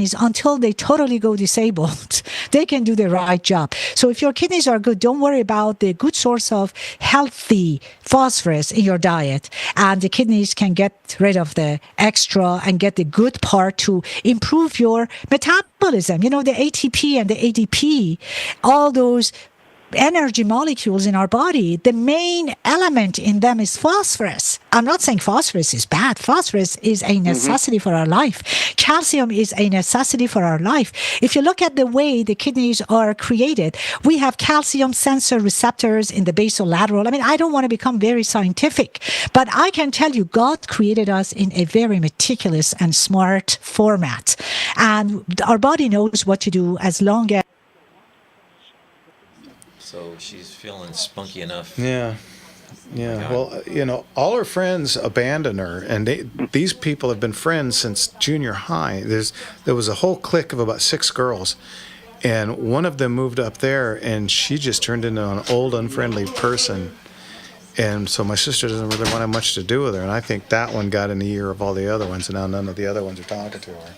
kidneys until they totally go disabled. They can do the right job. So if your kidneys are good, don't worry about the good source of healthy phosphorus in your diet. And the kidneys can get rid of the extra and get the good part to improve your metabolism. You know, the ATP and the ADP, all those energy molecules in our body, the main element in them is phosphorus. I'm not saying phosphorus is bad. Phosphorus is a necessity for our life. Calcium is a necessity for our life. If you look at the way the kidneys are created, we have calcium sensor receptors in the basolateral. I mean, I don't want to become very scientific, but I can tell you God created us in a very meticulous and smart format. And our body knows what to do as long as. So she's feeling spunky enough. Yeah. Yeah. Well, you know, all her friends abandoned her, and these people have been friends since junior high. There was a whole clique of about 6 girls, and one of them moved up there, and she just turned into an old, unfriendly person. And so my sister doesn't really want to have much to do with her, and I think that one got in the ear of all the other ones, and now none of the other ones are talking to her.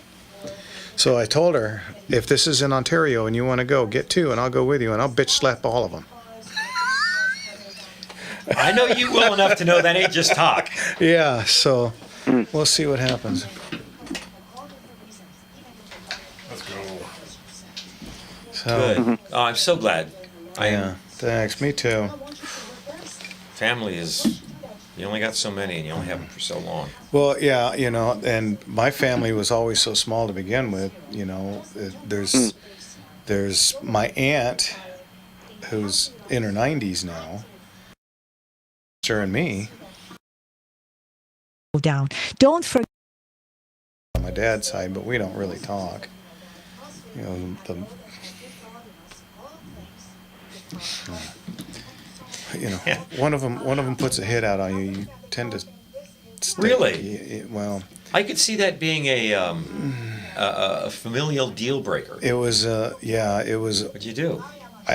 So I told her, if this is in Ontario and you want to go, get 2 and I'll go with you and I'll bitch slap all of them. I know you well enough to know that ain't just talk. Yeah, so we'll see what happens. Let's go. So, Good. Oh, I'm so glad. Yeah, thanks. Me too. Family is, you only got so many and you only have them for so long. Well, yeah, you know, and my family was always so small to begin with. You know, there's my aunt, who's in her 90s now, her and me. Down. Don't forget. On my dad's side, but we don't really talk. You know, one of them puts a hit out on you. You tend to. Really? Well, I could see that being a familial deal breaker. it was. It was. What'd you do?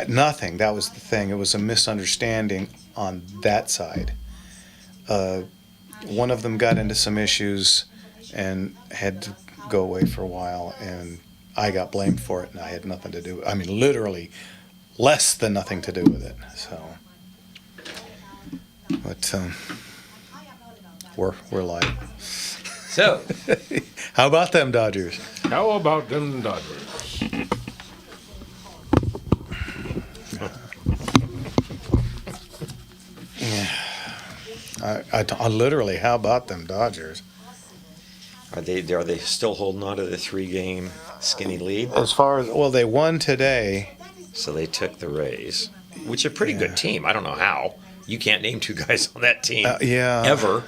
Nothing. That was the thing. It was a misunderstanding on that side. One of them got into some issues and had to go away for a while, and I got blamed for it, and I had nothing to do. I mean, literally, less than nothing to do with it. So, but we're live. So, how about them Dodgers? How about them Dodgers? I literally, how about them Dodgers? are they still holding on to the 3-game skinny lead? As far as, well, they won today. So they took the Rays, which is a pretty good team. I don't know how. You can't name 2 guys on that team. Ever.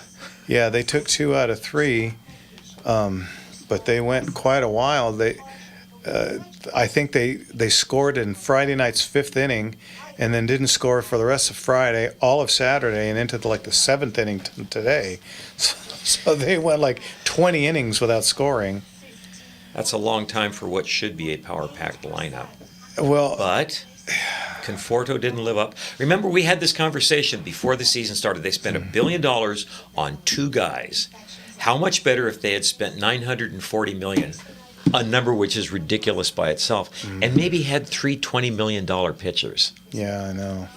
Yeah, they took 2 out of 3, but they went quite a while. I think they scored in Friday night's 5th inning, and then didn't score for the rest of Friday, all of Saturday, and into the 7th inning today. So they went 20 innings without scoring. That's a long time for what should be a power-packed lineup. Well, But Conforto didn't live up. Remember, we had this conversation before the season started. They spent $1 billion on 2 guys. How much better if they had spent $940 million, a number which is ridiculous by itself, and maybe had 3 $20 million pitchers? Yeah, I know.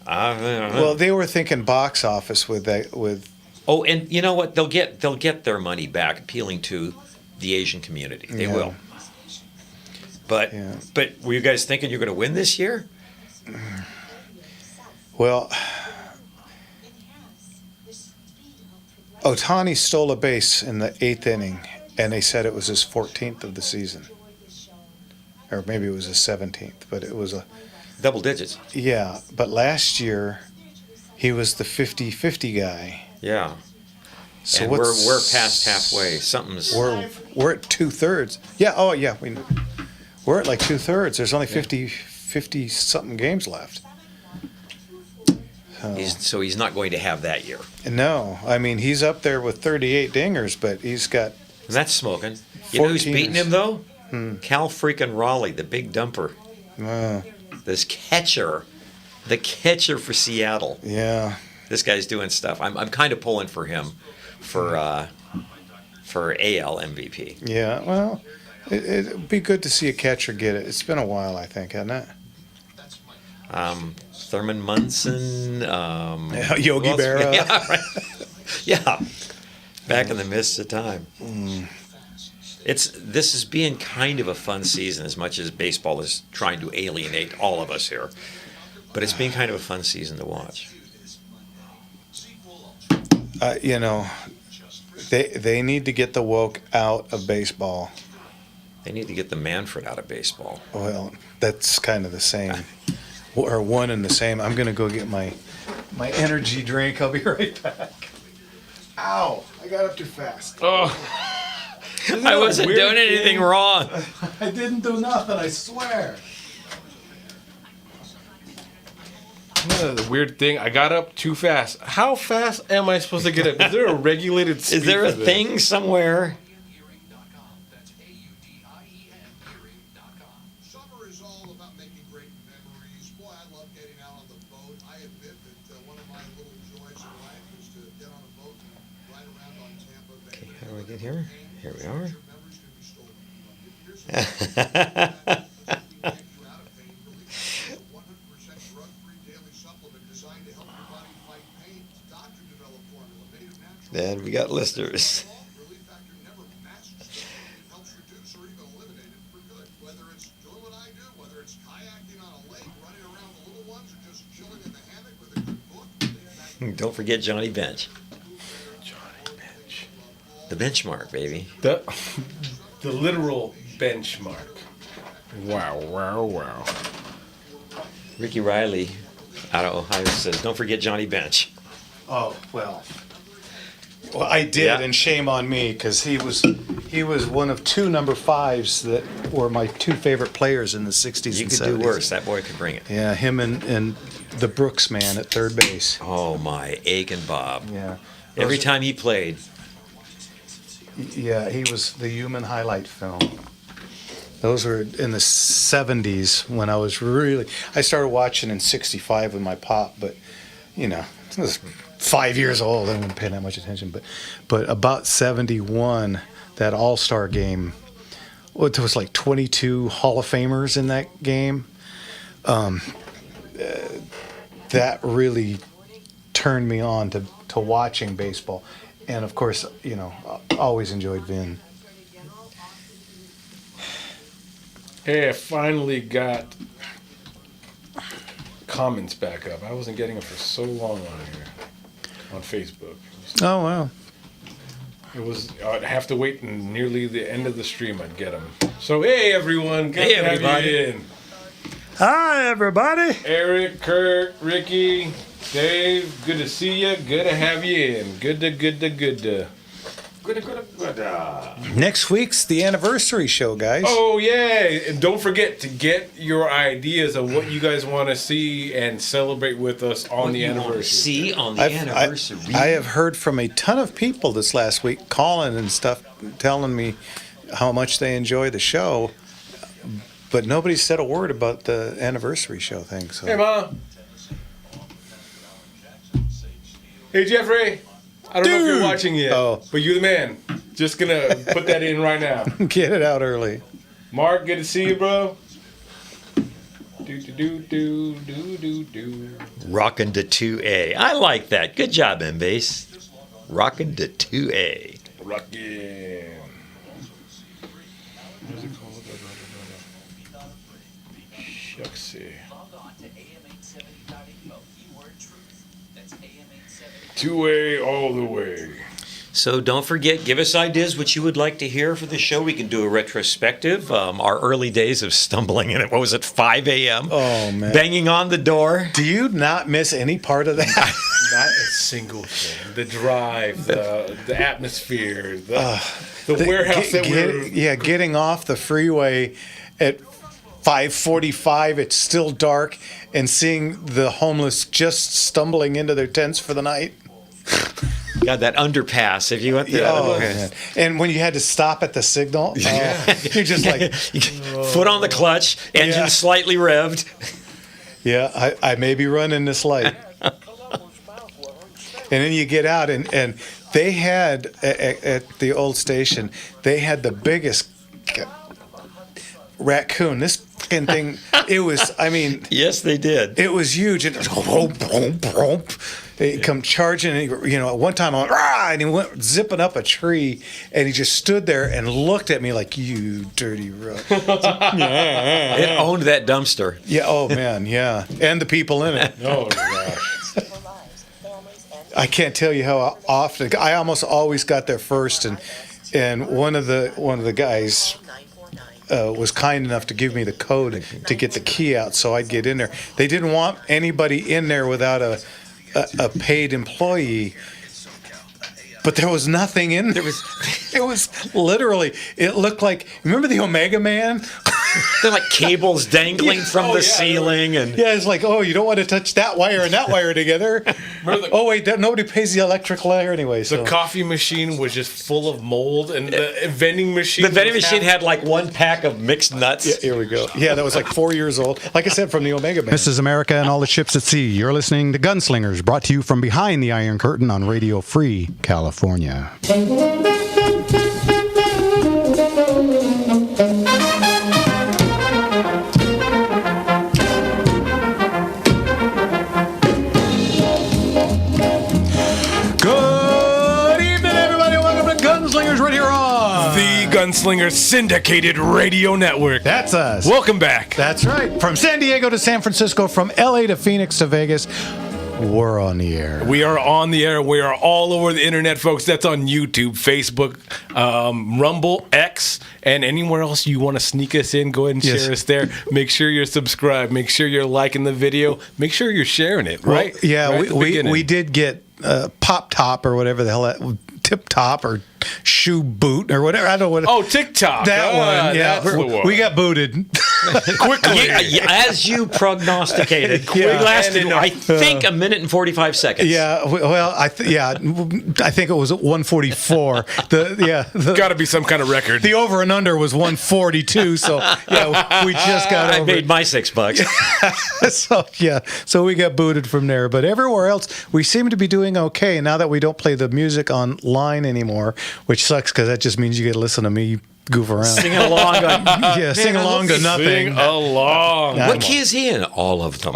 Well, they were thinking box office with that. Oh, and you know what? They'll get their money back, appealing to the Asian community. They will. But were you guys thinking you're going to win this year? Well, Ohtani stole a base in the 8th inning, and they said it was his 14th of the season. Or maybe it was his 17th, but it was a... Double digits. Yeah, but last year, he was the 50-50 guy. Yeah. So and we're past halfway. Something's... We're at 2/3. Yeah, oh yeah, we're at 2/3. There's only 50-something games left. So he's not going to have that year. No, I mean, he's up there with 38 dingers, but he's got... And that's smoking. You know who's beating him, though? Cal freaking Raleigh, the big dumper. This catcher, the catcher for Seattle. Yeah. This guy's doing stuff. I'm kind of pulling for him for for AL MVP. Yeah, well, it'd be good to see a catcher get it. It's been a while, I think, hasn't it? Thurman Munson. Yogi who else? Berra. Yeah, right. Yeah. Back in the midst of time. This is being kind of a fun season, as much as baseball is trying to alienate all of us here. But it's been kind of a fun season to watch. You know, they need to get the woke out of baseball. They need to get the Manfred out of baseball. Well, that's kind of the same, or one and the same. I'm gonna go get my energy drink. I'll be right back. Ow! I got up too fast. Oh, I wasn't doing anything wrong. I didn't do nothing, I swear. the weird thing. I got up too fast. How fast am I supposed to get up? Is there a regulated speed? Is there a for this? thing somewhere? Summer is all about making great memories. Boy, I love getting out on the boat. I admit that one of my little joys in life is to get on a boat and ride around on Tampa Bay. How do we get here? Here we are. Your memories can be stolen. Here's you out of pain relief. A 100% drug-free daily supplement designed to help your body fight pain. It's a doctor-developed formula made of natural. And we got listeners. Relief Factor never masks pain. It helps reduce or even eliminate it for good. Whether it's doing what I do, whether it's kayaking on a lake, running around the little ones, or just chilling in the hammock with a good book. Don't forget Johnny Bench. Johnny Bench. The benchmark, baby. The literal benchmark. Wow, wow, wow. Ricky Riley out of Ohio says, don't forget Johnny Bench. Oh well. Well, I did, Yeah. and shame on me because he was one of two number fives that were my two favorite players in the '60s You and could '70s. do worse. That boy could bring it. Yeah, him and the Brooks man at third base. Oh, my Aiken Bob. Yeah. Every Those- time he played, Yeah, he was the human highlight film. Those were in the '70s when I started watching in '65 with my pop, but you know, I was 5 years old. I didn't pay that much attention, but about '71, that All-Star game, well, there was like 22 Hall of Famers in that game. That really turned me on to watching baseball. And of course, you know, I always enjoyed Vin. Hey, I finally got comments back up. I wasn't getting them for so long on here, on Facebook. Oh, wow. It was, I'd have to wait until nearly the end of the stream I'd get them. So, hey, everyone. Good Hey, to have everybody. you in. Hi, everybody. Eric, Kurt, Ricky, Dave, good to see you. Good to have you in. Good to. Next week's the anniversary show, guys. Oh, yeah. And don't forget to get your ideas of what you guys want to see and celebrate with us on the anniversary. See on the I anniversary. have heard from a ton of people this last week calling and stuff, telling me how much they enjoy the show, but nobody said a word about the anniversary show thing. So Hey, Ma. Hey, Jeffrey. I don't know if you're Dude. watching yet, Oh. but you're the man. Just gonna put that in right now. get it out early. Mark, good to see you, bro. Do. Rockin' to 2A. I like that. Good job, M-Base. Rockin' to 2A. Rockin'. What's it called? Shucksy. 2A all the way. So don't forget, give us ideas what you would like to hear for the show. We can do a retrospective. Our early days of stumbling in it. What was it, 5 a.m.? Oh, man. Banging on the door. Do you not miss any part of that? Not a single thing. The drive, the atmosphere, the warehouse that we're... Yeah, getting off the freeway at 5:45, it's still dark, and seeing the homeless just stumbling into their tents for the night. Got that underpass. If you went there, Oh, man. And when you had to stop at the signal, you're just like, foot on the clutch, engine Yeah. slightly revved. yeah, I may be running this light. And then you get out, and They had at the old station. They had the biggest raccoon. This fucking thing. It was. I mean. Yes, they did. It was huge. And he come charging. And he, at one time I went, rah, and he went zipping up a tree, and he just stood there and looked at me like, "You dirty rook." It owned that dumpster. Yeah. Oh man. Yeah. And the people in it. Oh gosh. I can't tell you how often. I almost always got there first, and one of the guys was kind enough to give me the code to get the key out, so I'd get in there. They didn't want anybody in there without a paid employee. But there was nothing in there. It was literally. It looked like. Remember the Omega Man? They're like cables dangling from the ceiling, and yeah, it's like, oh, you don't want to touch that wire and that wire together. Oh wait, nobody pays the electric wire anyway. So. The coffee machine was just full of mold, and the vending machine. The vending machine had like one pack of mixed nuts. Yeah, here we go. Yeah, that was like 4 years old. Like I said, from the Omega Man. This is America and all the ships at sea. You're listening to Gunslingers, brought to you from behind the Iron Curtain on Radio Free California. Gunslinger Syndicated Radio Network. That's us. Welcome back. That's right. From San Diego to San Francisco, from LA to Phoenix to Vegas, we're on the air. We are on the air. We are all over the internet, folks. That's on YouTube, Facebook, Rumble, X, and anywhere else you want to sneak us in. Go ahead and share us there. Make sure you're subscribed. Make sure you're liking the video. Make sure you're sharing it, right? Well, yeah, right we did get Pop Top or whatever the hell that Tip Top or Shoe Boot or whatever. I don't know what. Oh, TikTok. That one. Yeah, that's the one. We got booted quickly. As you prognosticated. Yeah. We lasted, I think, a minute and 45 seconds. Yeah, well, I think it was at 144. Got to be some kind of record. The over and under was 142. So yeah, we just got over. I made my $6. So we got booted from there. But everywhere else, we seem to be doing okay now that we don't play the music online anymore, which sucks because that just means you get to listen to me goof around. Singing along. Sing along to nothing. Sing along. What key is he in? All of them.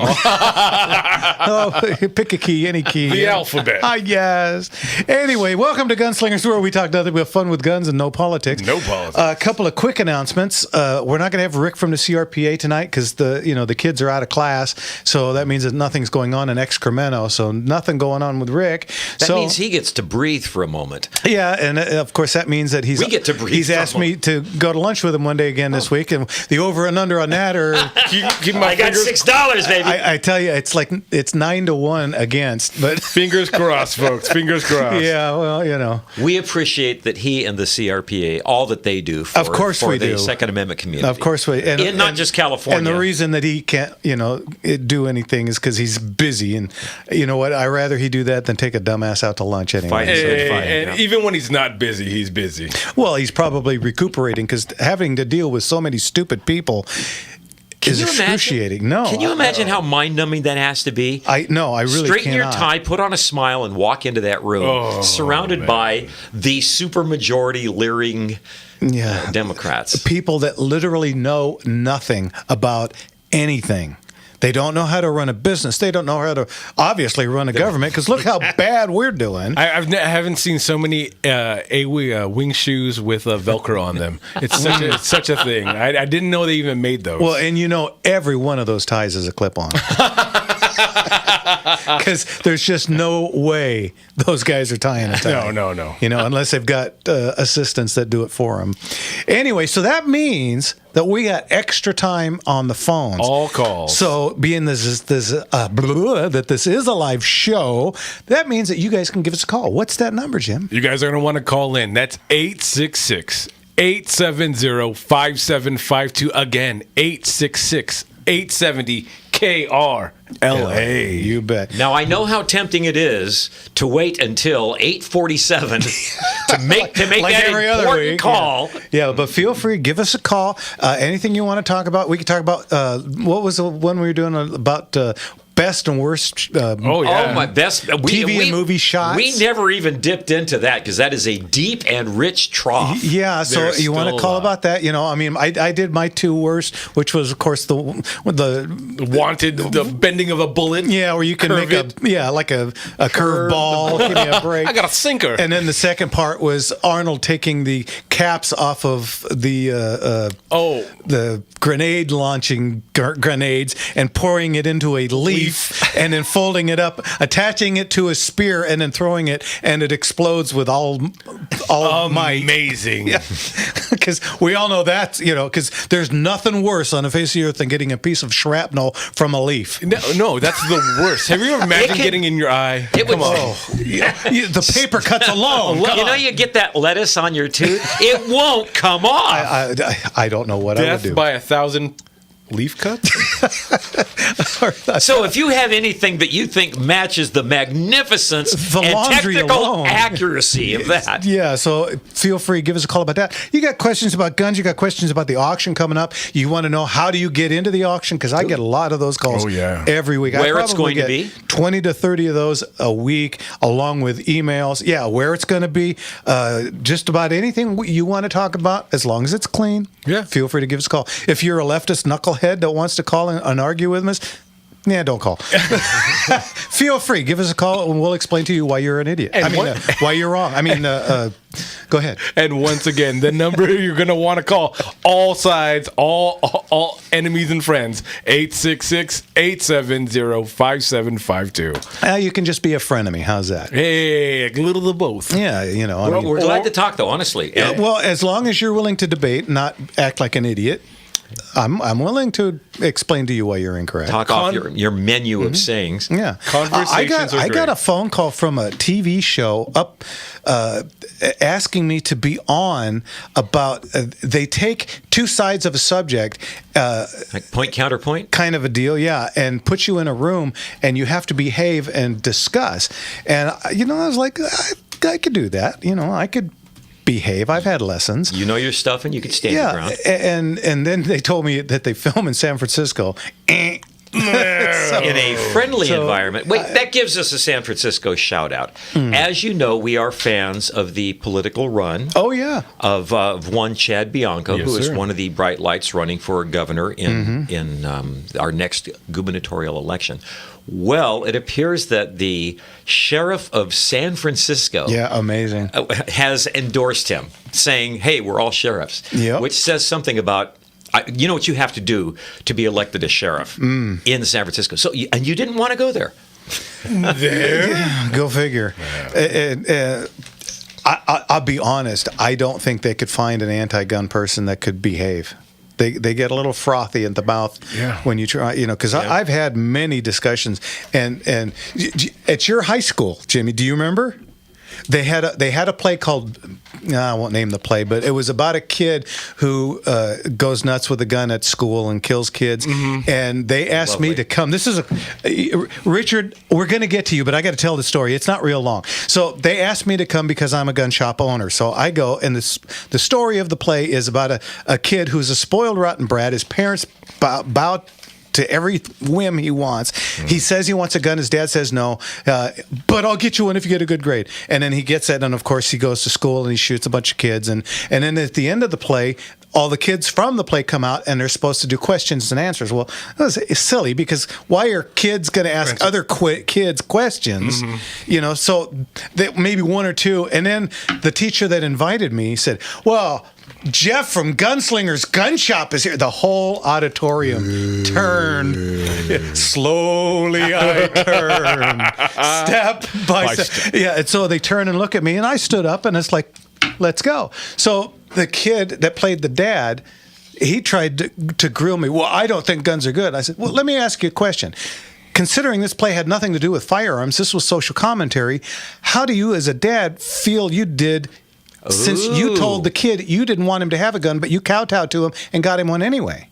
Pick a key, any key. The alphabet. Yes. Anyway, welcome to Gunslingers, where we talk nothing but fun with guns and no politics. No politics. A couple of quick announcements. We're not going to have Rick from the CRPA tonight because the kids are out of class, so that means that nothing's going on in Excremento. So nothing going on with Rick. That means he gets to breathe for a moment. Yeah, and of course that means that we get to breathe. He's asked me to go to lunch with him one day again this week, and the over and under on that are. I got $6, baby. I tell you, it's 9-1 against, but fingers crossed, folks. Fingers crossed. Yeah, well, we appreciate that he and the CRPA, all that they do for, of course for we the do. Second Amendment community. Of course we, and not just California. And the reason that he can't, do anything is because he's busy. And you know what? I'd rather he do that than take a dumbass out to lunch anyway. And even when he's not busy, he's busy. Well, he's probably recuperating because having to deal with so many stupid people is excruciating. No. Can you imagine how mind-numbing that has to be? I really Straighten cannot. your tie, put on a smile, and walk into that room surrounded by the supermajority leering Democrats. People that literally know nothing about anything. They don't know how to run a business. They don't know how to obviously run a government because look how bad we're doing. I haven't seen so many wing shoes with Velcro on them. It's such a thing. I didn't know they even made those. Well, and every one of those ties is a clip-on. Because there's just no way those guys are tying a tie. No. Unless they've got assistants that do it for them. Anyway, so that means that we got extra time on the phones. All calls. So being this is a live show, that means that you guys can give us a call. What's that number, Jim? You guys are going to want to call in. That's 866-870-5752. Again, 866-870-KRLA. You bet. Now, I know how tempting it is to wait until 8:47 to make that every other important week. call. Yeah, but feel free, give us a call. Anything you want to talk about. We could talk about, what was the one we were doing about best and worst. Oh yeah. Oh, my best TV and movie shots. We never even dipped into that because that is a deep and rich trough. Yeah, so There's you want to still, call about that? You know, I mean, I did my two worst, which was, of course, the Wanted the bending of a bullet. yeah, where you can Curve make it. like a curve ball. Give me a break. I got a sinker. And then the second part was Arnold taking the caps off of the grenade launching grenades and pouring it into a leaf and then folding it up, attaching it to a spear, and then throwing it, and it explodes with all might. Amazing. Yeah, because we all know that, you know, because there's nothing worse on the face of the earth than getting a piece of shrapnel from a leaf. No, that's the worst. Have you ever imagined getting in your eye? It would, The paper cuts alone. you know, you get that lettuce on your tooth, it won't come off. I don't know what I would Death do. by 1,000 leaf cuts? So if you have anything that you think matches the magnificence The and laundry technical alone. accuracy of that, Yeah, so feel free, give us a call about that. You got questions about guns, you got questions about the auction coming up. You want to know how do you get into the auction? Because I get a lot of those calls every week. Where I it's probably going to get be? 20 to 30 of those a week, along with emails. Yeah, where it's going to be. Just about anything you want to talk about, as long as it's clean. Yeah. Feel free to give us a call. If you're a leftist knucklehead that wants to call and argue with us, yeah, don't call. Feel free. Give us a call and we'll explain to you why you're an idiot. And Why you're wrong. I mean, go ahead. And once again, the number you're going to want to call, all sides, all enemies and friends, 866-870-5752. You can just be a frenemy. How's that? Hey, a little of both. Yeah, you know. I well, mean, we're glad to talk, though, honestly. well, as long as you're willing to debate, not act like an idiot, I'm willing to explain to you why you're incorrect. Talk off your menu of sayings. Yeah, Conversations are I got great. a phone call from a TV show asking me to be on about. They take two sides of a subject, Like point, counterpoint. kind of a deal, yeah, and put you in a room and you have to behave and discuss. And you know, I was like, I could do that. You know, I could behave. I've had lessons. You know your stuff and you can stand your ground. and then they told me that they film in San Francisco. In a friendly environment. Wait, that gives us a San Francisco shout out. As you know, we are fans of the political run Oh yeah, of one Chad Bianco, Yes, who is sir. one of the bright lights running for governor in our next gubernatorial election. Well, it appears that the sheriff of San Francisco yeah, amazing. has endorsed him, saying, "Hey, we're all sheriffs," Yep. which says something about. You know what you have to do to be elected as sheriff in San Francisco. So, and you didn't want to go there. Go figure. I'll be honest. I don't think they could find an anti-gun person that could behave. They get a little frothy at the mouth when you try, you know, because I've had many discussions. And at your high school, Jimmy, do you remember? They had a play called, I won't name the play, but it was about a kid who goes nuts with a gun at school and kills kids. And they asked me to come. This is Richard, we're going to get to you, but I got to tell the story. It's not real long. So they asked me to come because I'm a gun shop owner. So I go, and the story of the play is about a kid who's a spoiled rotten brat. His parents bow to every whim he wants. He says he wants a gun. His dad says no, but I'll get you one if you get a good grade. And then he gets it, and of course he goes to school and he shoots a bunch of kids. And then at the end of the play, all the kids from the play come out and they're supposed to do questions and answers. Well, it's silly because why are kids going to ask other kids questions? You know, so maybe one or two. And then the teacher that invited me said, well, Jeff from Gunslinger's gun shop is here. The whole auditorium turned. Slowly I turned. Step by step. Yeah, and so they turn and look at me, and I stood up, and it's like, let's go. So the kid that played the dad, he tried to grill me. Well, I don't think guns are good. I said, well, let me ask you a question. Considering this play had nothing to do with firearms, this was social commentary, how do you as a dad feel you did since you told the kid you didn't want him to have a gun, but you kowtowed to him and got him one anyway?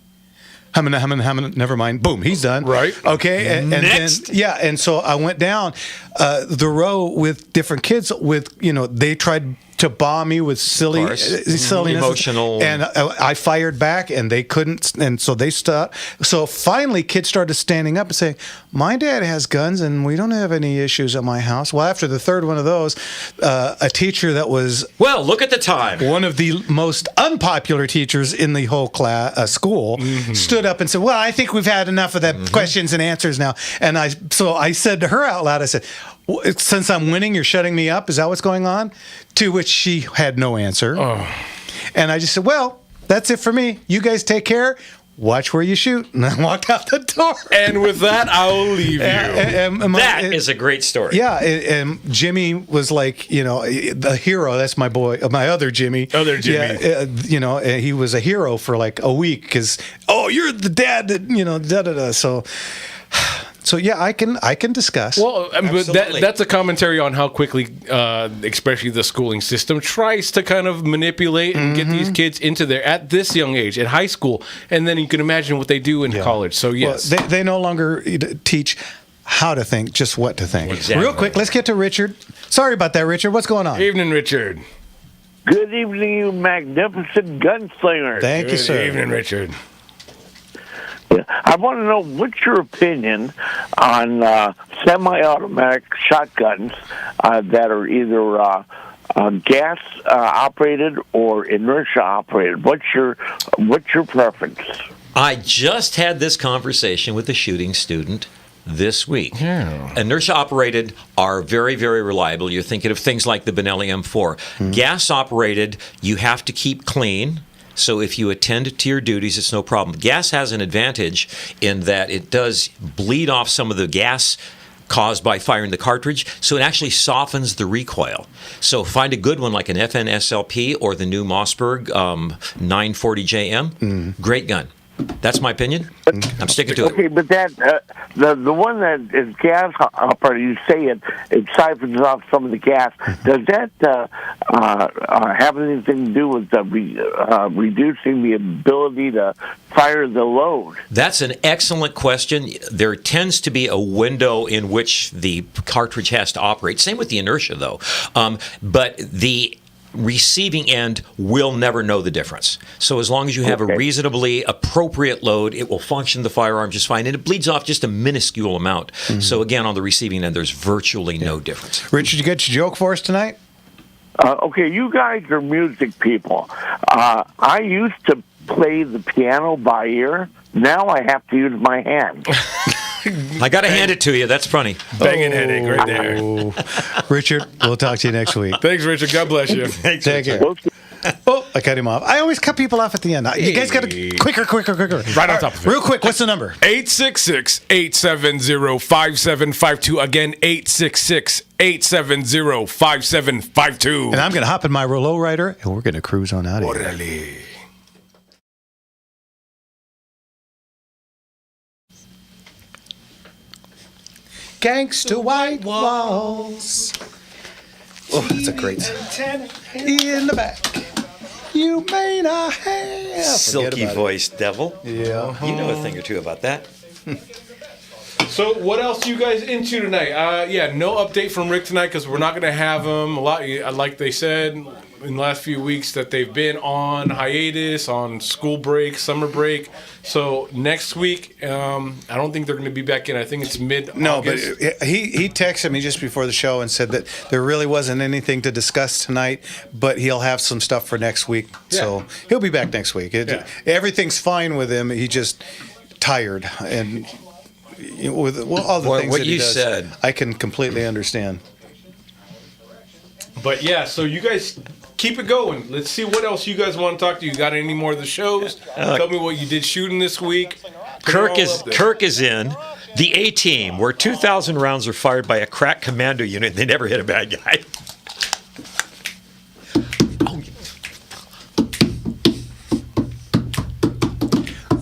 Never mind. Boom, he's done. Right. Okay. And Next. then, yeah. And so I went down the row with different kids with, you know, they tried to bomb me with silliness, Emotional. and I fired back, and they couldn't, and so they stopped. So finally, kids started standing up and saying, "My dad has guns, and we don't have any issues at my house." Well, after the third one of those, a teacher that was Well, look at the time. one of the most unpopular teachers in the whole school stood up and said, "Well, I think we've had enough of the questions and answers now." And I said to her out loud, I said, "Since I'm winning, you're shutting me up? Is that what's going on?" To which she had no answer. And I just said, "Well, that's it for me. You guys take care. Watch where you shoot." And I walked out the door. And with that, I'll leave you. That is a great story. Yeah, and Jimmy was like, the hero. That's my boy, my other Jimmy. Other Jimmy. Yeah, he was a hero for like a week because, you're the dad that, da-da-da. So yeah, I can discuss. Well, but Absolutely. that's a commentary on how quickly, especially the schooling system, tries to kind of manipulate and get these kids into there at this young age, at high school, and then you can imagine what they do in college. So yes, Well, they no longer teach how to think, just what to think. Exactly. Real quick, let's get to Richard. Sorry about that, Richard. What's going on? Evening, Richard. Good evening, you magnificent gunslinger. Thank you, Good sir. evening, Richard. I want to know what's your opinion on semi-automatic shotguns that are either gas operated or inertia operated. What's your preference? I just had this conversation with a shooting student this week. Inertia operated are very, very reliable. You're thinking of things like the Benelli M4. Gas operated, you have to keep clean. So if you attend to your duties, it's no problem. Gas has an advantage in that it does bleed off some of the gas caused by firing the cartridge, so it actually softens the recoil. So find a good one like an FN SLP or the new Mossberg 940JM. Great gun. That's my opinion. I'm sticking to it. Okay, but that the one that is gas operated, you say it siphons off some of the gas. Does that have anything to do with reducing the ability to fire the load? That's an excellent question. There tends to be a window in which the cartridge has to operate. Same with the inertia, though. But the receiving end will never know the difference. So as long as you have a reasonably appropriate load, it will function the firearm just fine. And it bleeds off just a minuscule amount. So again, on the receiving end, there's virtually no difference. Richard, you got your joke for us tonight? Okay, you guys are music people. I used to play the piano by ear. Now I have to use my hand. I got to hand it to you. That's funny. Banging headache right there. Richard, we'll talk to you next week. Thanks, Richard. God bless you. Take care. Oh, I cut him off. I always cut people off at the end. You guys got to quicker. Right on top of it. Real quick, what's the number? 866-870-5752. Again, 866-870-5752. And I'm going to hop in my lowrider, and we're going to cruise on out of here. Orale. Gangsta white walls. Oh, that's a great song. In the back. You may not have. Silky voice devil. Yeah. You know a thing or two about that. So what else you guys into tonight? No update from Rick tonight because we're not going to have him. A lot, like they said in the last few weeks, that they've been on hiatus, on school break, summer break. So next week, I don't think they're going to be back in. I think it's mid-August. No, but he texted me just before the show and said that there really wasn't anything to discuss tonight, but he'll have some stuff for next week. Yeah. So he'll be back next week. Everything's fine with him. He just tired and with all the things what that he you does, said. I can completely understand. But yeah, so you guys keep it going. Let's see what else you guys want to talk to. You got any more of the shows? Tell me what you did shooting this week. Kirk is in the A-Team, where 2,000 rounds are fired by a crack commando unit and they never hit a bad guy.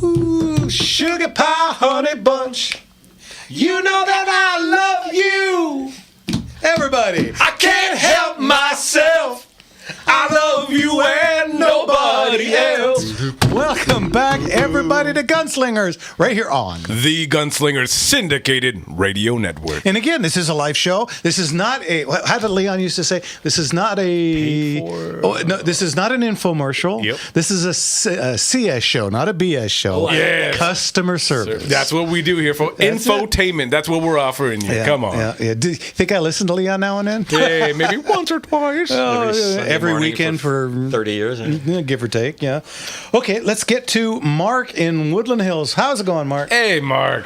Ooh, sugar pie, honey bunch. You know that I love you. Everybody. I can't help myself. I love you and nobody else. Welcome back, everybody, to Gunslingers, right here on. The Gunslinger Syndicated Radio Network. And again, this is a live show. This is not a, how did Leon used to say? This is not this is not an infomercial. Yep. This is a CS show, not a BS show. Yes. Customer service. That's what we do here for infotainment. That's what we're offering you. Yeah, Come on. Yeah. Do you think I listen to Leon now and then? Hey, maybe once or twice. Every morning weekend for 30 years. yeah, give or take, yeah. Okay, let's get to Mark in Woodland Hills. How's it going, Mark? Hey, Mark.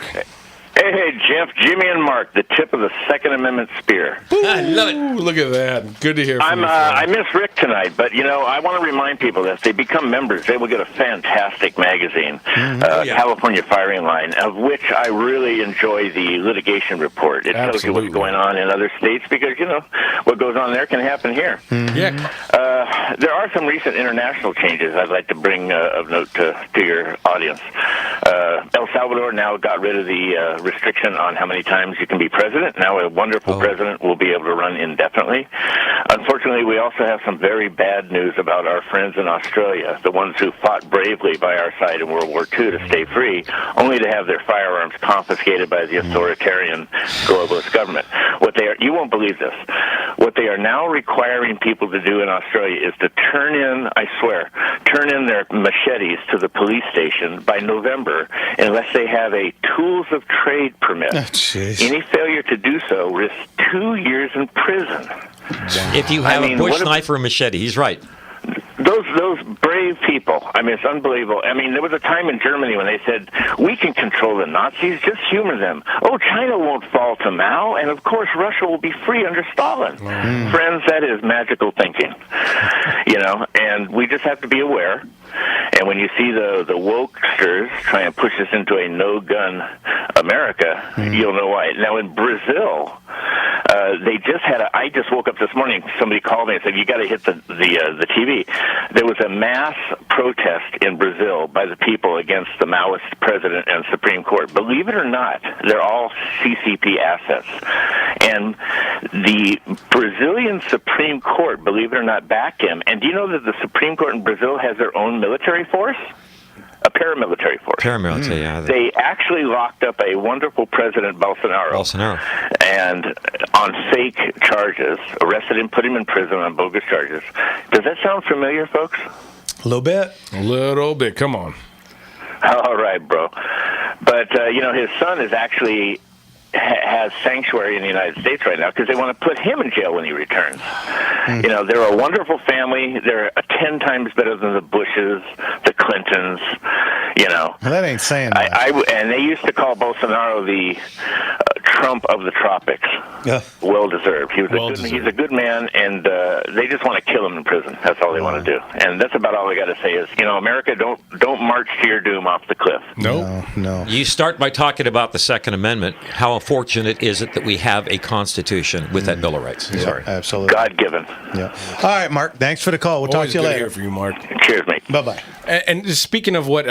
Hey, Jeff, Jimmy, and Mark, the tip of the Second Amendment spear. I love it. Ooh, look at that. Good to hear from you. I miss Rick tonight, but, I want to remind people that if they become members, they will get a fantastic magazine, California Firing Line, of which I really enjoy the litigation report. It tells you what's going on in other states because, what goes on there can happen here. Yeah. There are some recent international changes I'd like to bring of note to your audience. El Salvador now got rid of the restriction on how many times you can be president. Now a wonderful president will be able to run indefinitely. Unfortunately, we also have some very bad news about our friends in Australia, the ones who fought bravely by our side in World War II to stay free, only to have their firearms confiscated by the authoritarian globalist government. You won't believe this. What they are now requiring people to do in Australia is to turn in their machetes to the police station by November unless they have a tools of trade permit. Any failure to do so risks 2 years in prison. If you have a bush knife or a machete, he's right. Those brave people, it's unbelievable. There was a time in Germany when they said, we can control the Nazis, just humor them. Oh, China won't fall to Mao, and of course Russia will be free under Stalin. Friends, that is magical thinking. And we just have to be aware. And when you see the wokesters try and push us into a no-gun America, you'll know why. Now, in Brazil, I just woke up this morning, somebody called me and said, you got to hit the TV. There was a mass protest in Brazil by the people against the Maoist president and Supreme Court. Believe it or not, they're all CCP assets. And the Brazilian Supreme Court, believe it or not, backed him. And do you know that the Supreme Court in Brazil has their own military force? A paramilitary force. Paramilitary, yeah. They actually locked up a wonderful President Bolsonaro. And on fake charges, arrested him, put him in prison on bogus charges. Does that sound familiar, folks? A little bit. A little bit. Come on. All right, bro. But, his son is actually has sanctuary in the United States right now because they want to put him in jail when he returns. They're a wonderful family. They're 10 times better than the Bushes, the Clintons. Well, that ain't saying much. And they used to call Bolsonaro the Trump of the tropics. Yeah. Well deserved. He's a good man, and they just want to kill him in prison. That's all they want to do. And that's about all I got to say is, America, don't march to your doom off the cliff. No. You start by talking about the Second Amendment. How fortunate is it that we have a Constitution with that Bill of Rights? Yeah, absolutely. God-given. Yeah. All right, Mark. Thanks for the call. We'll talk to you later. Hear from you, Mark. Cheers, mate. Bye-bye. And just speaking of what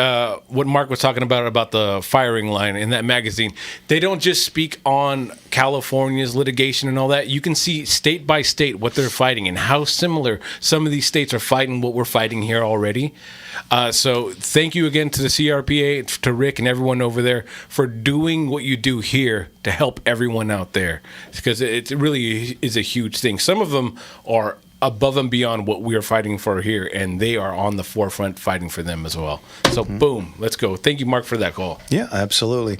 Mark was talking about the firing line in that magazine, they don't just speak on California's litigation and all that. You can see state by state what they're fighting and how similar some of these states are fighting what we're fighting here already. So thank you again to the CRPA, to Rick and everyone over there for doing what you do here to help everyone out there, because it really is a huge thing. Some of them are above and beyond what we are fighting for here, and they are on the forefront fighting for them as well. So boom, let's go. Thank you, Mark, for that call. Yeah, absolutely.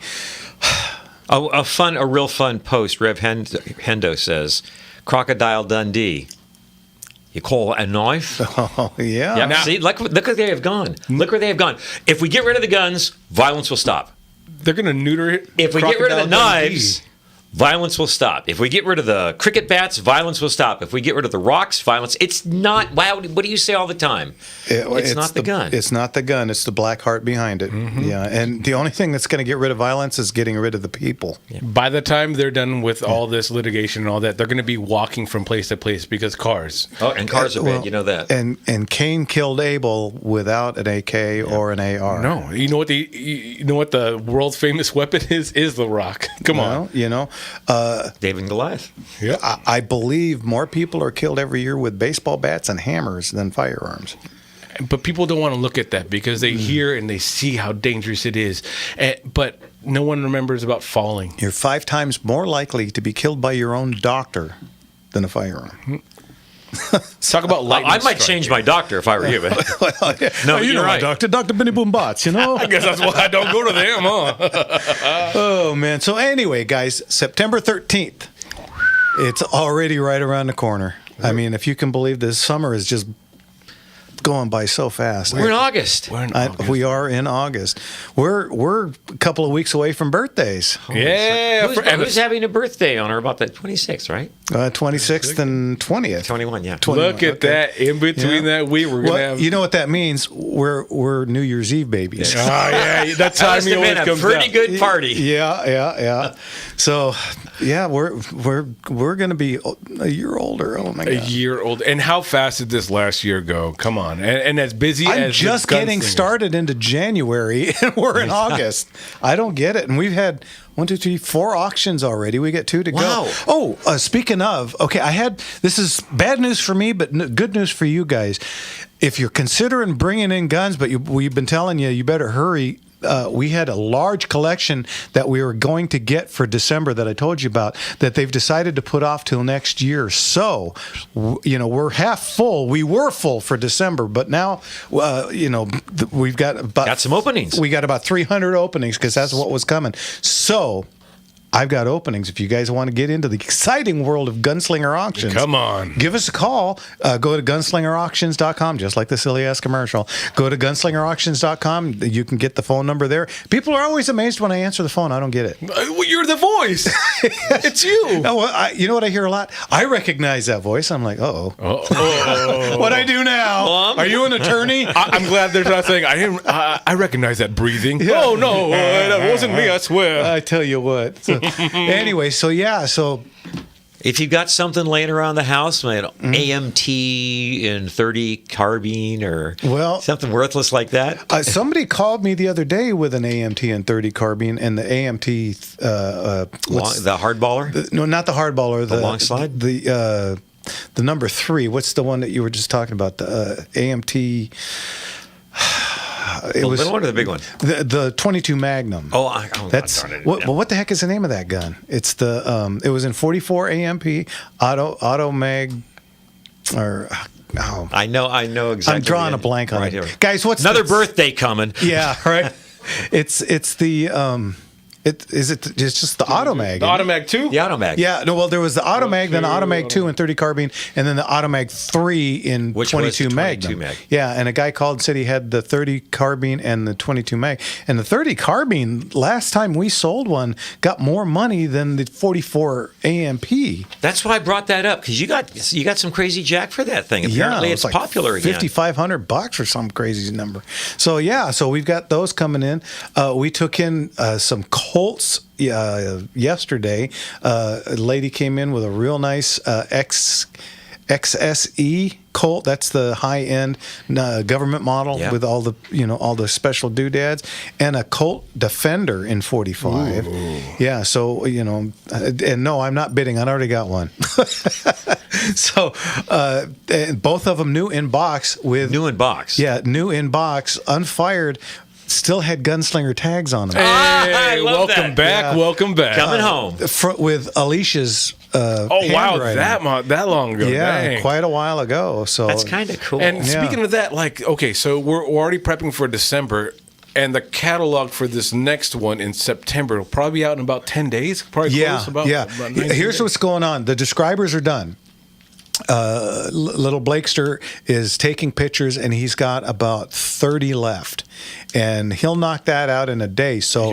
A real fun post. Rev Hendo says, Crocodile Dundee. You call a knife? Oh, yeah. Yeah. See, look where they have gone. Look where they have gone. If we get rid of the guns, violence will stop. They're going to neuter it. If we get rid of the knives, violence will stop. If we get rid of the cricket bats, violence will stop. If we get rid of the rocks, violence. It's not. Wow, what do you say all the time? It's not the gun. It's not the gun. It's the black heart behind it. Yeah, and the only thing that's going to get rid of violence is getting rid of the people. Yeah. By the time they're done with all this litigation and all that, they're going to be walking from place to place because cars. Oh, and cars are bad. You know that. And Cain killed Abel without an AK or an AR. No, you know what the world famous weapon is? Is the rock. Come on. David and Goliath. Yeah. I believe more people are killed every year with baseball bats and hammers than firearms. But people don't want to look at that because they hear and they see how dangerous it is. But no one remembers about falling. You're 5 times more likely to be killed by your own doctor than a firearm. Let's talk about lightning I might strike change here. my doctor if I were you. But no, you you're know my right. doctor, Dr. Benny Boom Bots, you know? I guess that's why I don't go to them, huh? Oh, man. So anyway, guys, September 13th, it's already right around the corner. I mean, if you can believe this summer is just going by so fast. We're in August. We are in August. We're a couple of weeks away from birthdays. Yeah. Who's having a birthday on or about the 26th, right? 26th and 20th. 21, yeah. 21, Look at okay. that. In between that week, we're going to Well, have... you know what that means? We're New Year's Eve babies. Oh, yeah. That That time must he have always been a comes pretty out. good party. Yeah. So, yeah, we're going to be a year older. Oh my A god. year old. And how fast did this last year go? Come on. And as busy I'm as just the getting Gunslingers. started into January, and we're in August. I don't get it. And we've had 1, 2, 3, 4 auctions already. We got 2 to Wow. go. Oh, speaking of, okay, this is bad news for me, but good news for you guys. If you're considering bringing in guns, but we've been telling you better hurry. We had a large collection that we were going to get for December that I told you about that they've decided to put off till next year. So, we're half full. We were full for December, but now, we've got some openings. We got about 300 openings because that's what was coming. So, I've got openings. If you guys want to get into the exciting world of Gunslinger Auctions, Come on. give us a call. Go to gunslingerauctions.com, just like the silly ass commercial. Go to gunslingerauctions.com. You can get the phone number there. People are always amazed when I answer the phone. I don't get it. Well, you're the voice. It's you. No, you know what I hear a lot? I recognize that voice. I'm like, uh-oh. Oh. What I do now? Are you an attorney? I'm glad they're not saying, I recognize that breathing. Oh, no. That wasn't me, I swear. I tell you what. So, anyway, so If you've got something laying around the house, an AMT in 30 carbine or something worthless like that. Somebody called me the other day with an AMT and 30 carbine, and the AMT, The hardballer? No, not the hardballer. The long slide? The number 3. What's the one that you were just talking about? The AMT. The little one or the big one? The 22 Magnum. That's God, what the heck is the name of that gun? It's the it was in 44 AMP auto mag or. Oh. I know exactly. I'm drawing a blank on it. Here. Guys, what's another birthday coming? Yeah, right. It's the it's just the Automag. The Automag 2? The Automag. Yeah, no, well, there was the Automag, then the Automag 2 in 30 carbine, and then the Automag 3 in Which 22 was the Magnum. 22 Mag. Yeah, and a guy called and said he had the 30 carbine and the 22 Mag. And the 30 carbine, last time we sold one, got more money than the 44 AMP. That's why I brought that up, because you got some crazy jack for that thing. Apparently, it's like popular again. $5,500 or some crazy number. So so we've got those coming in. We took in some Colts yesterday. A lady came in with a real nice XSE Colt. That's the high end government model with all the special doodads, and a Colt Defender in 45. Ooh. Yeah, so and no, I'm not bidding. I already got one. So both of them new in box with new in box. Yeah, new in box, unfired. Still had Gunslinger tags on them. I love welcome that. back. Yeah. Welcome back. Coming home. With Alicia's wow, that long ago. Yeah, Dang. quite a while ago. So That's kind of cool. And speaking of that, so we're already prepping for December, and the catalog for this next one in September will probably be out in about 10 days. Probably close about 19 Here's days. what's going on. The describers are done. Little Blakester is taking pictures, and he's got about 30 left, and he'll knock that out in a day. So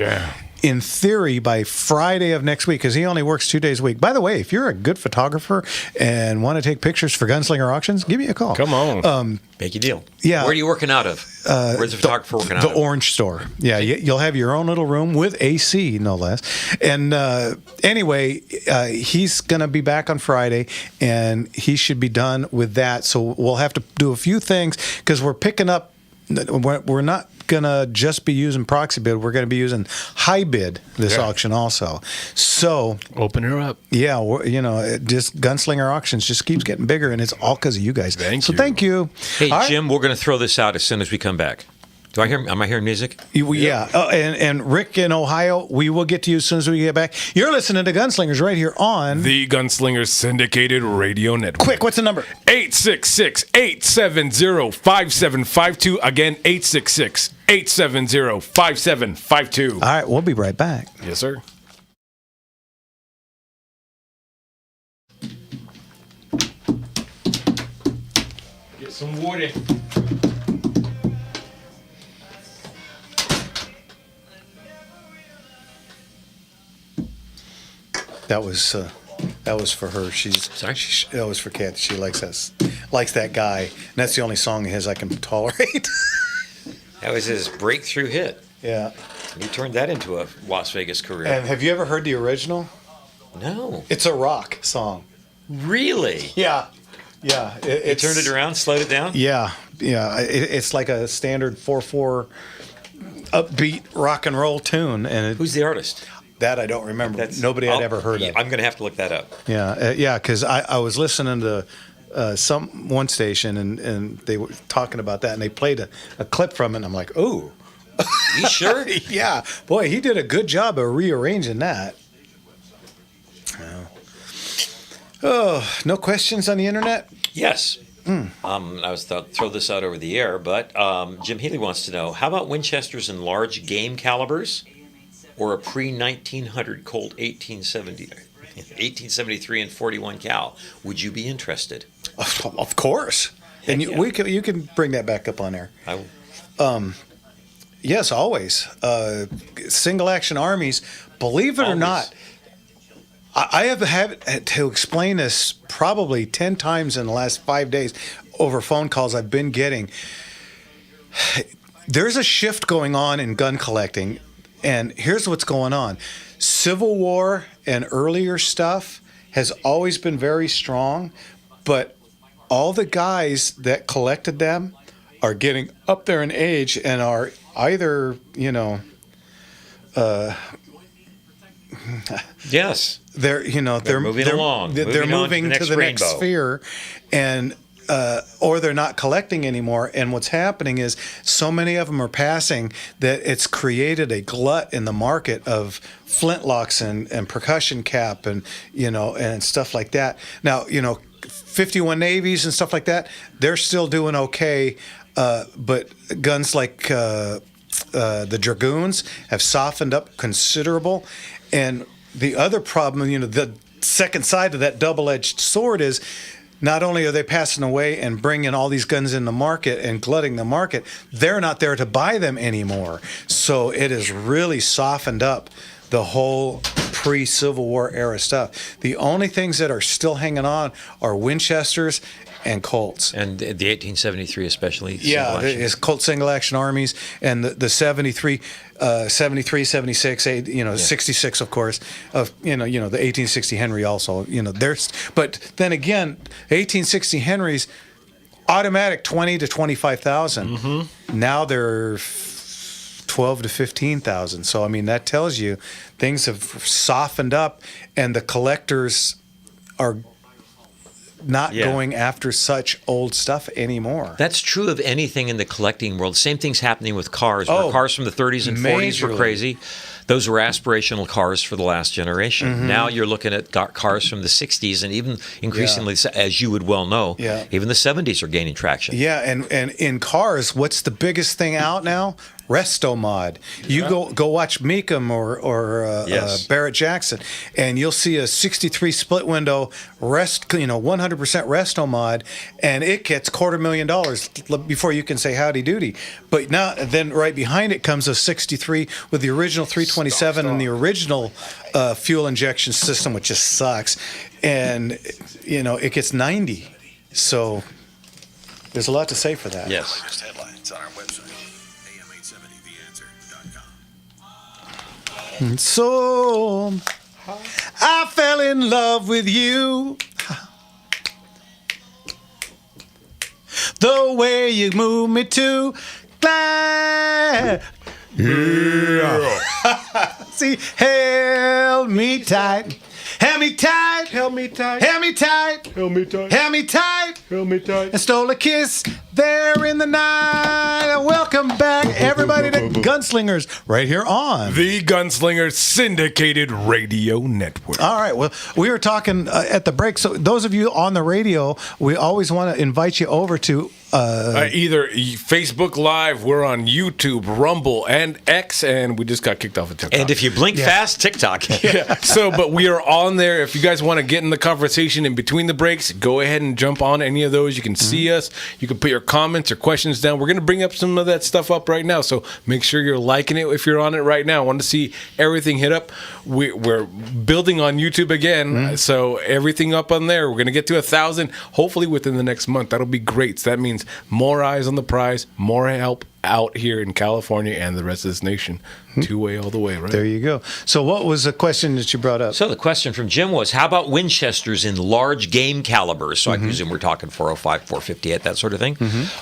in theory, by Friday of next week, because he only works 2 days a week. By the way, if you're a good photographer and want to take pictures for Gunslinger Auctions, give me a call. Come on. Make a deal. Yeah. Where are you working out of? Where's the photographer working out of? The Orange Store. Yeah, you'll have your own little room with AC, no less. And anyway, he's going to be back on Friday, and he should be done with that. So we'll have to do a few things because we're picking up we're not gonna just be using proxy bid. We're gonna be using high bid this auction also. So Open her up. yeah, just Gunslinger Auctions just keeps getting bigger, and it's all because of you guys. Thank so you. thank you. Hey, All right. Jim, we're going to throw this out as soon as we come back. Am I hearing music? Yeah. Oh, and Rick in Ohio, we will get to you as soon as we get back. You're listening to Gunslingers right here on The Gunslinger Syndicated Radio Network. Quick, what's the number? 866-870-5752. Again, 866-870-5752. All right, we'll be right back. Yes, sir. Get some water. That was for her. Sorry? That was for Kathy. She likes that guy, and that's the only song of his I can tolerate. That was his breakthrough hit. Yeah. He turned that into a Las Vegas career. And have you ever heard the original? No. It's a rock song. Really? Yeah. Yeah. He turned it around, slowed it down? Yeah. Yeah. It's like a standard 4/4 upbeat rock and roll tune, and Who's the artist? that I don't remember. Nobody I'd ever heard of. I'm going to have to look that up. Yeah, because I was listening to one station and they were talking about that, and they played a clip from it, and I'm like, ooh. You sure? Yeah, boy, he did a good job of rearranging that. Yeah. Oh, no questions on the internet? Yes. I was thought throw this out over the air, but Jim Healy wants to know, how about Winchesters in large game calibers or a pre-1900 Colt 1873 and 41 cal? Would you be interested? Of course. And you can bring that back up on there. I will. Yes, always. Single action armies, believe it or Always. not, I have had to explain this probably 10 times in the last 5 days over phone calls I've been getting. There's a shift going on in gun collecting, and here's what's going on. Civil War and earlier stuff has always been very strong, but all the guys that collected them are getting up there in age and are either, Yes. they're moving along. They're Moving on moving to the next rainbow. sphere, and or they're not collecting anymore. And what's happening is so many of them are passing that it's created a glut in the market of flintlocks and percussion cap and and stuff like that. Now 51 Navies and stuff like that, they're still doing okay, but guns like the Dragoons have softened up considerable. And the other problem, the second side of that double-edged sword is not only are they passing away and bringing all these guns in the market and glutting the market, they're not there to buy them anymore. So it has really softened up the whole pre-Civil War era stuff. The only things that are still hanging on are Winchesters and Colts. And the 1873 especially. Yeah, it's Colt single action armies, and the 73, 76, 66, of course, of the 1860 Henry also. But then again, 1860 Henrys automatic 20 to 25,000. Mm-hmm. Now they're 12 to 15,000. So that tells you things have softened up, and the collectors are not going after such old stuff anymore. That's true of anything in the collecting world. Same thing's happening with cars. Where cars from the 30s and 40s were crazy. Those were aspirational cars for the last generation. Mm-hmm. Now you're looking at cars from the 60s, and even increasingly, as you would well know, even the 70s are gaining traction. Yeah, and in cars, what's the biggest thing out now? Resto mod. You go watch Meekum or Barrett Jackson, and you'll see a 63 split window 100% resto mod, and it gets $250,000 before you can say howdy doody. But then right behind it comes a 63 with the original 327 and the original fuel injection system, which just sucks, and it gets 90. So theres a lot to say for that. Yes. Latest headlines on our website, am870theanswer.com. So I fell in love with you. The way you move me to See, held me tight. Held me tight. Held me tight. Held me tight. Held me tight. Held me tight. Held me tight. And stole a kiss there in the night. Welcome back, everybody, to Gunslingers right here on The Gunslinger Syndicated Radio Network. All right. Well, we were talking at the break. So those of you on the radio, we always want to invite you over to either Facebook Live, we're on YouTube, Rumble, and X, and we just got kicked off of TikTok. And if you blink fast, TikTok. Yeah. So, but we are on there. If you guys want to get in the conversation in between the breaks, go ahead and jump on any of those. You can see us. You can put your comments or questions down. We're going to bring up some of that stuff up right now. So make sure you're liking it if you're on it right now. I want to see everything hit up. We're building on YouTube again. So everything up on there. We're going to get to 1,000 hopefully within the next month. That'll be great. So that means more eyes on the prize, more help out here in California and the rest of this nation. Two-way all the way, right? There you go. So what was the question that you brought up? So the question from Jim was, how about Winchesters in large game calibers? So I presume we're talking 405, 458, that sort of thing.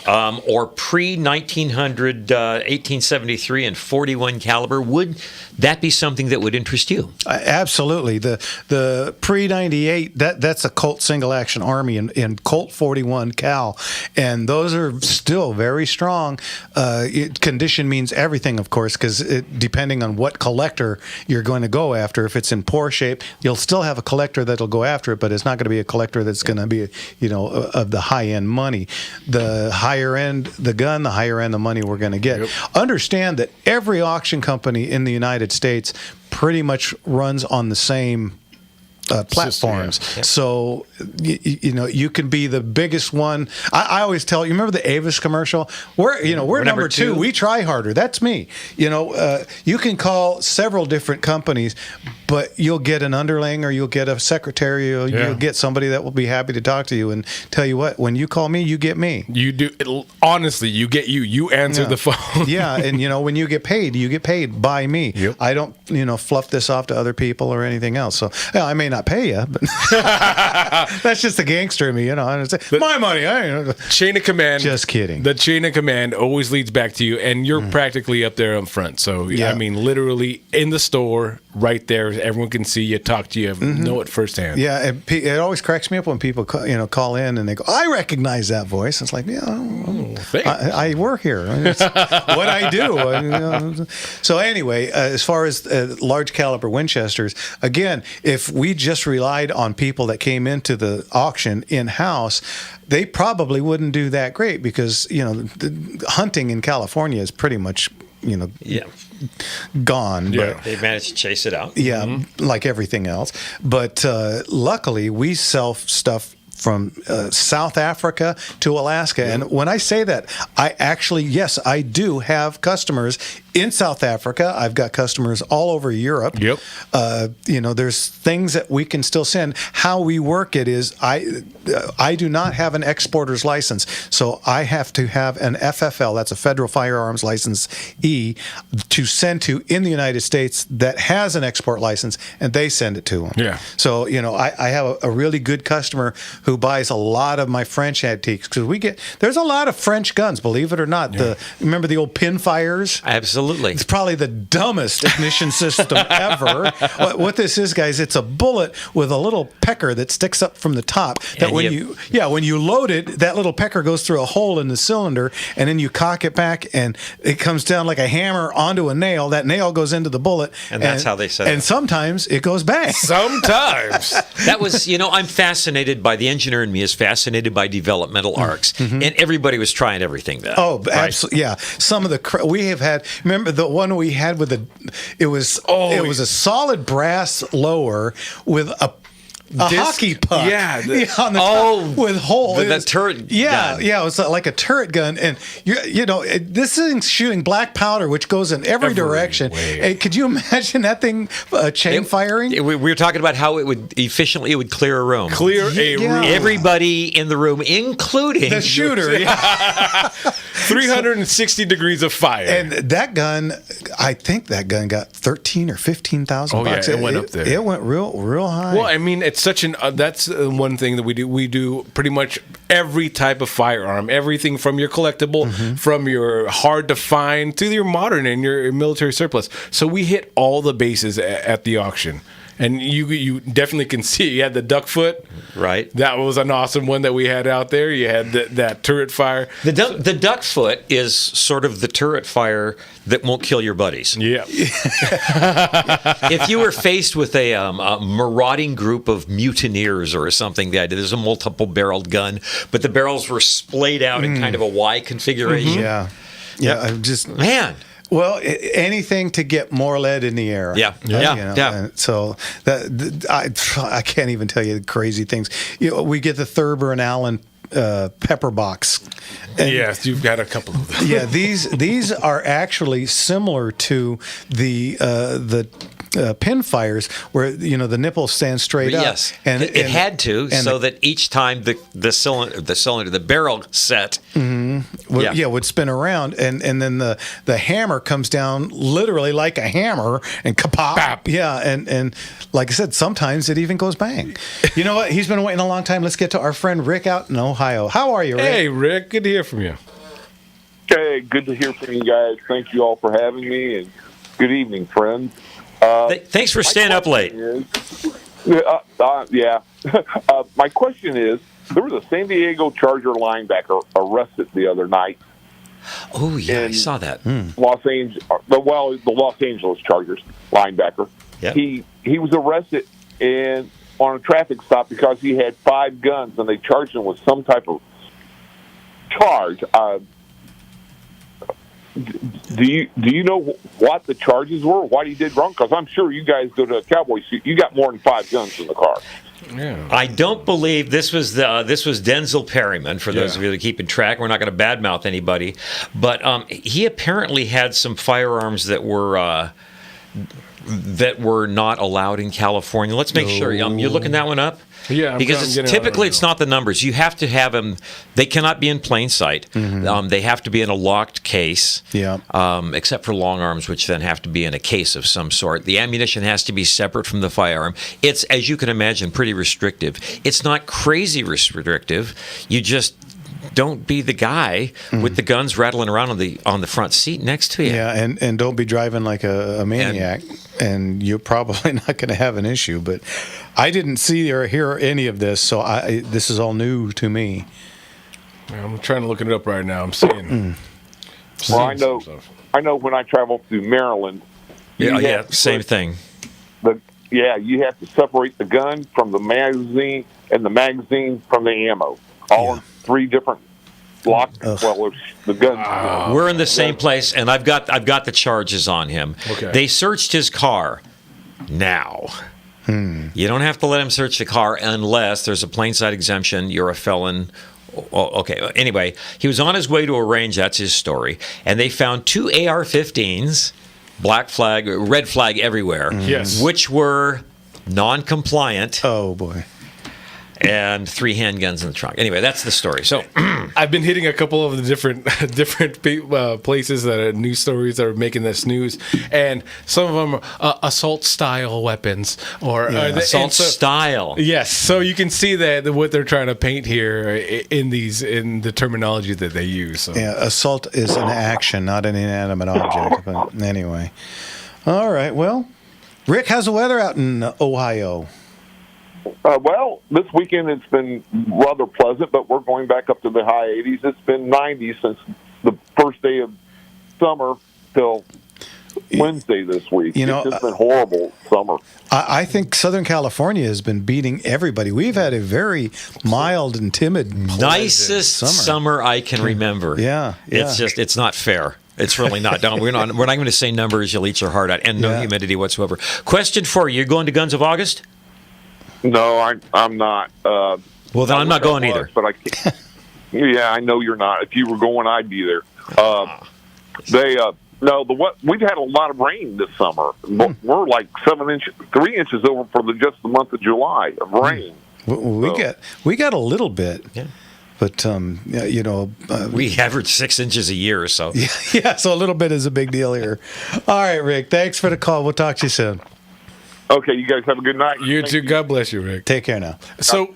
Or pre-1900, 1873 and 41 caliber. Would that be something that would interest you? Absolutely. The pre-98, that's a Colt single-action Army in Colt 41 cal. And those are still very strong. Condition means everything, of course, because depending on what collector you're going to go after, if it's in poor shape, you'll still have a collector that'll go after it, but it's not going to be a collector that's going to be, of the high-end money. The higher end the gun, the higher end the money we're going to get. Yep. Understand that every auction company in the United States pretty much runs on the same platforms. Yeah. So you can be the biggest one. I always tell you, remember the Avis commercial? We're number two. We try harder. That's me. You can call several different companies, but you'll get an underling or you'll get a secretary or you'll get somebody that will be happy to talk to you and tell you what, when you call me, you get me. You do. Honestly, you get you. You answer the phone. Yeah, and when you get paid by me. Yep. I don't fluff this off to other people or anything else. So I may not pay you, but that's just the gangster in me, my money. Chain of command. Just kidding. The chain of command always leads back to you, and you're practically up there up front. So I mean, literally in the store, right there, everyone can see you, talk to you, know it firsthand. Yeah, it always cracks me up when people call in and they go, "I recognize that voice." It's like, I work here. It's what I do. So anyway, as far as large caliber Winchesters, again, if we just relied on people that came into the auction in-house, they probably wouldn't do that great because, the hunting in California is pretty much, gone. Yeah. But they managed to chase it out. Yeah, like everything else. But luckily, we sell stuff from South Africa to Alaska. And when I say that, I do have customers in South Africa. I've got customers all over Europe. Yep. There's things that we can still send. How we work it is I do not have an exporter's license, so I have to have an FFL, that's a Federal Firearms License E, to send to in the United States that has an export license, and they send it to them. Yeah. So, I have a really good customer who buys a lot of my French antiques because there's a lot of French guns, believe it or not. Remember the old pinfires? Absolutely. It's probably the dumbest ignition system ever. What this is, guys, it's a bullet with a little pecker that sticks up from the top. That when you load it, that little pecker goes through a hole in the cylinder, and then you cock it back, and it comes down like a hammer onto a nail. That nail goes into the bullet, and that's how they set it. And sometimes it goes bang. Sometimes. That was, I'm fascinated by the engineer in me is fascinated by developmental arcs, and everybody was trying everything then. Oh, absolutely, yeah. Some of the we have had. Remember the one we had with it was a solid brass lower with a hockey puck. Yeah. On the top with hole. With a turret gun. Yeah, it was like a turret gun. And, this thing's shooting black powder, which goes in every direction. And could you imagine that thing chain firing? We were talking about how it would clear a room. Clear a room. Everybody in the room, including the shooter. 360 degrees of fire. And that gun, I think that gun got $13,000 or $15,000. Oh, yeah, it went up there. It went real high. Well, I mean, it's it's such an that's one thing that we do. We do pretty much every type of firearm, everything from your collectible, from your hard to find to your modern and your military surplus. So we hit all the bases at the auction. And you definitely can see you had the duck foot. Right. That was an awesome one that we had out there. You had that turret fire. The duck foot is sort of the turret fire that won't kill your buddies. Yeah. If you were faced with a marauding group of mutineers or something, there's a multiple barreled gun, but the barrels were splayed out in kind of a Y configuration. Yeah. Yeah. I'm just Man. Well, anything to get more lead in the air. Yeah. Yeah. And so I can't even tell you the crazy things. We get the Thurber and Allen pepper box. And Yes, you've got a couple of them. yeah, these are actually similar to the pin fires where the nipples stand straight up. Yes, and it had to, so that each time the barrel set, would spin around, and then the hammer comes down literally like a hammer and kapop. Bap. Yeah, and like I said, sometimes it even goes bang. You know what? He's been waiting a long time. Let's get to our friend Rick out in Ohio. How are you, Rick? Hey, Rick, good to hear from you. Hey, good to hear from you guys. Thank you all for having me, and good evening, friends. Thanks for staying up late. My question is, there was a San Diego Charger linebacker arrested the other night. Oh yeah, I saw that. Los Angeles, the Los Angeles Chargers linebacker. Yep. He was arrested on a traffic stop because he had 5 guns, and they charged him with some type of charge. Do you know what the charges were? What he did wrong? Because I'm sure you guys go to a Cowboys. You got more than 5 guns in the car. Yeah. I don't believe this was Denzel Perryman. For those of you that keep in track, we're not going to badmouth anybody, but he apparently had some firearms that were not allowed in California. Let's make sure. You're looking that one up. Yeah, because typically it's not the numbers. You have to have them. They cannot be in plain sight. They have to be in a locked case. Yeah. Except for long arms, which then have to be in a case of some sort. The ammunition has to be separate from the firearm. It's, as you can imagine, pretty restrictive. It's not crazy restrictive. You just don't be the guy with the guns rattling around on the front seat next to you. Yeah, and don't be driving like a maniac, and you're probably not going to have an issue. But I didn't see or hear any of this, so this is all new to me. I'm trying to look it up right now. I'm seeing. Well, I know when I travel through Maryland. Same thing. You have to separate the gun from the magazine and the magazine from the ammo. All in 3 different blocks. Well, the guns. We're in the same place, and I've got the charges on him. Okay. They searched his car. Now, you don't have to let him search the car unless there's a plain sight exemption. You're a felon. Okay. Anyway, he was on his way to a range. That's his story. And they found 2 AR-15s, black flag, red flag everywhere. Yes. Which were non-compliant. Oh boy. And 3 handguns in the trunk. Anyway, that's the story. So I've been hitting a couple of the different places that are news stories that are making this news, and some of them are assault style weapons or assault style. Yes, so you can see that what they're trying to paint here in the terminology that they use. So. Yeah, assault is an action, not an inanimate object. But anyway, all right. Well, Rick, how's the weather out in Ohio? Well, this weekend it's been rather pleasant, but we're going back up to the high 80s. It's been 90 since the first day of summer till Wednesday this week. It's just been horrible summer. I think Southern California has been beating everybody. We've had a very mild and timid, nicest summer I can remember. Yeah. It's not fair. It's really not. We're not going to say numbers. You'll eat your heart out, and no humidity whatsoever. Question for you: you're going to Guns of August? No, I'm not. Well, then I'm not going either. But I can't. Yeah, I know you're not. If you were going, I'd be there. We've had a lot of rain this summer. We're like 3 inches over for just the month of July of rain. We got a little bit. Yeah. But we average 6 inches a year, so yeah. So a little bit is a big deal here. All right, Rick. Thanks for the call. We'll talk to you soon. Okay, you guys have a good night. You too. God bless you, Rick. Take care now. So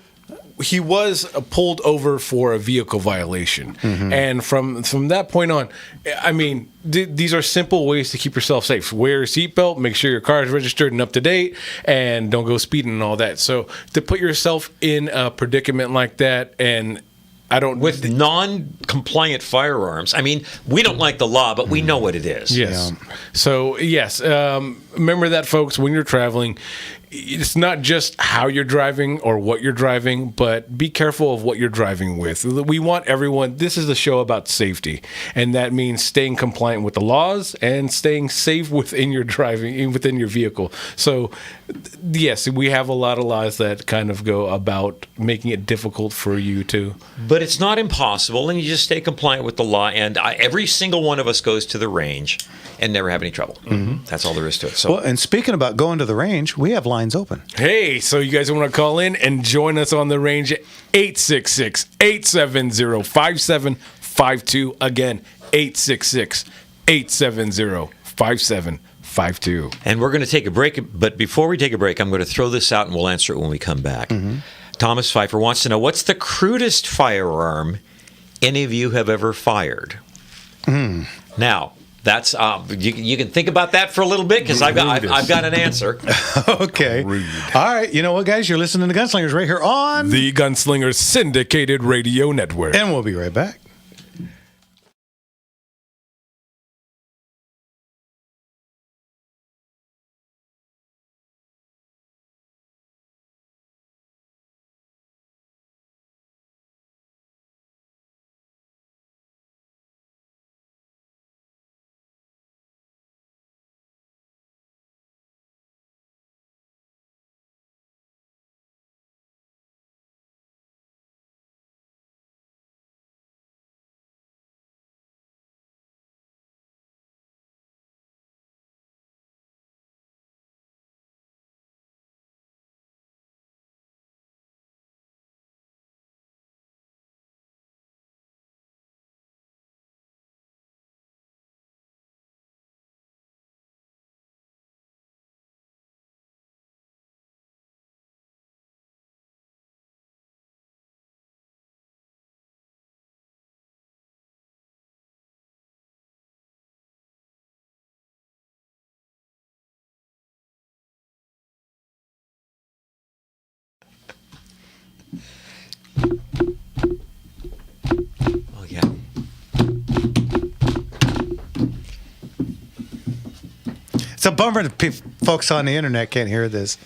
he was pulled over for a vehicle violation, and from that point on, I mean, these are simple ways to keep yourself safe. Wear a seatbelt, make sure your car is registered and up to date, and don't go speeding and all that. So to put yourself in a predicament like that, and with non-compliant firearms. I mean, we don't like the law, but we know what it is. Yes. Yeah. So, yes, remember that, folks, when you're traveling, it's not just how you're driving or what you're driving, but be careful of what you're driving with. We want everyone, this is a show about safety, and that means staying compliant with the laws and staying safe within your driving, within your vehicle. So, yes, we have a lot of laws that kind of go about making it difficult for you to. But it's not impossible, and you just stay compliant with the law, and every single one of us goes to the range and never have any trouble. That's all there is to it. So, Well, and speaking about going to the range, we have lines open. Hey, so you guys want to call in and join us on the range at 866-870-5752. Again, 866-870-5752. and we're going to take a break, but before we take a break, I'm going to throw this out and we'll answer it when we come back. Thomas Pfeiffer wants to know, what's the crudest firearm any of you have ever fired? Now, that's you can think about that for a little bit, because I've got an answer. Okay. All right. You know what, guys? You're listening to Gunslingers right here on The Gunslinger Syndicated Radio Network. And we'll be right back. Oh, yeah. It's a bummer that folks on the internet can't hear this.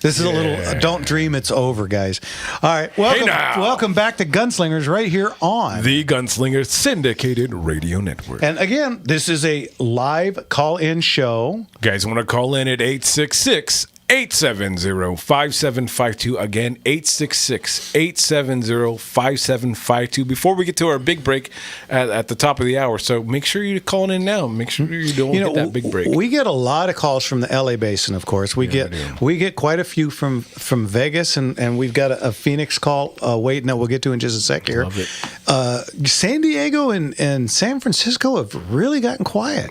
This is a little, don't dream it's over, guys. All right, welcome back to Gunslingers right here on The Gunslinger Syndicated Radio Network. And again, this is a live call-in show. Guys want to call in at 866-870-5752. Again, 866-870-5752. Before we get to our big break at the top of the hour, so make sure you're calling in now. Make sure you don't get that big break. We get a lot of calls from the LA basin, of course. We get quite a few from Vegas, and we've got a Phoenix call waiting that we'll get to in just a sec here. Love it. San Diego and San Francisco have really gotten quiet.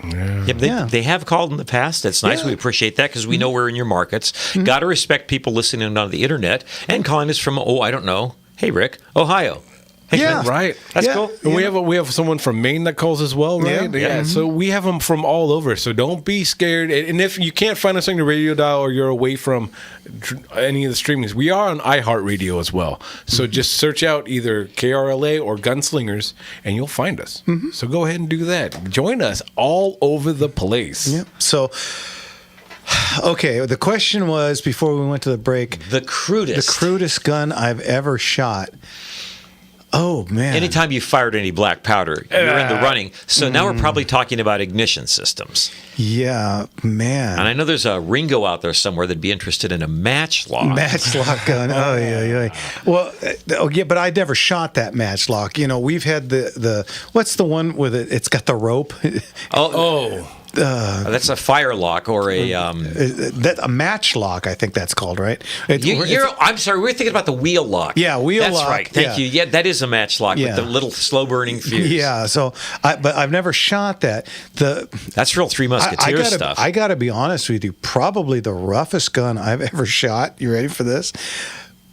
They have called in the past. That's nice. We appreciate that, because we know we're in your markets. Got to respect people listening on the internet and calling us from, I don't know. Hey, Rick, Ohio. Hey, right. That's cool. And we have someone from Maine that calls as well, right? Yeah. So we have them from all over. So don't be scared. And if you can't find us on your radio dial, or you're away from any of the streamings, we are on iHeartRadio as well. So just search out either KRLA or Gunslingers, and you'll find us. So go ahead and do that. Join us all over the place. Yep. So. Okay, the question was, before we went to the break, the crudest gun I've ever shot. Oh, man. Anytime you fired any black powder, you're in the running. So now we're probably talking about ignition systems. Yeah, man. And I know there's a Ringo out there somewhere that'd be interested in a matchlock. Matchlock gun. Oh, yeah. Well, but I never shot that matchlock. You know, we've had the what's the one with it? It's got the rope. That's a firelock or a. a matchlock, I think that's called, right? I'm sorry, we're thinking about the wheel lock. Yeah, wheel That's lock. right. Thank you. Yeah, that is a matchlock with the little slow burning fuse. Yeah. So, but I've never shot that. That's real Three Musketeers stuff. I got to be honest with you. Probably the roughest gun I've ever shot. You ready for this?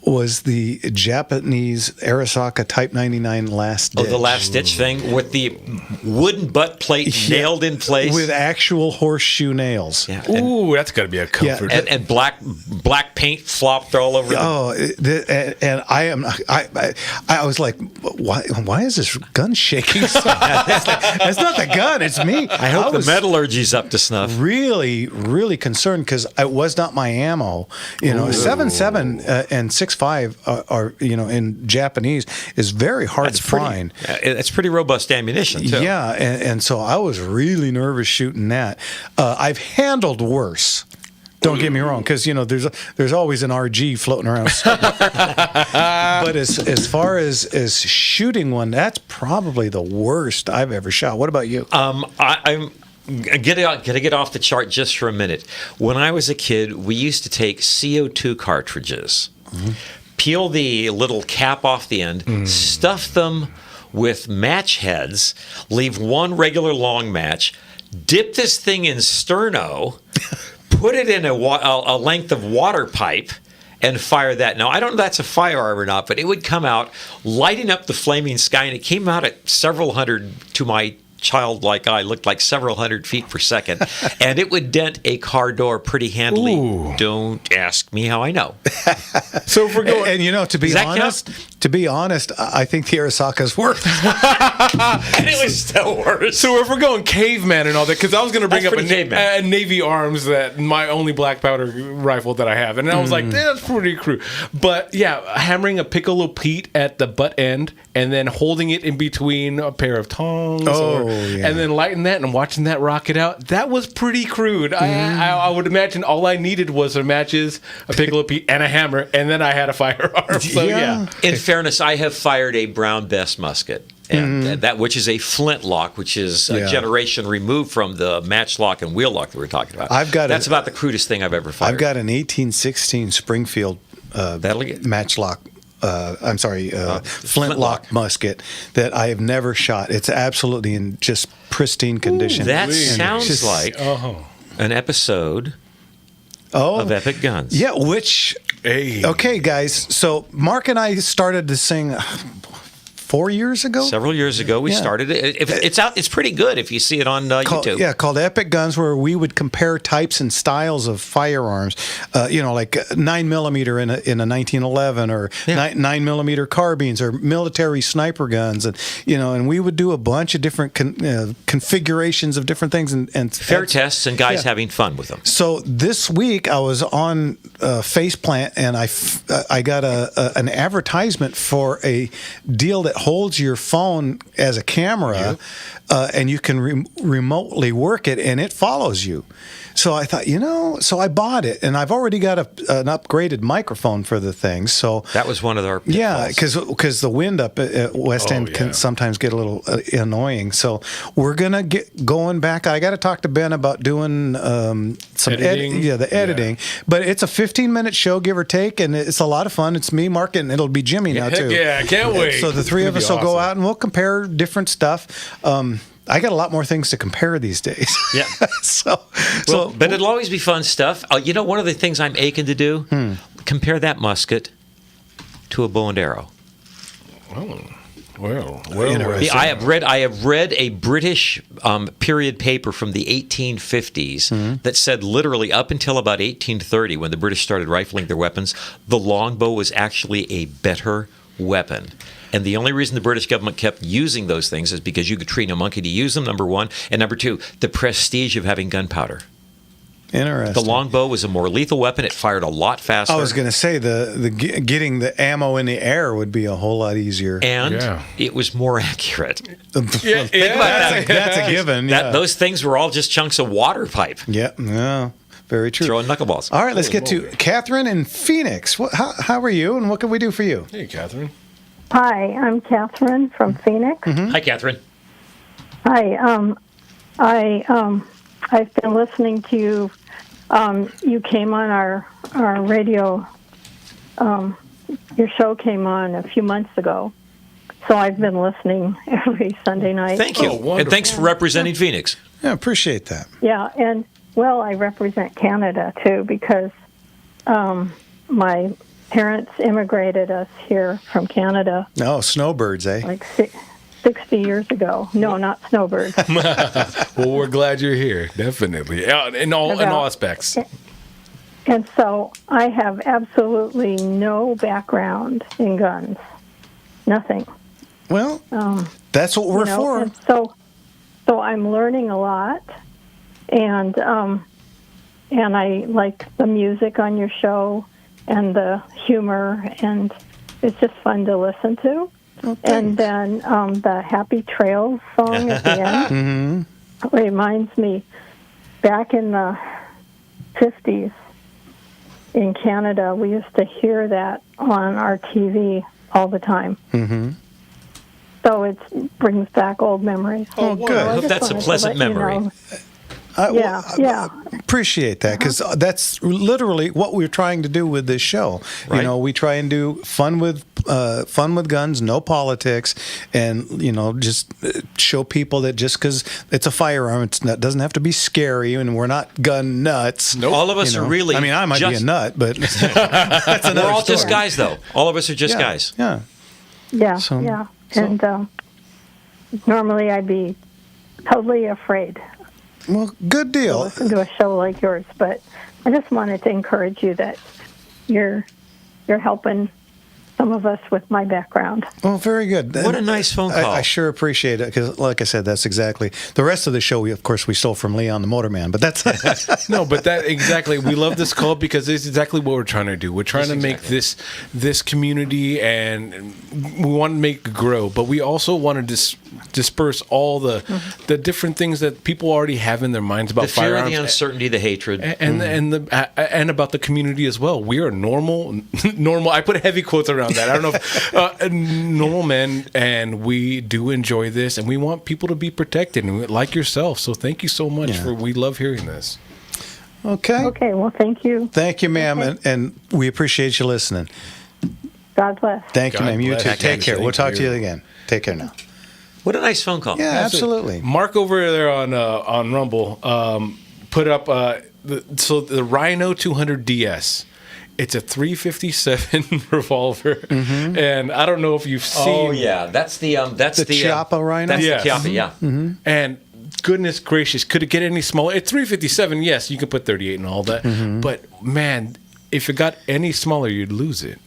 Was the Japanese Arisaka Type 99 Last Ditch. Oh, the Last Ditch thing with the wooden butt plate nailed in place. With actual horseshoe nails. Yeah. Ooh, that's got to be a comfort. And black paint flopped all over them. Oh, and I was like, why is this gun shaking so much? It's not the gun, it's me. I hope the metallurgy's up to snuff. Really, really concerned because it was not my ammo. 7.7 and 6.5 are in Japanese is very hard to find. It's pretty robust ammunition too. Yeah, and so I was really nervous shooting that. I've handled worse. Don't get me wrong, because there's always an RG floating around. But as far as shooting one, that's probably the worst I've ever shot. What about you? I'm gonna get off the chart just for a minute. When I was a kid, we used to take CO2 cartridges, peel the little cap off the end, stuff them with match heads, leave one regular long match, dip this thing in sterno, put it in a length of water pipe, and fire that. Now, I don't know if that's a firearm or not, but it would come out lighting up the flaming sky, and it came out at several hundred, to my childlike eye, looked like several hundred feet per second, and it would dent a car door pretty handily. Ooh. Don't ask me how I know. So if we're going, and to be honest, I think the Arisaka's worse. And it was still worse. So if we're going caveman and all that, because I was going to bring That's up a Navy Arms, that my only black powder rifle that I have, and I was like, that's pretty crude. But yeah, hammering a Piccolo Pete at the butt end and then holding it in between a pair of tongs, and then lighting that and watching that rocket out, that was pretty crude. I would imagine all I needed was some matches, a Piccolo Pete, and a hammer, and then I had a firearm. So yeah. In fairness, I have fired a Brown Bess musket, and that which is a flintlock, which is a generation removed from the matchlock and wheel lock that we were talking about. That's about the crudest thing I've ever fired. I've got an 1816 Springfield matchlock. Flintlock musket that I have never shot. It's absolutely in just pristine condition. That sounds like an episode of Epic Guns. Yeah, okay, guys. So Mark and I started to sing 4 years ago? Several years ago, we started it. It's out. It's pretty good if you see it on YouTube. Yeah, called Epic Guns, where we would compare types and styles of firearms. Like 9mm in a 1911, or 9mm carbines, or military sniper guns, and we would do a bunch of different configurations of different things and fair tests and guys having fun with them. So this week I was on Faceplant, and I got an advertisement for a deal that holds your phone as a camera, and you can remotely work it, and it follows you. So I thought, so I bought it, and I've already got an upgraded microphone for the thing. So that was one of our pitfalls. Yeah, because the wind up at West End can sometimes get a little annoying. So we're gonna get going back. I got to talk to Ben about doing some editing. The editing. But it's a 15-minute show, give or take, and it's a lot of fun. It's me, Mark, and it'll be Jimmy now too. Yeah, I can't wait. So the three of us will go out and we'll compare different stuff. I got a lot more things to compare these days. Yeah. But it'll always be fun stuff. One of the things I'm aching to do, compare that musket to a bow and arrow. Oh, well. I have read a British period paper from the 1850s that said literally up until about 1830, when the British started rifling their weapons, the longbow was actually a better weapon. And the only reason the British government kept using those things is because you could train a monkey to use them, number one. And number two, the prestige of having gunpowder. Interesting. The longbow was a more lethal weapon. It fired a lot faster. I was going to say the getting the ammo in the air would be a whole lot easier. And it was more accurate. Think about that. That's a given. Those things were all just chunks of water pipe. Yeah. Very true. Throwing knuckleballs. All right, let's get to Catherine in Phoenix. How are you, and what can we do for you? Hey, Catherine. Hi, I'm Catherine from Phoenix. Hi, Catherine. Hi. I I've been listening to you. You came on our radio. Your show came on a few months ago, so I've been listening every Sunday night. Thank you. And thanks for representing Phoenix. Yeah, appreciate that. Yeah, and well, I represent Canada too because my parents immigrated us here from Canada. Oh, snowbirds, eh? Like 60 years ago. No, not snowbirds. Well, we're glad you're here. Definitely, in all aspects. And so I have absolutely no background in guns. Nothing. Well, that's what we're for. And so I'm learning a lot, and I like the music on your show and the humor, and it's just fun to listen to. Oh, and then the Happy Trails song at the end reminds me back in the 50s in Canada, we used to hear that on our TV all the time. Mm-hmm. So it brings back old memories. Oh, good. I hope that's a pleasant memory. Yeah. Appreciate that because that's literally what we're trying to do with this show. Right. You know, we try and do fun with guns, no politics, and just show people that just because it's a firearm, it doesn't have to be scary, and we're not gun nuts. Nope. All of us are really. I mean, I might be a nut, but that's we're all just guys, though. All of us are just guys. Yeah. Yeah. Yeah. And normally I'd be totally afraid. Well, good deal. To listen to a show like yours, but I just wanted to encourage you that you're helping some of us with my background. Well, very good. What a nice phone call. I sure appreciate it because, like I said, that's exactly the rest of the show. Of course, we stole from Leon the Motorman, but that's no. But that exactly. We love this call because it's exactly what we're trying to do. We're trying to make this community, and we want to make it grow. But we also want to disperse all the different things that people already have in their minds about the fear, firearms, the uncertainty, the hatred, and about the community as well. We are normal. I put heavy quotes around that. I don't know if normal men, and we do enjoy this, and we want people to be protected, and like yourself. So thank you so much we love hearing this. Okay. Well, thank you. Thank you, ma'am, and we appreciate you listening. God bless. Thank you, ma'am. You bless. too. God Take care. bless. We'll talk to you again. Take care now. What a nice phone call. Yeah, absolutely. Mark over there on Rumble put up the Rhino 200 DS. It's a .357 revolver, and I don't know if you've seen. Oh yeah, that's the Chiappa Rhino. That's Yes. the Chiappa, yeah. Mm-hmm. And goodness gracious, could it get any smaller? It's .357. Yes, you can put 38 and all that, but man, if it got any smaller, you'd lose it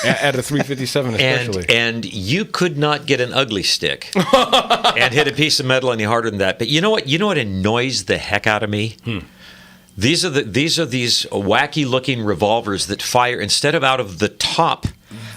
at a .357 especially. And you could not get an ugly stick and hit a piece of metal any harder than that. But you know what? You know what annoys the heck out of me? These are these wacky looking revolvers that fire instead of out of the top.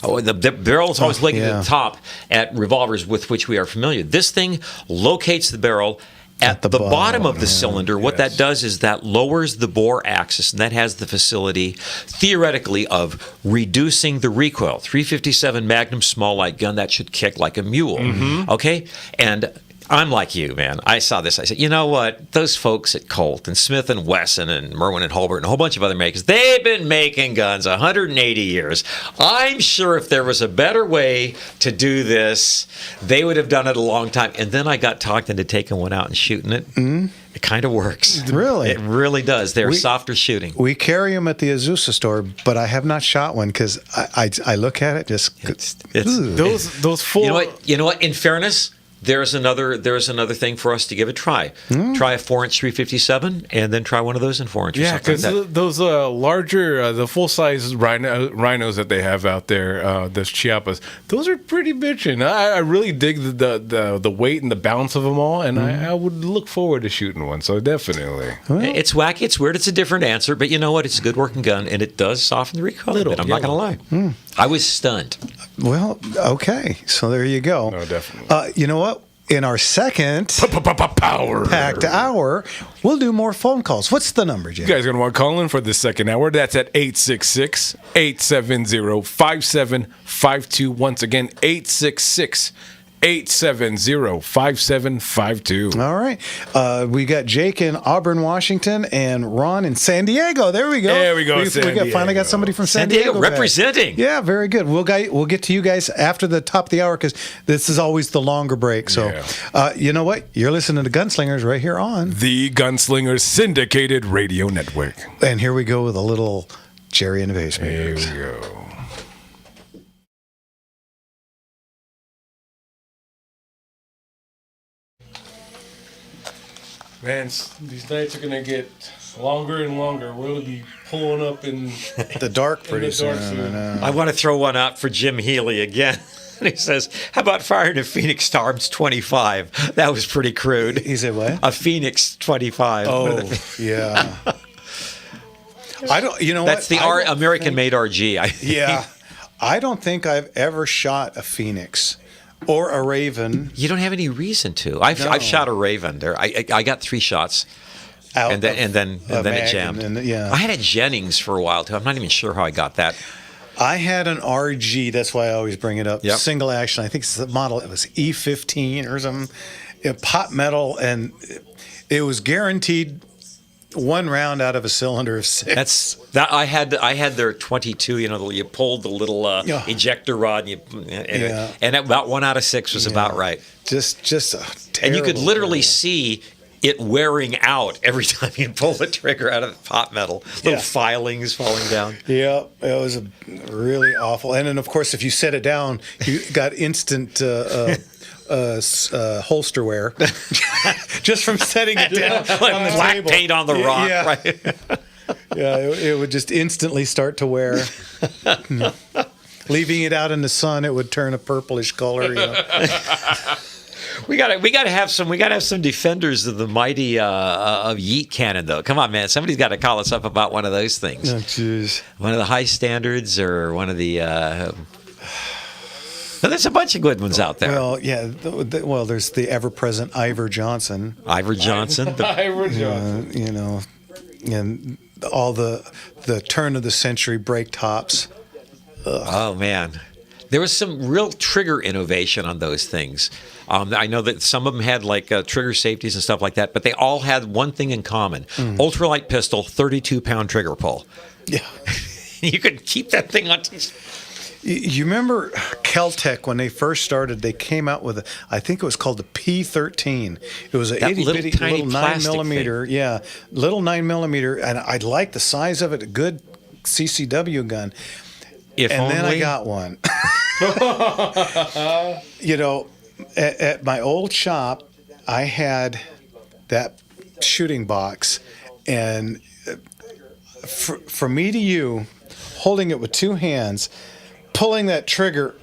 Oh, the barrel is always looking at the top at revolvers with which we are familiar. This thing locates the barrel at the bottom of the cylinder. What that does is that lowers the bore axis, and that has the facility, theoretically, of reducing the recoil. .357 Magnum small light gun, that should kick like a mule. Okay? And I'm like you, man. I saw this. I said, you know what? Those folks at Colt and Smith & Wesson and Merwin and Holbert and a whole bunch of other makers, they've been making guns 180 years. I'm sure if there was a better way to do this, they would have done it a long time. And then I got talked into taking one out and shooting it. It kind of works. Really? It really does. They're softer shooting. We carry them at the Azusa store, but I have not shot one because I look at it just. Those full. You know what? In fairness, there's another thing for us to give a try. Try a 4-inch .357, and then try one of those in 4-inch. Yeah, because those larger, the full size rhinos that they have out there, those Chiappas, those are pretty bitchin'. I really dig the weight and the bounce of them all, and I would look forward to shooting one. So definitely, it's wacky, it's weird, it's a different answer, but you know what? It's a good working gun, and it does soften the recoil a bit. I'm not going to lie. I was stunned. Well, okay, so there you go. No, definitely. You know what? In our second packed hour, we'll do more phone calls. What's the number, Jay? You guys are going to want to call in for the second hour. That's at 866-870-5752. Once again, 866 870-5752. All right. We got Jake in Auburn, Washington, and Ron in San Diego. There we go. There we go, We San finally got Diego. somebody from San Diego back. representing. Yeah, very good. We'll get to you guys after the top of the hour because this is always the longer break. So, you know what? You're listening to Gunslingers right here on The Gunslingers Syndicated Radio Network. And here we go with a little Jerry in the Basement. Here we go. Man, these nights are going to get longer and longer. We're going to be pulling up in The dark pretty the dark soon. soon. I know. I want to throw one out for Jim Healy again. And he says, how about firing a Phoenix Arms 25? That was pretty crude. He said what? A Phoenix 25. Oh, yeah. I don't. You know That's what? the I don't American-made RG. Yeah. I don't think I've ever shot a Phoenix or a Raven You don't have any reason to. I've shot a Raven. There, I got 3 shots, out and then of a it mag, jammed. and yeah. I had a Jennings for a while too. I'm not even sure how I got that. I had an RG. That's why I always bring it up. Yep. Single action. I think it's the model. It was E15 or something. Pot metal, and it was guaranteed 1 round out of a cylinder of 6. That's that. I had their 22. You know, you pulled the little ejector rod, and about 1 out of 6 was about right. just a terrible. And you could literally terrible. see it wearing out every time you pull the trigger out of the pot metal. Little filings falling down. Yeah, it was really awful. And then, of course, if you set it down, you got instant holster wear just from setting it down on the Black table. paint on the rock. Yeah, Right? yeah, it would just instantly start to wear. Leaving it out in the sun, it would turn a purplish color. You know. We gotta have some defenders of the mighty of Yeet cannon though. Come on, man! Somebody's got to call us up about one of those things. Oh, jeez. One of the high standards or one of the. Well, there's a bunch of good ones out there. Well, yeah. Well, there's the ever-present Ivor Johnson. Ivor Johnson. Ivor Johnson. You know, and all the turn of the century brake tops. Oh man, there was some real trigger innovation on those things. I know that some of them had like trigger safeties and stuff like that, but they all had one thing in common: ultralight pistol, 32-pound trigger pull. Yeah. You could keep that thing on. You remember Kel-Tec when they first started? They came out with I think it was called the P13. It was an That itty little bitty tiny little 9 plastic millimeter. Yeah, little 9 millimeter, and I liked the size of it. A good CCW gun. If And only. then I got one. You know, at my old shop, I had that shooting box, and from me to you, holding it with 2 hands, pulling that trigger.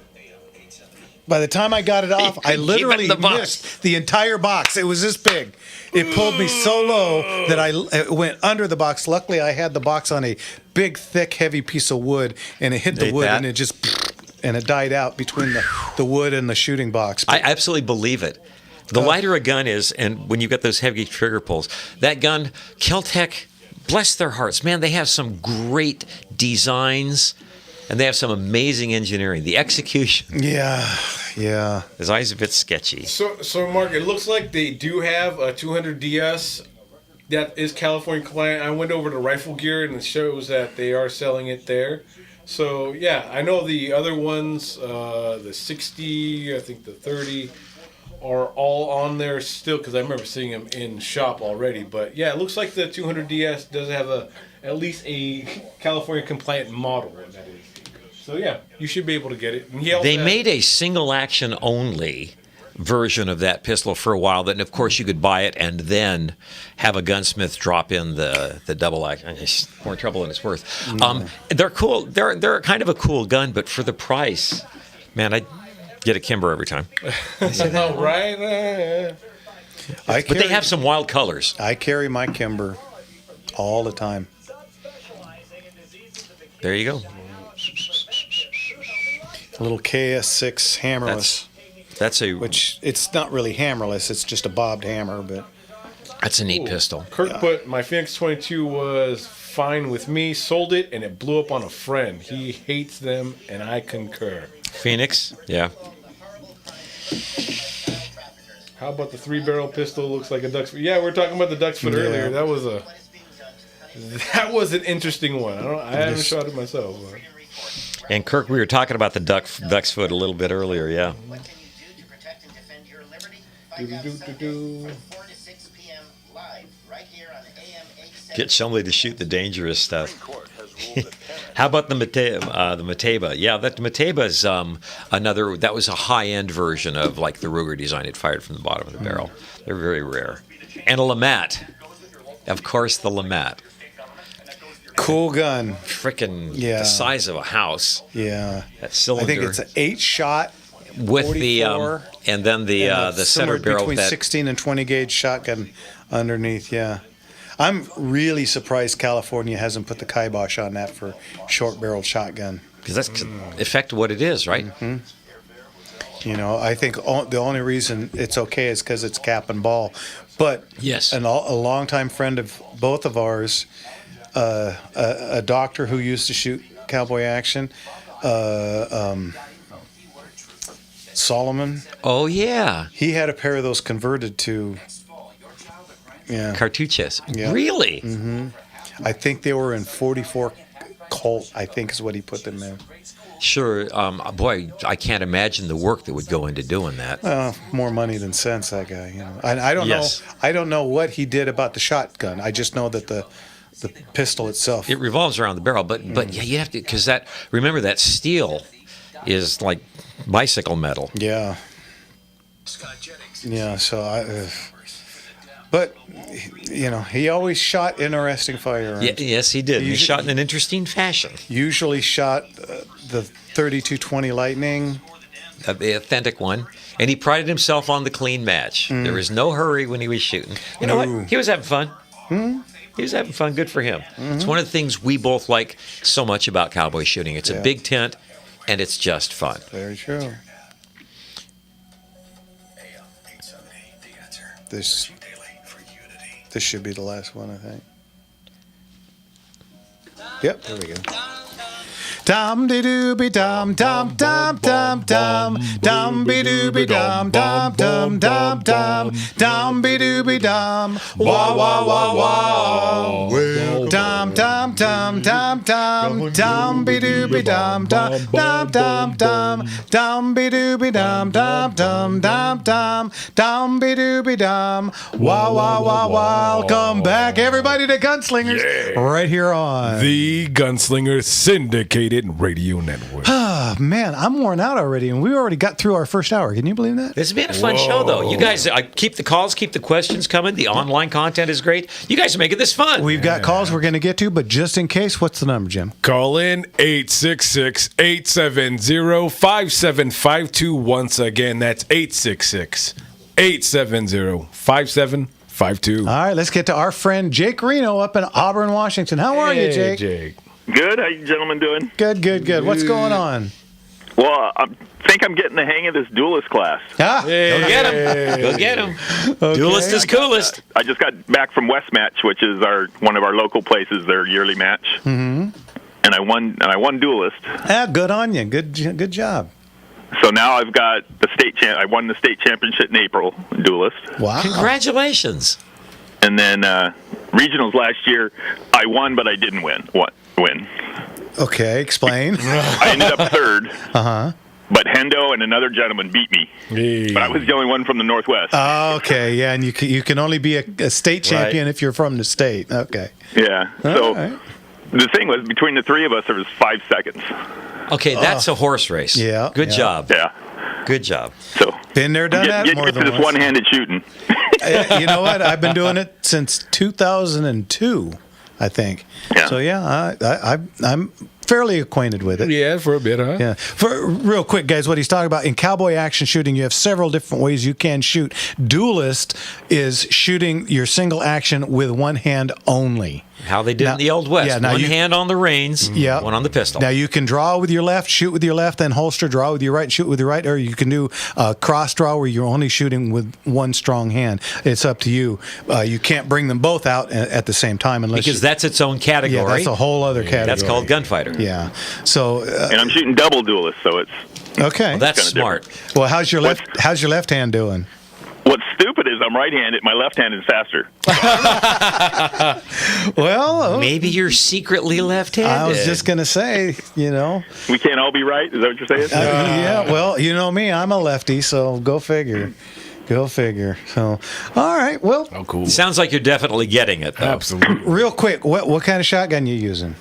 By the time I got it off, I couldn't literally keep it in the box. missed the entire box. It was this big. It pulled me so low that it went under the box. Luckily, I had the box on a big, thick, heavy piece of wood, and it hit the Ate wood, that? and it died out between the wood and the shooting box. I absolutely believe it. The lighter a gun is, and when you've got those heavy trigger pulls, that gun, Kel-Tec, bless their hearts, man, they have some great designs, and they have some amazing engineering. The execution Yeah. is always a bit sketchy. So Mark, it looks like they do have a 200 DS that is California compliant. I went over to Rifle Gear and it shows that they are selling it there. So yeah, I know the other ones, the 60, I think the 30, are all on there still because I remember seeing them in shop already. But yeah, it looks like the 200 DS does have at least a California compliant model. That is. So yeah, you should be able to get it. And They made a single action only version of that pistol for a while. Then, of course, you could buy it and then have a gunsmith drop in the double action. It's more trouble than it's worth. They're cool. They're kind of a cool gun, but for the price, man, I'd get a Kimber every time. Right. But they have some wild colors. I carry my Kimber all the time. There you go. A little KS6 hammerless, which it's not really hammerless. It's just a bobbed hammer, but that's a neat pistol. Kirk put, my Phoenix 22 was fine with me, sold it, and it blew up on a friend. He hates them, and I concur. Phoenix, yeah. How about the 3-barrel pistol? Looks like a duck's foot. Yeah, we were talking about the duck's foot earlier. That was an interesting one. I haven't shot it myself. But. And Kirk, we were talking about the duck's foot a little bit earlier. Yeah. Get somebody to shoot the dangerous stuff. How about the Mateba? Yeah, that Mateba is another. That was a high-end version of like the Ruger design. It fired from the bottom of the barrel. They're very rare. And a Lamat, of course, the Lamat. Cool gun. Frickin' the size of a house. Yeah. That cylinder. I think it's an 8-shot. With 44, the and then the center barrel between that 16 and 20 gauge shotgun underneath. Yeah. I'm really surprised California hasn't put the kibosh on that for short barreled shotgun. Because that's in effect what it is, right? Mm-hmm. You know, I think the only reason it's okay is because it's cap and ball. But yes, a longtime friend of both of ours, a doctor who used to shoot cowboy action, Solomon. Oh yeah, he had a pair of those converted to. Yeah. Cartouches. Yeah. Really? Mm-hmm. I think they were in 44 Colt, I think is what he put them in. Sure. Boy, I can't imagine the work that would go into doing that. More money than sense, that guy. You know, I don't know. I don't know what he did about the shotgun. I just know that the pistol itself. It revolves around the barrel, but yeah, you have to, because that. Remember that steel is like bicycle metal. Yeah. Yeah. So but, you know, he always shot interesting firearms. Yes, he did. He shot in an interesting fashion. Usually shot the 32-20 Lightning. The authentic one. And he prided himself on the clean match. There was no hurry when he was shooting. You know what? He was having fun. He was having fun. Good for him. It's one of the things we both like so much about cowboy shooting. It's a big tent, and it's just fun. Very true. This should be the last one, I think. Yep, there we go. Dum de dooby dum dum dum dum dum dum be dooby dum dum dum dum dum dum be dooby dum wah wah wah wah dum dum dum dum dum dum be dooby dum dum dum dum dum dum be dooby dum dum dum dum dum dum be dooby dum wah wah wah wah. Welcome back, everybody, to Gunslingers, right here on the Gunslinger Syndicated Radio Network. Ah, man, I'm worn out already, and we already got through our first hour. Can you believe that? This has been a fun show, though. You guys, keep the calls, keep the questions coming. The online content is great. You guys are making this fun. We've got calls we're going to get to, but just in case, what's the number, Jim? Call in 866-870-5752. Once again, that's 866-870-5752. All right, let's get to our friend Jake Reno up in Auburn, Washington. How are you, Jake? Good. How you gentlemen doing? Good. What's going on? Well, I think I'm getting the hang of this duelist class. Ah, go get him. Go get him. Okay. Duelist is coolest. I just got back from West Match, which is one of our local places, their yearly match. Mm-hmm. And I won duelist. Ah, good on you. Good job. So now I've got the state I won the state championship in April, duelist. Wow. Congratulations. And then regionals last year, I won, but I didn't win. Okay, explain. I ended up third. Uh-huh. But Hendo and another gentleman beat me. Hey. But I was the only one from the Northwest. Oh, okay, yeah, and you can only be a state champion if you're from the state. Okay. Yeah. So the thing was, between the three of us, there was 5 seconds. Okay, that's a horse race. Yeah. Good job. Yeah. Good job. So been there, done that. Get to this one-handed shooting. You know what? I've been doing it since 2002, I think. Yeah. So yeah, I'm fairly acquainted with it. Yeah, for a bit, huh? Yeah. For real quick, guys, what he's talking about in cowboy action shooting, you have several different ways you can shoot. Duelist is shooting your single action with one hand only. How they did in the Old West. One hand on the reins, one on the pistol. Now, you can draw with your left, shoot with your left, then holster, draw with your right, shoot with your right, or you can do a cross draw where you're only shooting with one strong hand. It's up to you. You can't bring them both out at the same time because that's its own category. Yeah, that's a whole other category. That's called gunfighter. Yeah. So. And I'm shooting double duelist, so it's okay. Well, that's smart. Well, how's your left hand doing? What's stupid is I'm right-handed. My left hand is faster. Well, Maybe you're secretly left-handed. I was just going to say, We can't all be right. Is that what you're saying? yeah, well, you know me, I'm a lefty, so go figure. Go figure. So, all right, well, Oh, cool. Sounds like you're definitely getting it, though. Absolutely. real quick, what kind of shotgun you using?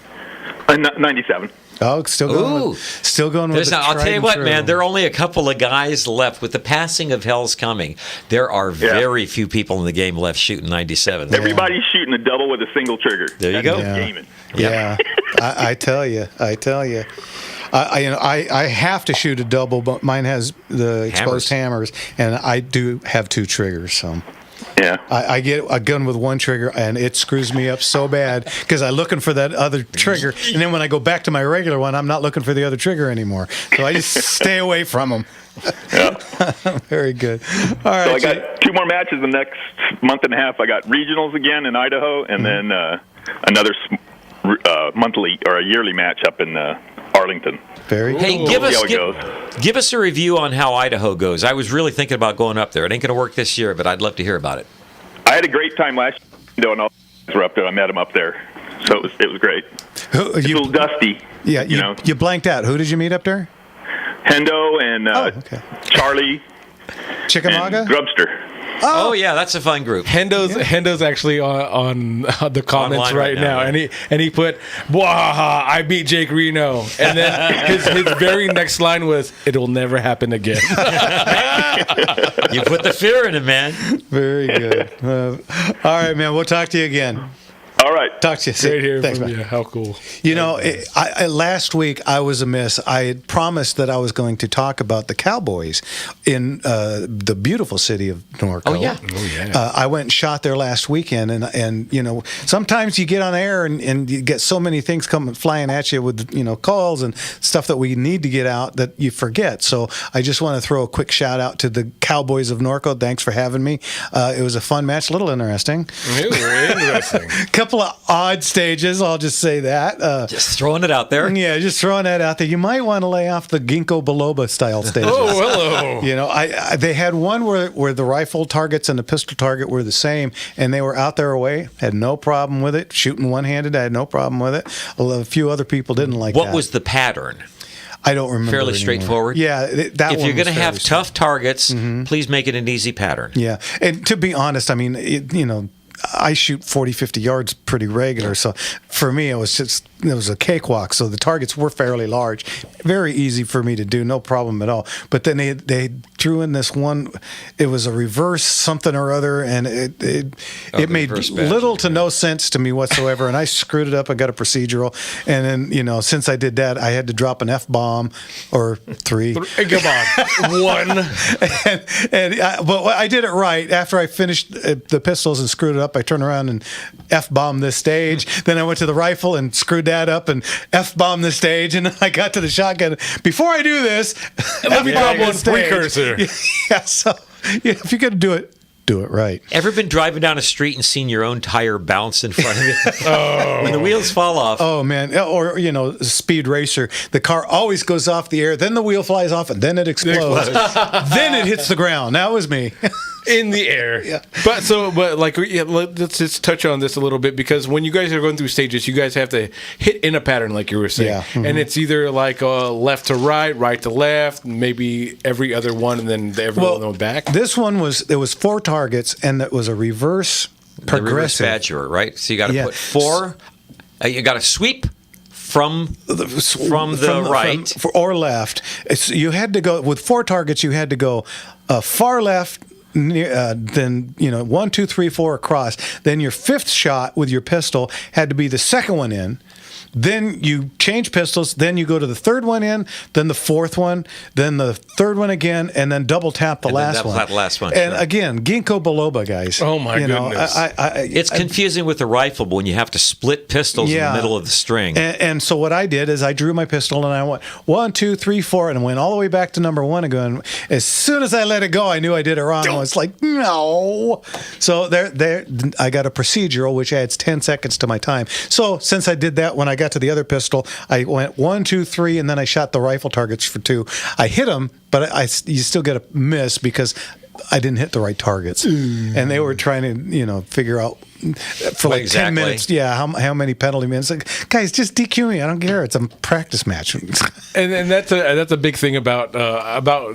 97. Oh, still going Ooh. with the I'll tell tried you and what, true. man, there are only a couple of guys left. With the passing of Hell's Coming, there are very few people in the game left shooting 97. Everybody's shooting a double with a single trigger. There you That's go. just gaming. Yeah, I tell you. I have to shoot a double, but mine has the exposed hammers, and I do have 2 triggers. So Yeah. I get a gun with 1 trigger, and it screws me up so bad because I'm looking for that other trigger, and then when I go back to my regular one, I'm not looking for the other trigger anymore. So I just stay away from them. Very good. All right. So I got 2 more matches the next month and a half. I got regionals again in Idaho, and then another monthly or a yearly match up in Arlington. Very Hey, cool. give us a review on how Idaho goes. I was really thinking about going up there. It ain't going to work this year, but I'd love to hear about it. I had a great time last year, and all the were up there. I met them up there, so it was great. It's a little dusty. Yeah, you blanked out. Who did you meet up there? Hendo and Charlie Chickamauga? and Grubster. Oh yeah, that's a fun group. Hendo's actually on the comments Online right now, yeah. and he put, "Wahaha! I beat Jake Reno," and then his very next line was, "It'll never happen again." You put the fear in him, man. Very good. All right, man. We'll talk to you again. All right. Talk to you soon. Great hearing Thanks, from man. you. How cool. Last week I was amiss. I had promised that I was going to talk about the Cowboys in the beautiful city of Norco. Oh yeah. I went and shot there last weekend, and sometimes you get on air and you get so many things coming flying at you with calls and stuff that we need to get out that you forget. So I just want to throw a quick shout out to the Cowboys of Norco. Thanks for having me. It was a fun match, a little interesting. Interesting. Couple of odd stages, I'll just say that. Just throwing it out there. Yeah, just throwing that out there. You might want to lay off the ginkgo biloba style stages. Oh, hello. They had one where the rifle targets and the pistol target were the same, and they were out their away. Had no problem with it. Shooting one-handed, I had no problem with it. A few other people didn't like that. What was the pattern? I don't remember. Fairly anymore. straightforward. Yeah, that If one you're going to was have fairly tough targets, please make it an easy pattern. Yeah. And to be honest, I mean, I shoot 40, 50 yards pretty regular. So for me, it was a cakewalk. So the targets were fairly large. Very easy for me to do, no problem at all. But then they threw in this one, it was a reverse something or other, and it made little to no sense to me whatsoever. And I screwed it up. I got a procedural. And then, since I did that, I had to drop an F-bomb or 3. Come on. 1. But I did it right. After I finished the pistols and screwed it up, I turned around and F-bombed this stage. Then I went to the rifle and screwed that up and F-bombed the stage. And then I got to the shotgun. Before I do this, Let me drop one precursor. Yeah, so if you're going to do it right. Ever been driving down a street and seen your own tire bounce in front of you? When the wheels fall off. Oh, man. Or, Speed Racer. The car always goes off the air, then the wheel flies off, and then it explodes. Then it hits the ground. That was me. In the air. Yeah. But let's just touch on this a little bit, because when you guys are going through stages, you guys have to hit in a pattern, like you were saying. Yeah. Mm-hmm. And it's either like left to right to left, maybe every other one, and then every other one back. This one there was 4 targets, and it was a reverse progressive. The reverse badger, right? So you got to put 4. You got to sweep from the right or left. You had to go with 4 targets. You had to go far left. Then 1, 2, 3, 4 across. Then your 5th shot with your pistol had to be the second one in. Then you change pistols. Then you go to the 3rd one in. Then the 4th one. Then the 3rd one again, and then double tap the last one. And again, ginkgo biloba, guys. Oh my goodness! It's confusing with the rifle when you have to split pistols in the middle of the string. And so what I did is I drew my pistol and I went 1, 2, 3, 4, and went all the way back to number 1 again. As soon as I let it go, I knew I did it wrong. I was like, no. So there, I got a procedural which adds 10 seconds to my time. So since I did that, when I got to the other pistol, I went 1, 2, 3, and then I shot the rifle targets for 2. I hit them, but you still get a miss because I didn't hit the right targets, and they were trying to figure out for like 10 minutes. Yeah, how many penalty minutes? Like, guys, just DQ me. I don't care. It's a practice match. And that's a big thing about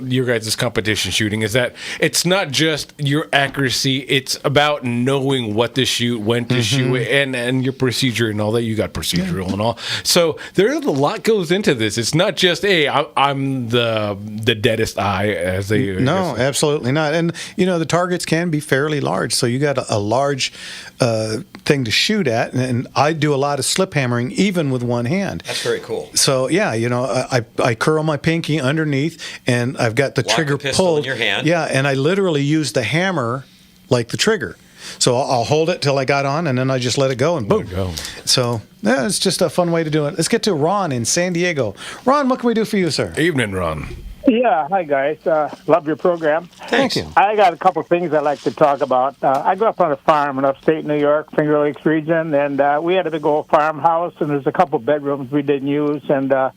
your guys' competition shooting is that it's not just your accuracy. It's about knowing what to shoot, when to shoot, and your procedure and all that. You got procedural and all. So there's a lot goes into this. It's not just I'm the deadest eye as they. No, absolutely not. And the targets can be fairly large, so you got a large thing to shoot at, and I do a lot of slip hammering even with one hand. That's very cool. So yeah, I curl my pinky underneath, and I've got the trigger pulled in your hand. Yeah, and I literally use the hammer like the trigger. So I'll hold it till I got on, and then I just let it go, and boom. So yeah, it's just a fun way to do it. Let's get to Ron in San Diego. Ron, what can we do for you, sir? Evening, Ron. Yeah, hi guys. Love your program. Thank you. I got a couple things I'd like to talk about. I grew up on a farm in upstate New York, Finger Lakes region, and we had a big old farmhouse, and there's a couple bedrooms we didn't use, and I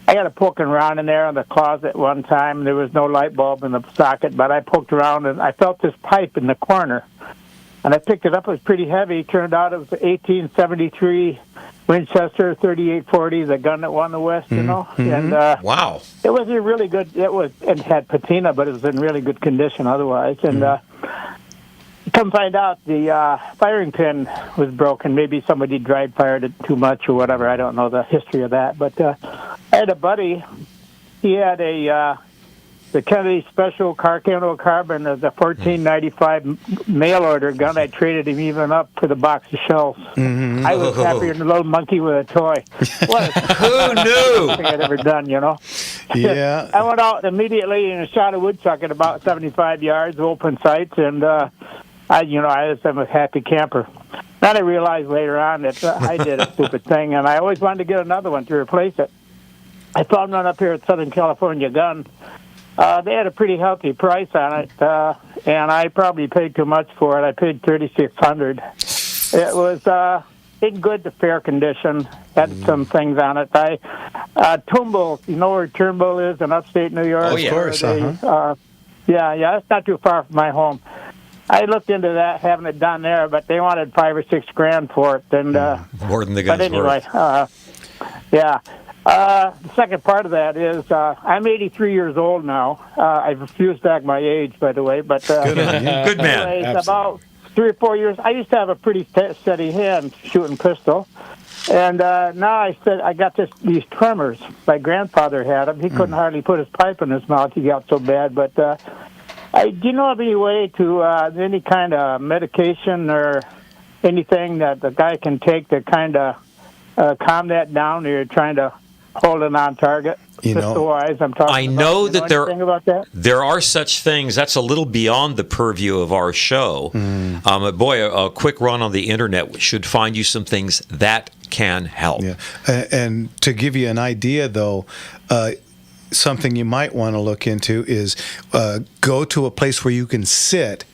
got a poking around in there in the closet one time. There was no light bulb in the socket, but I poked around, and I felt this pipe in the corner, and I picked it up. It was pretty heavy. Turned out it was an 1873 Winchester 3840, the gun that won the West, and wow, it was a really good. It had patina, but it was in really good condition otherwise. And come find out, the firing pin was broken. Maybe somebody dry fired it too much or whatever. I don't know the history of that. But I had a buddy. He had the Kennedy Special Carcano Carbon as a 1495 mail order gun. I traded him even up for the box of shells. I was happier than a little monkey with a toy. Who knew? Thing I'd ever done, Yeah. I went out immediately and shot a woodchuck at about 75 yards, open sights, and I am a happy camper. Then I realized later on that I did a stupid thing, and I always wanted to get another one to replace it. I found one up here at Southern California Gun. They had a pretty healthy price on it, and I probably paid too much for it. I paid $3,600. It was in good to fair condition. Had some things on it. Toombul, you know where Toombul is in upstate New York? Oh, yeah. Of course. Yeah, it's not too far from my home. I looked into that, having it done there, but they wanted $5,000 or $6,000 for it. And more than the gun's but anyway, worth. yeah. The second part of that is I'm 83 years old now. I refuse back my age, by the way. But Good man. anyways, about 3 or 4 years, I used to have a pretty steady hand shooting pistol. And now I got these tremors. My grandfather had them. He couldn't hardly put his pipe in his mouth. He got so bad. But do you know of any way to any kind of medication or anything that the guy can take to kind of calm that down? Or you're trying to hold it on target. Pistol-wise, I'm talking. I know about, that about that? there are such things. That's a little beyond the purview of our show. A quick run on the internet should find you some things that can help. Yeah, and to give you an idea, though. Something you might want to look into is go to a place where you can sit,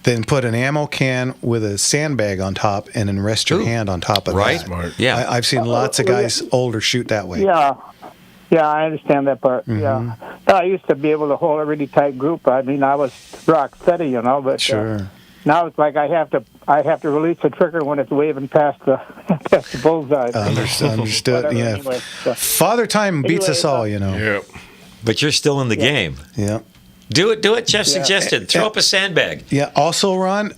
then put an ammo can with a sandbag on top, and then rest your hand on top of right? that. Smart. Yeah, I've seen lots of guys older shoot that way. Yeah, I understand that part. Yeah, I used to be able to hold a really tight group. I mean, I was rock steady, but Sure. Now it's like I have to release the trigger when it's waving past the bullseye. Understood. Yeah. Anyway, Father Time beats us all, Yeah. but you're still in the game. Yeah. Do it. Jeff suggested. Throw up a sandbag. Yeah. Also, Ron,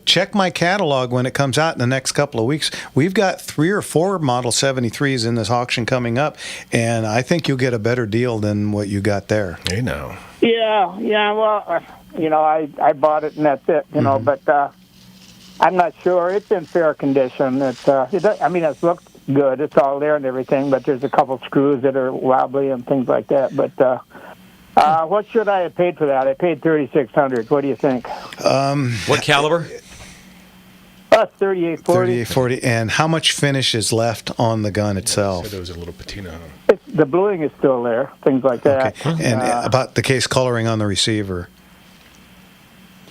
check my catalog when it comes out in the next couple of weeks. We've got 3 or 4 Model 73s in this auction coming up, and I think you'll get a better deal than what you got there. Hey, now. Yeah. Well, I bought it and that's it. But I'm not sure. It's in fair condition. It's it looks good. It's all there and everything, but there's a couple screws that are wobbly and things like that. But what should I have paid for that? I paid $3,600. What do you think? What caliber? 3840. 3840. And how much finish is left on the gun itself? So there was a little patina. The bluing is still there. Things like that. Okay. And about the case coloring on the receiver?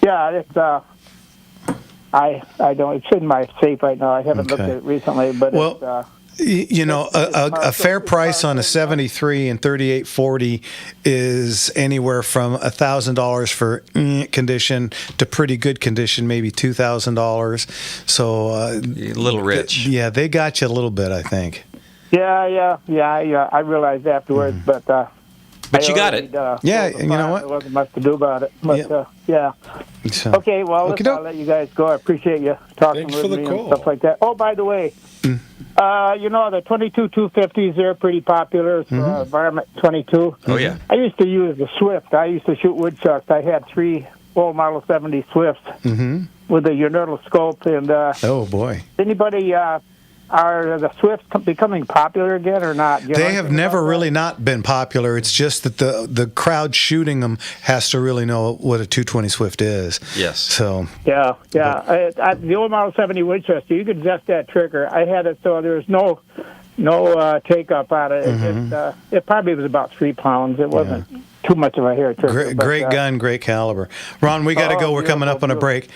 Yeah, it's I don't. It's in my safe right now. I haven't looked at it recently, but You know, a fair price on a 73 and 3840 is anywhere from $1,000 for condition to pretty good condition, maybe $2,000. So a little rich. Yeah, they got you a little bit, I think. Yeah. I realized afterwards, but you got it. Yeah, you know what? There wasn't much to do about it, but yeah. So, Okay, well, listen, I'll let you guys go. I appreciate you talking Thanks with for the me call. and stuff like that. Oh, by the way, you know, the 22-250s, they're pretty popular. So Varmint 22. Oh, yeah. I used to use the Swift. I used to shoot woodchucks. I had 3 old Model 70 Swifts with a universal scope. And oh, boy. anybody, are the Swifts becoming popular again or not? You know They have anything never about that? really not been popular. It's just that the crowd shooting them has to really know what a 220 Swift is. Yes. So Yeah. The old Model 70 Winchester, you could adjust that trigger. I had it so there was no take up on it. It probably was about 3 pounds. It wasn't too much of a hair trigger. great gun, great caliber. Ron, we got to go. We're coming up on a break.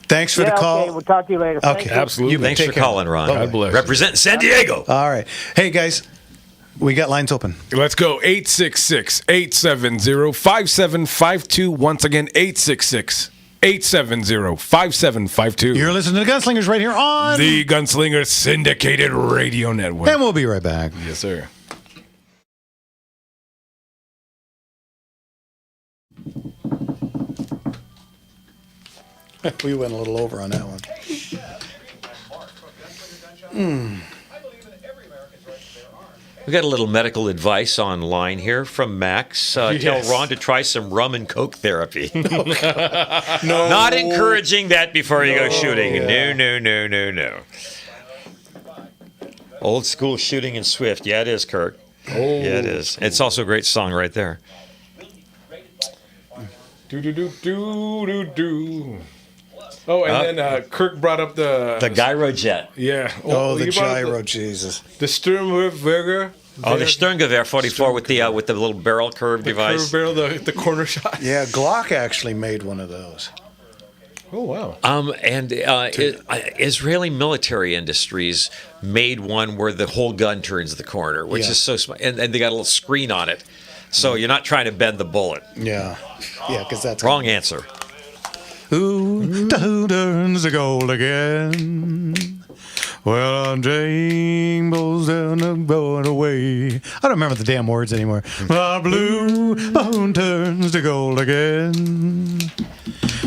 Thanks for the call. Okay, we'll talk to you later. Thank Okay, you. Absolutely. bet. Thanks Take for care. calling, Ron. God bless. Representing San Diego. All right. Hey, guys, we got lines open. Let's go. 866-870-5752. Once again, 866-870-5752. You're listening to Gunslingers right here on The Gunslinger Syndicated Radio Network. And we'll be right back. Yes, sir. We went a little over on that one. We got a little medical advice online here from Max. Tell Ron to try some rum and coke therapy. No. Not encouraging that before you go shooting. No. Old school shooting in Swift. Yeah, it is, Kirk. Yeah, it is. It's also a great song right there. Do. Oh, and then Kirk brought up the Gyrojet. Yeah. Oh, the you brought up gyro, Jesus. The Sturmwerfer. Oh, the Sturmgewehr 44 with the little barrel curve device. Curve barrel, the corner shot. Yeah, Glock actually made one of those. Oh, wow. Israeli military industries made one where the whole gun turns the corner, which is so smart. And they got a little screen on it. So you're not trying to bend the bullet. Yeah, because that's Wrong answer. Who turns the gold again? Well, I'm rainbows down and going away. I don't remember the damn words anymore. My blue moon turns to gold again.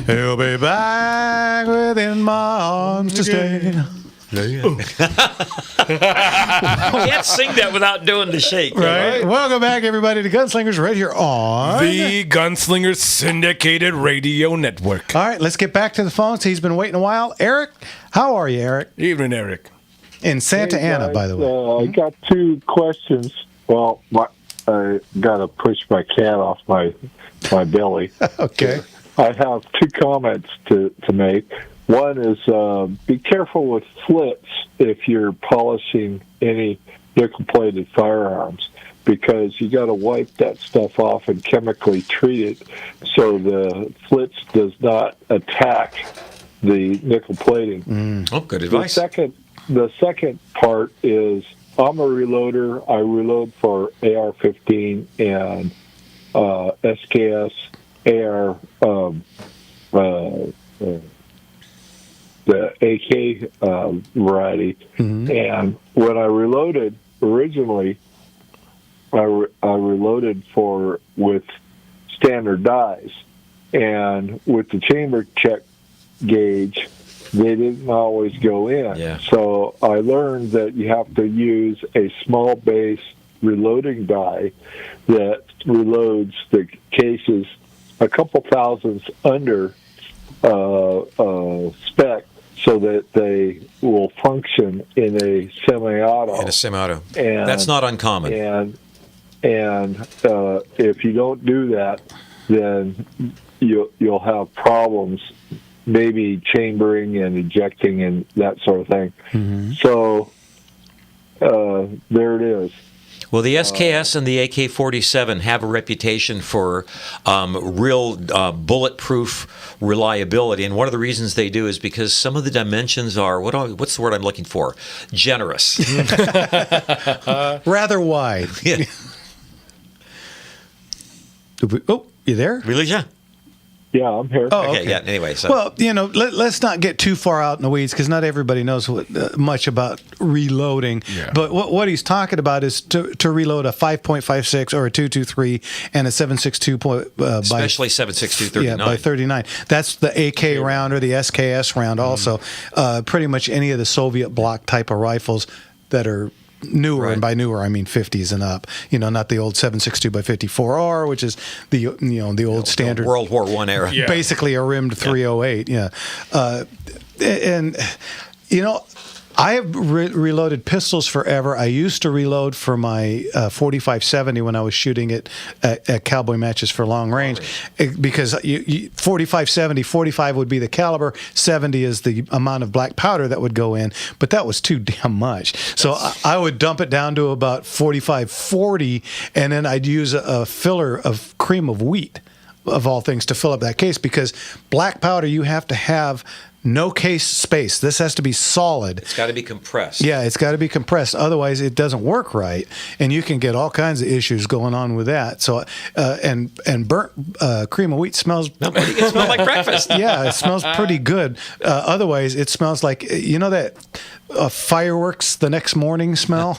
He'll be back within my arms to stay. You can't sing that without doing the shake. Right. Welcome back, everybody, to Gunslingers right here on The Gunslinger Syndicated Radio Network. All right, let's get back to the phones. He's been waiting a while. Eric, how are you, Eric? Evening, Eric. In Santa Ana, by the way. I got 2 questions. Well, I got to push my cat off my belly. Okay. I have 2 comments to make. One is be careful with flits if you're polishing any nickel-plated firearms, because you got to wipe that stuff off and chemically treat it so the flits does not attack the nickel plating. Oh, good advice. The second part is I'm a reloader. I reload for AR-15 and SKS AR. The AK variety, and when I reloaded originally, I reloaded with standard dies, and with the chamber check gauge, they didn't always go in. Yeah. So I learned that you have to use a small base reloading die that reloads the cases a couple thousandths under spec, so that they will function in a semi-auto. And That's not uncommon. And if you don't do that, then you'll have problems, maybe chambering and ejecting and that sort of thing. So there it is. Well, the SKS and the AK-47 have a reputation for real bulletproof reliability, and one of the reasons they do is because some of the dimensions are what's the word I'm looking for? Generous. Rather wide. Yeah. Oh, you there? Really, yeah. Yeah, I'm here. Oh, Okay, yeah. Anyway, so Well, let's not get too far out in the weeds because not everybody knows much about reloading. Yeah. But what he's talking about is to reload a 5.56 or a 223 and a 7.62 especially 7.62 by 39. That's the AK round or the SKS round. Also, pretty much any of the Soviet bloc type of rifles that are newer, Right. and by newer I mean 50s and up. Not the old 7.62 by 54R, which is the old standard World War I era. Yeah. basically a rimmed 308. Yeah, and I have reloaded pistols forever. I used to reload for my 45-70 when I was shooting it at cowboy matches for long range, because 45-70, 45 would be the caliber, 70 is the amount of black powder that would go in, but that was too damn much. So I would dump it down to about 45-40, and then I'd use a filler of cream of wheat, of all things, to fill up that case, because black powder, you have to have no case space. This has to be solid. It's got to be compressed. Yeah, it's got to be compressed. Otherwise, it doesn't work right, and you can get all kinds of issues going on with that. So, and burnt cream of wheat smells. It smells like breakfast. Yeah, it smells pretty good. Otherwise, it smells like that fireworks the next morning smell.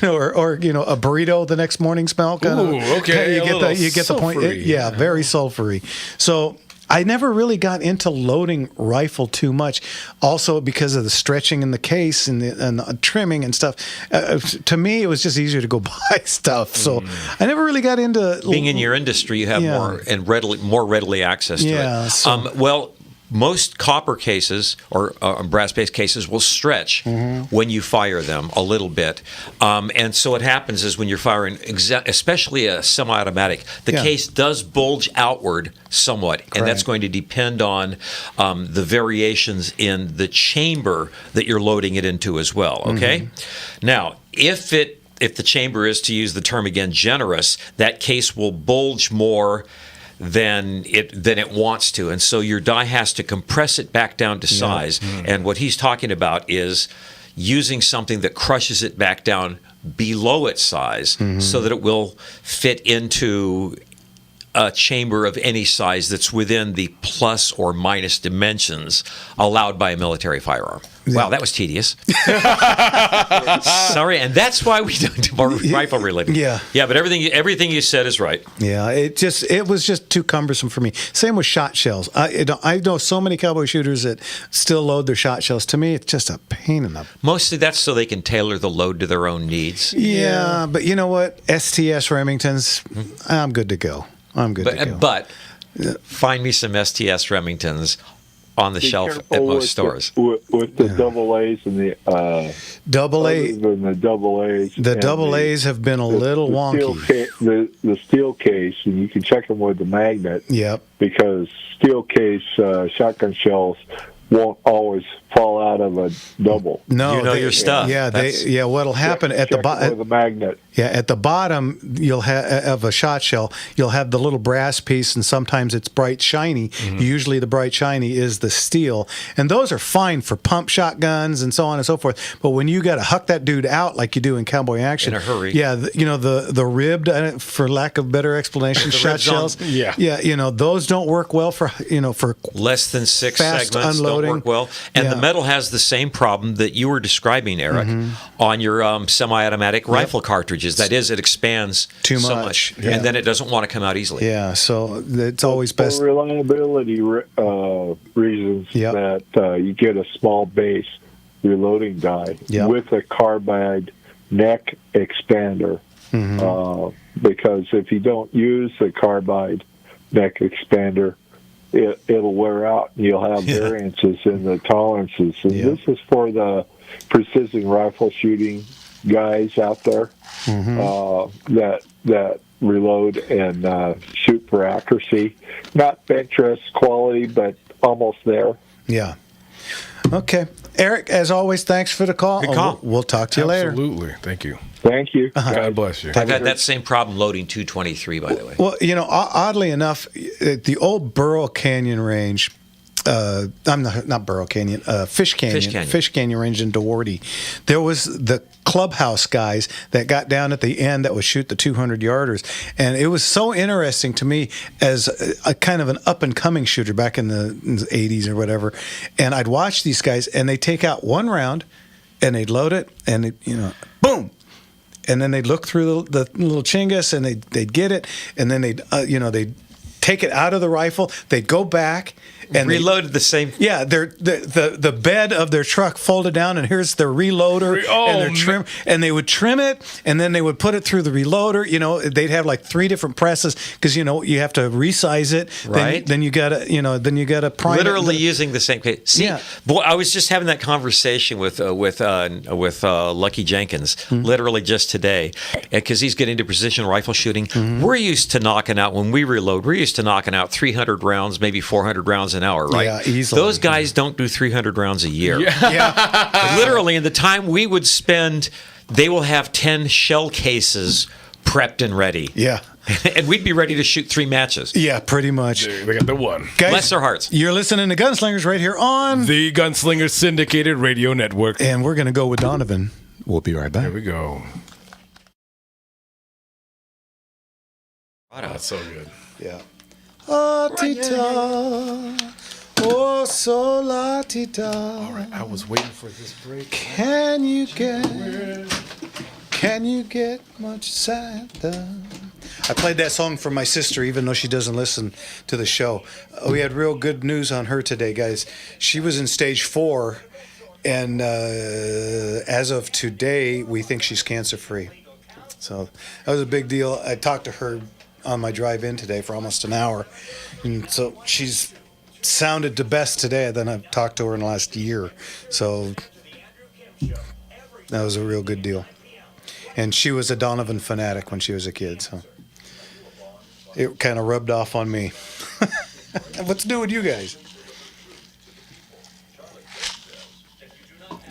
Or a burrito the next morning smell. Ooh, okay. You get the point. Sulfury. Very sulfury. So I never really got into loading rifle too much, also because of the stretching in the case and the trimming and stuff. To me, it was just easier to go buy stuff. So I never really got into Being in your industry, you have more readily access to it. So. Most copper cases or brass-based cases will stretch when you fire them a little bit. And so what happens is when you're firing, especially a semi-automatic, the case does bulge outward somewhat, and that's going to depend on the variations in the chamber that you're loading it into as well, okay? Now, if the chamber is, to use the term again, generous, that case will bulge more than it wants to, and so your die has to compress it back down to size. And what he's talking about is using something that crushes it back down below its size, so that it will fit into a chamber of any size that's within the plus or minus dimensions allowed by a military firearm. Wow, that was tedious. Sorry, and that's why we don't do more rifle related. Yeah, but everything you said is right. Yeah, it was just too cumbersome for me. Same with shot shells. I know so many cowboy shooters that still load their shot shells. To me, it's just a pain in the. Mostly that's so they can tailor the load to their own needs. Yeah, but you know what? STS Remingtons, I'm good to go. But find me some STS Remingtons on the shelf at most stores. With the double A's and the double A, than the double A's. The double A's have been a little wonky. The steel case, and you can check them with the magnet. Yep. Because steel case shotgun shells won't always fall out of a double. No, you know your stuff. Yeah, what'll happen at the bottom with a magnet. Yeah, at the bottom you'll have of a shot shell, you'll have the little brass piece, and sometimes it's bright shiny. Usually the bright shiny is the steel, and those are fine for pump shotguns and so on and so forth. But when you got to huck that dude out like you do in cowboy action in a hurry, the ribbed, for lack of better explanation, shot shells. Those don't work well for less than 6 fast segments. Unloading. Don't work well, and the metal has the same problem that you were describing, Eric, on your semi-automatic rifle cartridges. That is, it expands too so much, and then it doesn't want to come out easily. Yeah, so it's always best for reliability reasons that you get a small base reloading die with a carbide neck expander. Because if you don't use the carbide neck expander, it'll wear out, and you'll have variances in the tolerances. And this is for the precision rifle shooting guys out there that reload and shoot for accuracy. Not bench rest quality, but almost there. Yeah. Okay. Eric, as always, thanks for the call. Good call. We'll talk to you later. Absolutely. Thank you. Thank you. God bless you. I've had that same problem loading 223, by the way. Well, oddly enough, the old Burrow Canyon range, I'm not Burrow Canyon, Fish Canyon range in Doherty, there was the clubhouse guys that got down at the end that would shoot the 200-yarders. And it was so interesting to me as a kind of an up-and-coming shooter back in the 80s or whatever. And I'd watch these guys, and they'd take out one round, and they'd load it, and, boom. And then they'd look through the little chingus, and they'd get it, and then they'd take it out of the rifle. They'd go back and reloaded the same. Yeah, the bed of their truck folded down, and here's their reloader and their trim, and they would trim it, and then they would put it through the reloader. They'd have like 3 different presses because you have to resize it. Right. Then you gotta prime Literally it. using the same case. See, boy, I was just having that conversation with Lucky Jenkins, literally just today, because he's getting into precision rifle shooting. We're used to knocking out when we reload. We're used to knocking out 300 rounds, maybe 400 rounds an hour, right? Yeah, easily. Those guys don't do 300 rounds a year. Yeah. Literally, in the time we would spend, they will have 10 shell cases prepped and ready. Yeah. And we'd be ready to shoot 3 matches. Yeah, pretty much. They got the one. Guys, Bless their hearts. You're listening to Gunslingers right here on The Gunslinger Syndicated Radio Network. And we're going to go with Donovan. We'll be right back. There we go. That's so good. Yeah. La-ti-ta, oh, so la-ti-ta. All right, I was waiting for this break. Can you get much Santa? I played that song for my sister, even though she doesn't listen to the show. We had real good news on her today, guys. She was in stage 4, and as of today, we think she's cancer-free. So that was a big deal. I talked to her on my drive in today for almost an hour, and so she's sounded the best today than I've talked to her in the last year. So that was a real good deal. And she was a Donovan fanatic when she was a kid, so it kind of rubbed off on me. What's new with you guys?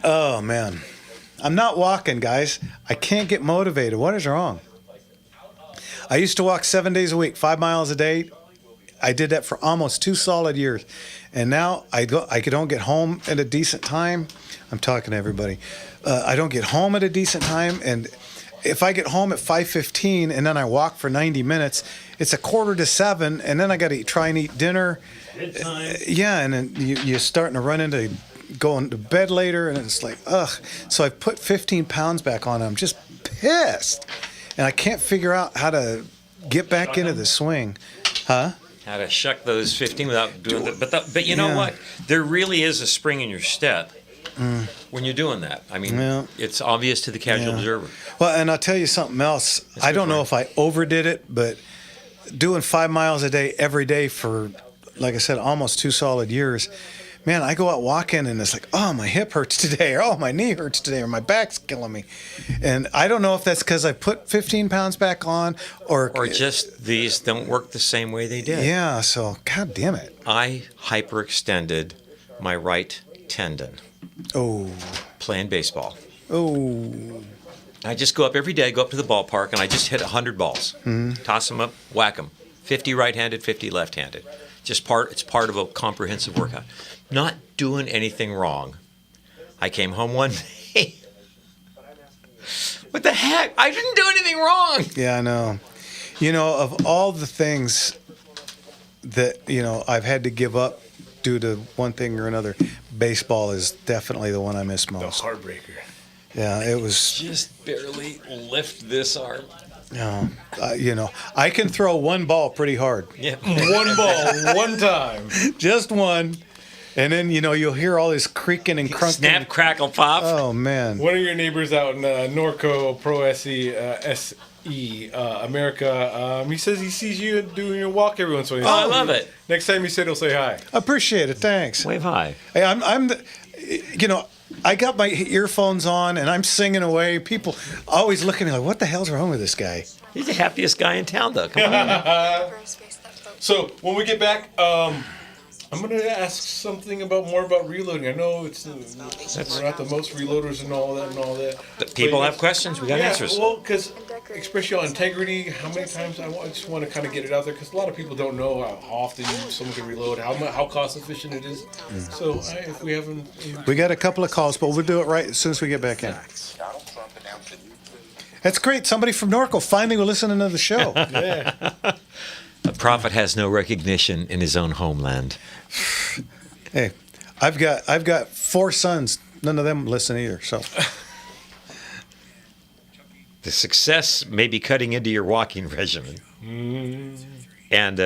Oh man, I'm not walking, guys. I can't get motivated. What is wrong? I used to walk 7 days a week, 5 miles a day. I did that for almost 2 solid years. And now I don't get home at a decent time. I'm talking to everybody. I don't get home at a decent time. And if I get home at 5:15 and then I walk for 90 minutes, it's 6:45, and then I got to try and eat dinner. Yeah, and then you're starting to run into going to bed later, and it's like, ugh. So I put 15 pounds back on. I'm just pissed. And I can't figure out how to get back into the swing. Huh? How to shuck those 15 without doing that. But you know what? There really is a spring in your step when you're doing that. I mean, it's obvious to the casual observer. Well, and I'll tell you something else. I don't know if I overdid it, but doing 5 miles a day every day for, like I said, almost 2 solid years, man, I go out walking and it's like, oh, my hip hurts today, or oh, my knee hurts today, or my back's killing me. And I don't know if that's because I put 15 pounds back on or just these don't work the same way they did. Yeah, so God damn it. I hyperextended my right tendon. Oh. Playing baseball. Oh. I just go up every day, go up to the ballpark, and I just hit 100 balls. Toss them up, whack them. 50 right-handed, 50 left-handed. It's part of a comprehensive workout. Not doing anything wrong. I came home one day. What the heck? I didn't do anything wrong. Yeah, I know. Of all the things that, I've had to give up due to one thing or another, baseball is definitely the one I miss most. The heartbreaker. Yeah, it was. Just barely lift this arm. I can throw one ball pretty hard. Yeah. One ball, one time. Just one. And then, you'll hear all this creaking and crunking. Snap, crackle, pop. Oh, man. One of your neighbors out in Norco Pro SE, America, he says he sees you doing your walk every once in a while. Oh, I love it. Next time you said he'll say hi. Appreciate it. Thanks. Wave hi. Hey, I got my earphones on and I'm singing away. People always looking at me like, what the hell's wrong with this guy? He's the happiest guy in town, though. Come on. So when we get back, I'm going to ask something more about reloading. I know we're not the most reloaders and all that. But people have questions. We got answers. Well, because especially on integrity, how many times I just want to kind of get it out there because a lot of people don't know how often someone can reload, how cost efficient it is. So if we haven't, We got a couple of calls, but we'll do it right as soon as we get back in. That's great. Somebody from Norco finally will listen to the show. yeah. A prophet has no recognition in his own homeland. Hey, I've got 4 sons. None of them listen either. So The success may be cutting into your walking regimen. And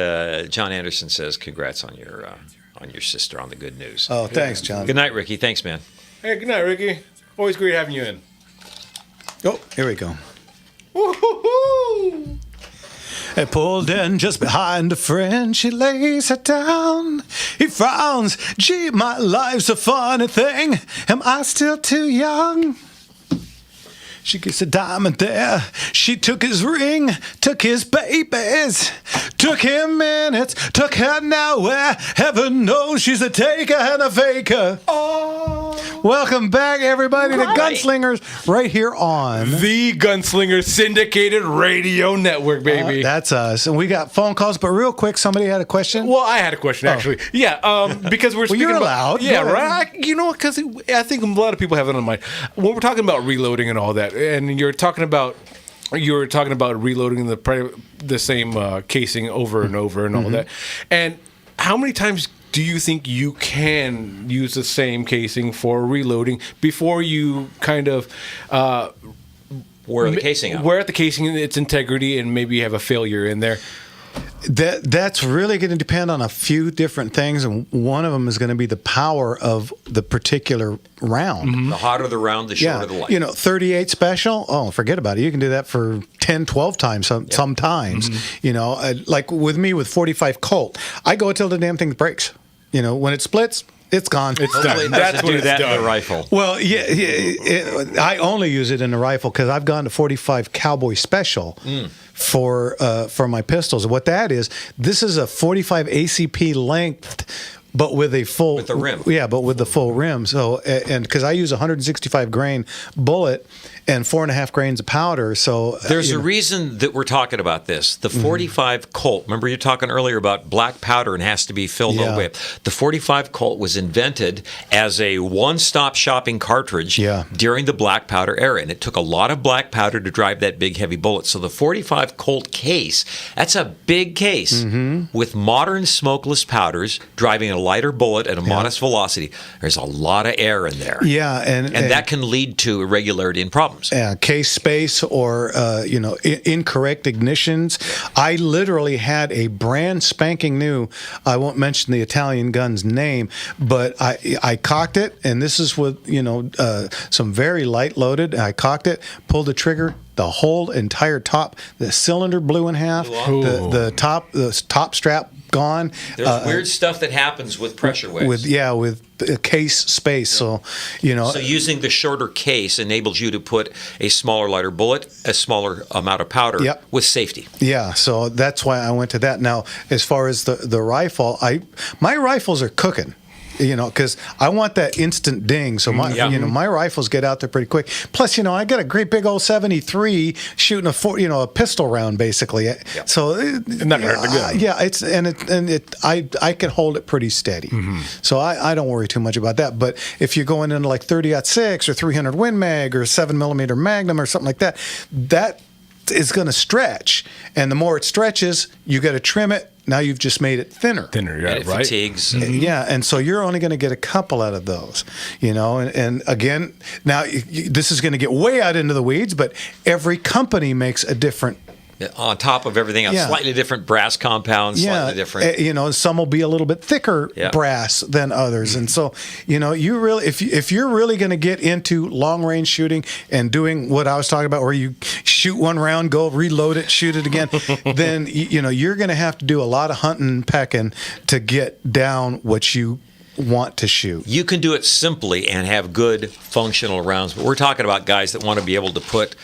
John Anderson says, "Congrats on your sister on the good news." oh, thanks, John. Good night, Ricky. Thanks, man. Hey, good night, Ricky. Always great having you in. Oh, here we go. Woo-hoo-hoo! I pulled in just behind a friend. She lays her down. He frowns. Gee, my life's a funny thing. Am I still too young? She gets a diamond there. She took his ring, took his babies, took him minutes, took her nowhere. Heaven knows she's a taker and a faker. Oh. Welcome back, everybody, to Gunslingers right here on The Gunslinger Syndicated Radio Network, baby. That's us. And we got phone calls, but real quick, somebody had a question. Well, I had a question, actually. Yeah, because we're speaking you're about... allowed. Yeah, Go ahead. right? Because I think a lot of people have it on mind. When we're talking about reloading and all that, and you're talking about reloading the same casing over and over and all that. And how many times do you think you can use the same casing for reloading before you kind of Wear the casing out. wear the casing in its integrity and maybe you have a failure in there? That's really going to depend on a few different things, and one of them is going to be the power of the particular round. The hotter the round, the shorter the life. 38 special. Oh, forget about it. You can do that for 10, 12 times sometimes. Like with me with 45 Colt, I go until the damn thing breaks. When it splits, it's gone. It's Hopefully done. it That's doesn't when do it's that in done. the rifle. Well, I only use it in the rifle because I've gone to 45 Cowboy Special for my pistols. What that is, this is a 45 ACP length, but with a full With the rim. Yeah, but with the full rim. So and because I use a 165 grain bullet and 4.5 grains of powder. So There's a reason that we're talking about this. The 45 Colt, remember you're talking earlier about black powder and has to be filled all the way up. The 45 Colt was invented as a one-stop shopping cartridge during the black powder era, and it took a lot of black powder to drive that big, heavy bullet. So the 45 Colt case, that's a big case with modern smokeless powders driving a lighter bullet at a modest velocity. There's a lot of air in there. Yeah, and that can lead to irregularity and problems. Case space or incorrect ignitions. I literally had a brand spanking new. I won't mention the Italian gun's name, but I cocked it, and this is with some very light loaded. I cocked it, pulled the trigger. The whole entire top, the cylinder blew in half. The top strap gone. There's weird stuff that happens with pressure waves. With case space. So, So using the shorter case enables you to put a smaller, lighter bullet, a smaller amount of powder with safety. Yeah, so that's why I went to that. Now, as far as the rifle, my rifles are cooking. Because I want that instant ding. So my rifles get out there pretty quick. Plus, I got a great big old 73 shooting a pistol round basically. So not hurt the gun. I can hold it pretty steady. So I don't worry too much about that. But if you're going into like 30-06 or 300 Win Mag or 7mm Magnum or something like that, that is going to stretch, and the more it stretches, you got to trim it. Now you've just made it thinner. And it fatigues. Yeah, and so you're only going to get a couple out of those, And again, now this is going to get way out into the weeds, but every company makes a different. On top of everything else, slightly different brass compounds, slightly different. Some will be a little bit thicker brass than others, and so you really, if you're really going to get into long range shooting and doing what I was talking about, where you shoot one round, go reload it, shoot it again, then you're going to have to do a lot of hunting and pecking to get down what you want to shoot. You can do it simply and have good functional rounds, but we're talking about guys that want to be able to put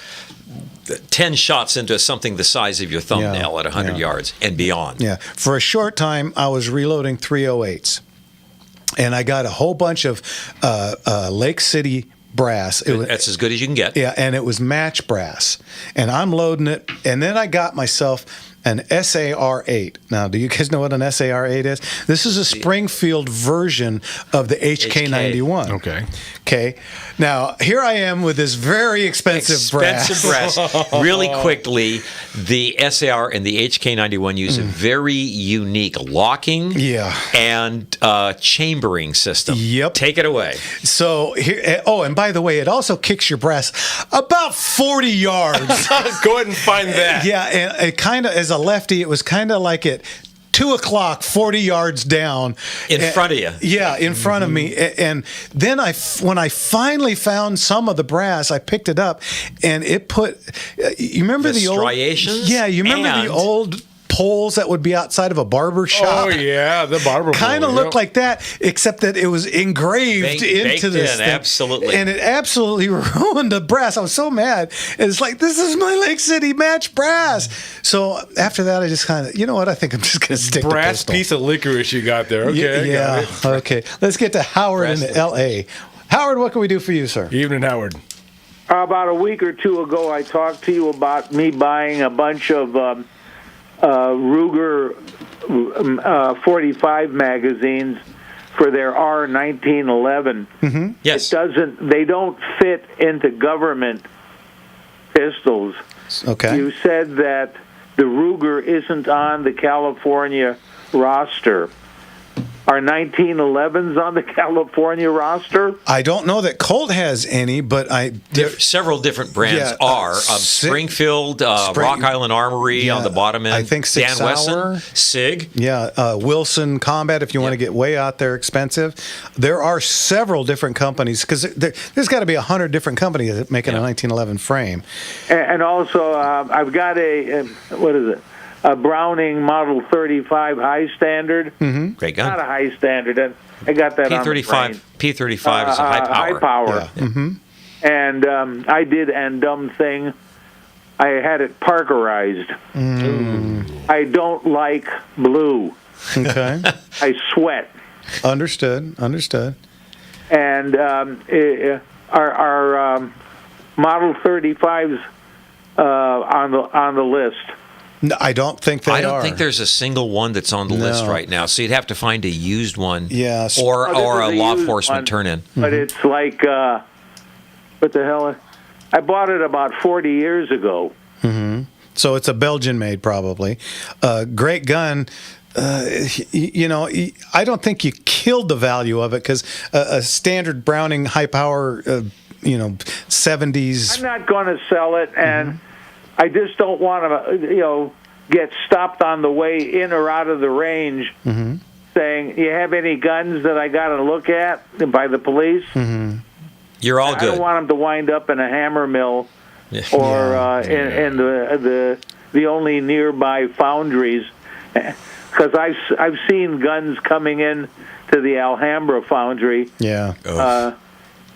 10 shots into something the size of your thumbnail at 100 yards and beyond. Yeah. For a short time, I was reloading 308s. and I got a whole bunch of Lake City brass. That's as good as you can get. Yeah, and it was match brass. And I'm loading it, and then I got myself an SAR-8. Now, do you guys know what an SAR-8 is? This is a Springfield version of the HK91. Okay. Now, here I am with this very expensive brass. Really quickly, the SAR and the HK91 use a very unique locking and chambering system. Yep. Take it away. So here. Oh, and by the way, it also kicks your brass about 40 yards. Go ahead and find that. Yeah, and it kind of, as a lefty, it was kind of like at 2 o'clock, 40 yards down. In front of you. Yeah, in front of me. And then when I finally found some of the brass, I picked it up, and it put, you remember the old striations? Yeah, you remember the old poles that would be outside of a barber shop? Oh, yeah, the barber pole. Kind of looked like that, except that it was engraved into this thing. Absolutely. And it absolutely ruined the brass. I was so mad. And it's like, this is my Lake City match brass. So after that, I just kind of, you know what? I think I'm just going to stick to brass pistol. piece of licorice you got there. Okay. Yeah. Okay. Let's get to Howard in L.A. Howard, what can we do for you, sir? Evening, Howard. About a week or two ago, I talked to you about me buying a bunch of Ruger 45 magazines for their R1911. Mm-hmm. Yes. They don't fit into government pistols. Okay. You said that the Ruger isn't on the California roster. Are 1911s on the California roster? I don't know that Colt has any, but several different brands are. Springfield, Rock Island Armory on the bottom end. I think Sig Dan Sauer. Wesson, Sig. Yeah, Wilson Combat, if you want to get way out there expensive. There are several different companies, because there's got to be 100 different companies that make a 1911 frame. And also, I've got a Browning Model 35 high standard. Mm-hmm. Great gun. Not a high standard. And I got that on the brain. P35 is a high power. High power. Yeah. Mm-hmm. And I did an dumb thing. I had it Parkerized. I don't like blue. Okay. I sweat. Understood. And our Model 35s on the list. No, I don't think they are. I don't think there's a single one that's on the list right now. So you'd have to find a used one, yes, or a law enforcement turn-in. But it's like, what the hell? I bought it about 40 years ago. Mm-hmm. So it's a Belgian-made, probably. Great gun. I don't think you killed the value of it, because a standard Browning high-power, 70s. I'm not going to sell it, and I just don't want to, get stopped on the way in or out of the range saying, you have any guns that I got to look at by the police? Mm-hmm. You're all good. I don't want them to wind up in a hammer mill or in the only nearby foundries. Because I've seen guns coming in to the Alhambra foundry from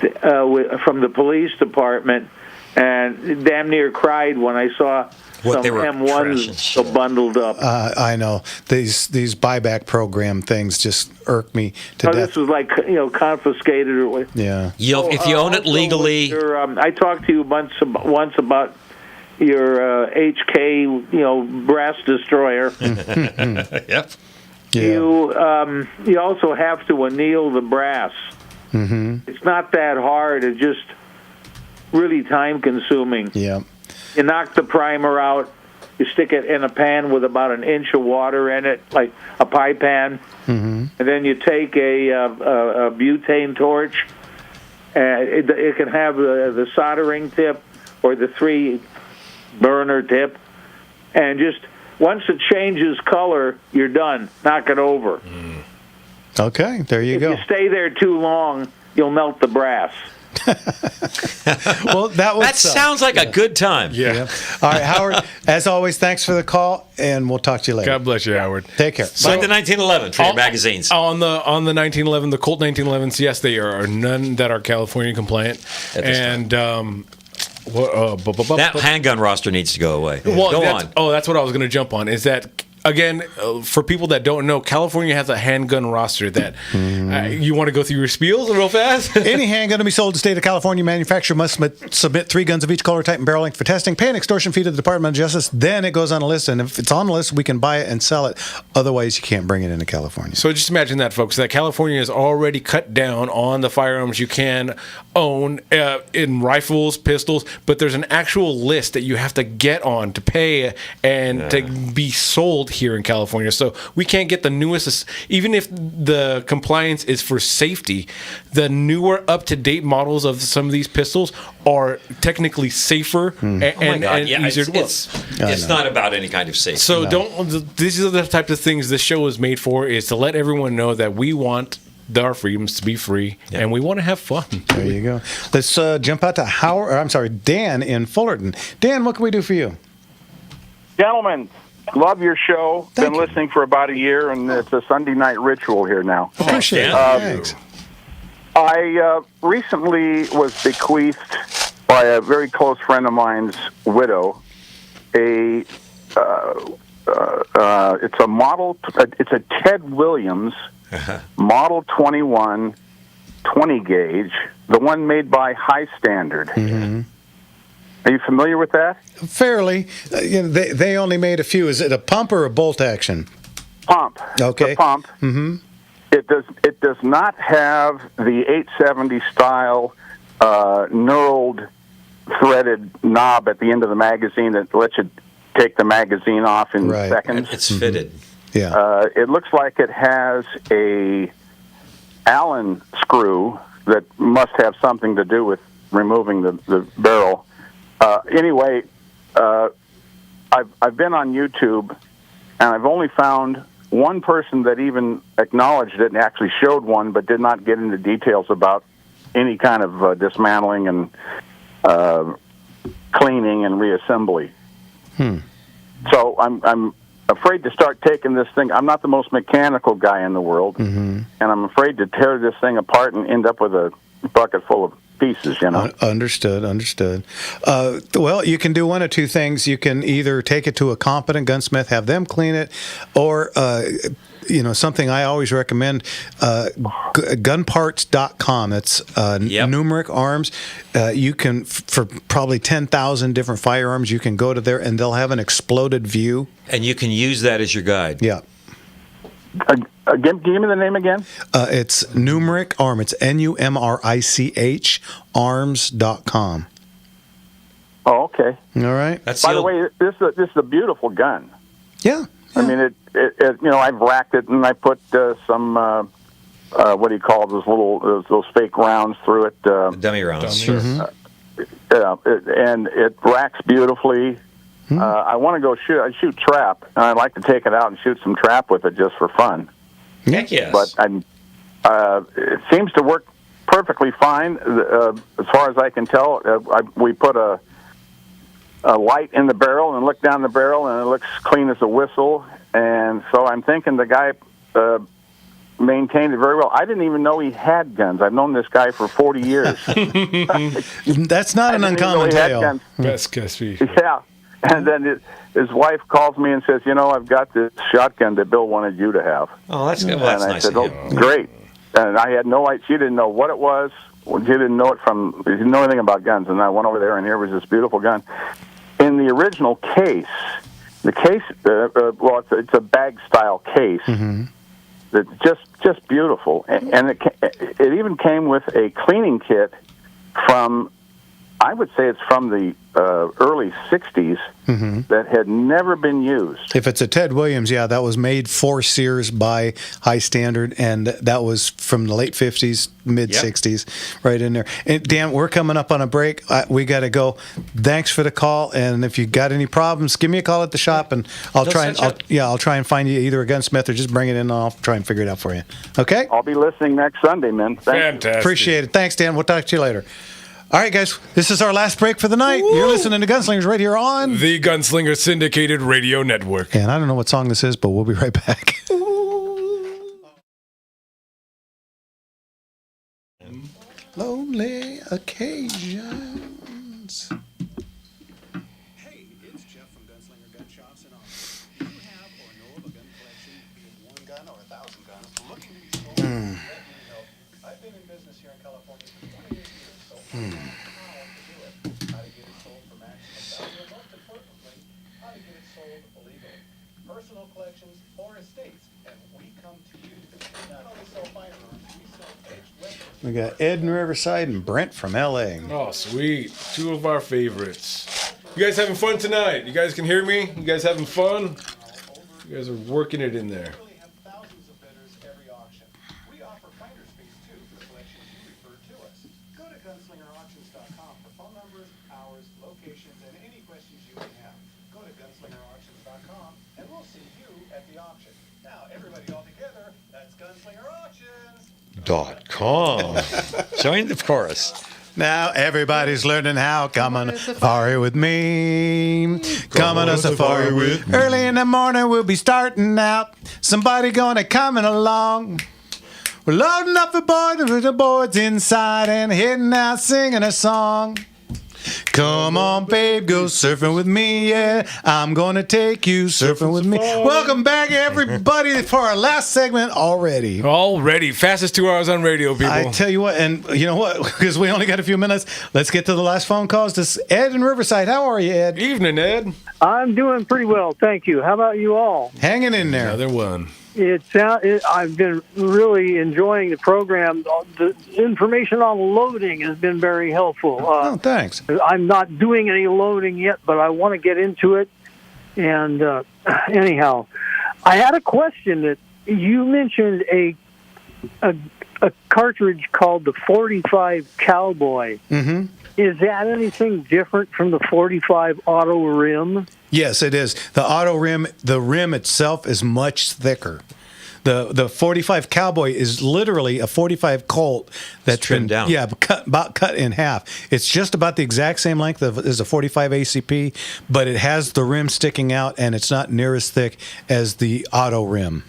the police department, and damn near cried when I saw some M1s so bundled up. I know these buyback program things just irk me to death. This was like confiscated or yeah. If you own it legally, I talked to you once about your HK brass destroyer. Yep. Yeah. You also have to anneal the brass. Mm-hmm. It's not that hard. It's just really time consuming. Yeah. You knock the primer out. You stick it in a pan with about an inch of water in it, like a pie pan, and then you take a butane torch. It can have the soldering tip or the 3-burner tip, and just once it changes color, you're done. Knock it over. Okay, there you go. If you stay there too long, you'll melt the brass. Well, that sounds like a good time. Yeah. All right, Howard, as always, thanks for the call, and we'll talk to you later. God bless you, Howard. Take care. Find the 1911 for your magazines. On the 1911, the Colt 1911s, yes, there are none that are California compliant. And that handgun roster needs to go away. Well, that's what I was going to jump on. Is that again, for people that don't know, California has a handgun roster that you want to go through your spiels real fast? Any handgun to be sold in the state of California, manufacturer must submit 3 guns of each color, type, and barrel length for testing, pay an extortion fee to the Department of Justice. Then it goes on a list, and if it's on the list, we can buy it and sell it. Otherwise, you can't bring it into California. So just imagine that, folks, that California has already cut down on the firearms you can own in rifles, pistols, but there's an actual list that you have to get on to pay and to be sold here in California. So we can't get the newest, even if the compliance is for safety, the newer up-to-date models of some of these pistols are technically safer and easier to work. It's not about any kind of safety. So these are the types of things this show is made for, is to let everyone know that we want our freedoms to be free, and we want to have fun. There you go. Let's jump out to Dan in Fullerton. Dan, what can we do for you? Gentlemen, love your show. Been listening for about a year, and it's a Sunday night ritual here now. Appreciate it. Thanks. I recently was bequeathed by a very close friend of mine's widow it's a model. It's a Ted Williams Model 21 20 gauge, the one made by High Standard. Mm-hmm. Are you familiar with that? Fairly. They only made a few. Is it a pump or a bolt action? Pump. Okay. The pump. Mm-hmm. It does not have the 870 style knurled threaded knob at the end of the magazine that lets you take the magazine off in seconds. It's fitted. Yeah. It looks like it has a Allen screw that must have something to do with removing the barrel. Anyway, I've been on YouTube, and I've only found one person that even acknowledged it and actually showed one, but did not get into details about any kind of dismantling and cleaning and reassembly. So I'm afraid to start taking this thing. I'm not the most mechanical guy in the world, and I'm afraid to tear this thing apart and end up with a bucket full of pieces, you know. Understood. Well, you can do one of two things. You can either take it to a competent gunsmith, have them clean it, or something I always recommend, gunparts.com. It's numeric arms. You can, for probably 10,000 different firearms, you can go to there and they'll have an exploded view. And you can use that as your guide. Yeah. Give me the name again. It's Numeric Arm. It's NUMRICH arms.com. Oh, okay. All right. By the way, this is a beautiful gun. Yeah. I mean, it I've racked it and I put some what do you call those fake rounds through it? Dummy rounds. Sure. And it racks beautifully. I want to go shoot. I shoot trap, and I'd like to take it out and shoot some trap with it just for fun. Heck yes. But it seems to work perfectly fine, as far as I can tell. We put a light in the barrel and look down the barrel, and it looks clean as a whistle. And so I'm thinking the guy maintained it very well. I didn't even know he had guns. I've known this guy for 40 years. That's not an uncommon tale. Best guess we. Yeah. And then his wife calls me and says, I've got this shotgun that Bill wanted you to have. Oh, that's good. Well, and that's I nice said, of you. Great. And I had no idea. She didn't know what it was. She didn't know she didn't know anything about guns. And I went over there, and here was this beautiful gun. In the original case, the case, it's a bag-style case. That's just beautiful. And it even came with a cleaning kit from, I would say it's from the early 60s that had never been used. If it's a Ted Williams, that was made for Sears by High Standard, and that was from the late 50s, mid 60s, right in there. And Dan, we're coming up on a break. We got to go. Thanks for the call, and if you got any problems, give me a call at the shop, and I'll try and find you either a gunsmith or just bring it in, and I'll try and figure it out for you. Okay? I'll be listening next Sunday, man. Fantastic. Appreciate it. Thanks, Dan. We'll talk to you later. All right, guys, this is our last break for the night. Woo! You're listening to Gunslingers right here on the Gunslinger Syndicated Radio Network. And I don't know what song this is, but we'll be right back. Lonely occasions. Hey, it's Jeff from Gunslinger Gun Shops, and you have or know Personal collections or estates, and we come to you. We not only sell firearms, we sell edge weapons. We got Ed in Riverside and Brent from LA. Oh, sweet. Two of our favorites. You guys having fun tonight? You guys can hear me? You guys having fun? You guys are working it in there. Thousands of bidders every auction. We offer finder's fees too for collections you refer to us. Go to gunslingerauctions.com for phone numbers, hours, locations, and any questions you may have. Go to gunslingerauctions.com and we'll see you at the auction. Now, everybody all together, that's Gunslinger Auctions. .com. Join the chorus. Now everybody's learning how. Come on a safari with me. Come on a safari with me. Early in the morning we'll be starting out. Somebody gonna coming along. We're loading up the board with the boards inside and heading out singing a song. Come on, babe, go surfing with me, yeah. I'm gonna take you surfing with me. Welcome back, everybody, for our last segment already. Already. Fastest 2 hours on radio, people. I tell you what, and you know what, because we only got a few minutes, let's get to the last phone calls. This is Ed in Riverside. How are you, Ed? Evening, Ed. I'm doing pretty well, thank you. How about you all? Hanging in there. Another one. I've been really enjoying the program. The information on loading has been very helpful. Oh, thanks. I'm not doing any loading yet, but I want to get into it. And anyhow, I had a question that you mentioned a cartridge called the 45 Cowboy. Mm-hmm. Is that anything different from the 45 Auto Rim? Yes, it is. The auto rim, the rim itself is much thicker. The 45 Cowboy is literally a 45 Colt that's trimmed down. Yeah, cut in half. It's just about the exact same length as a 45 ACP, but it has the rim sticking out, and it's not near as thick as the auto rim.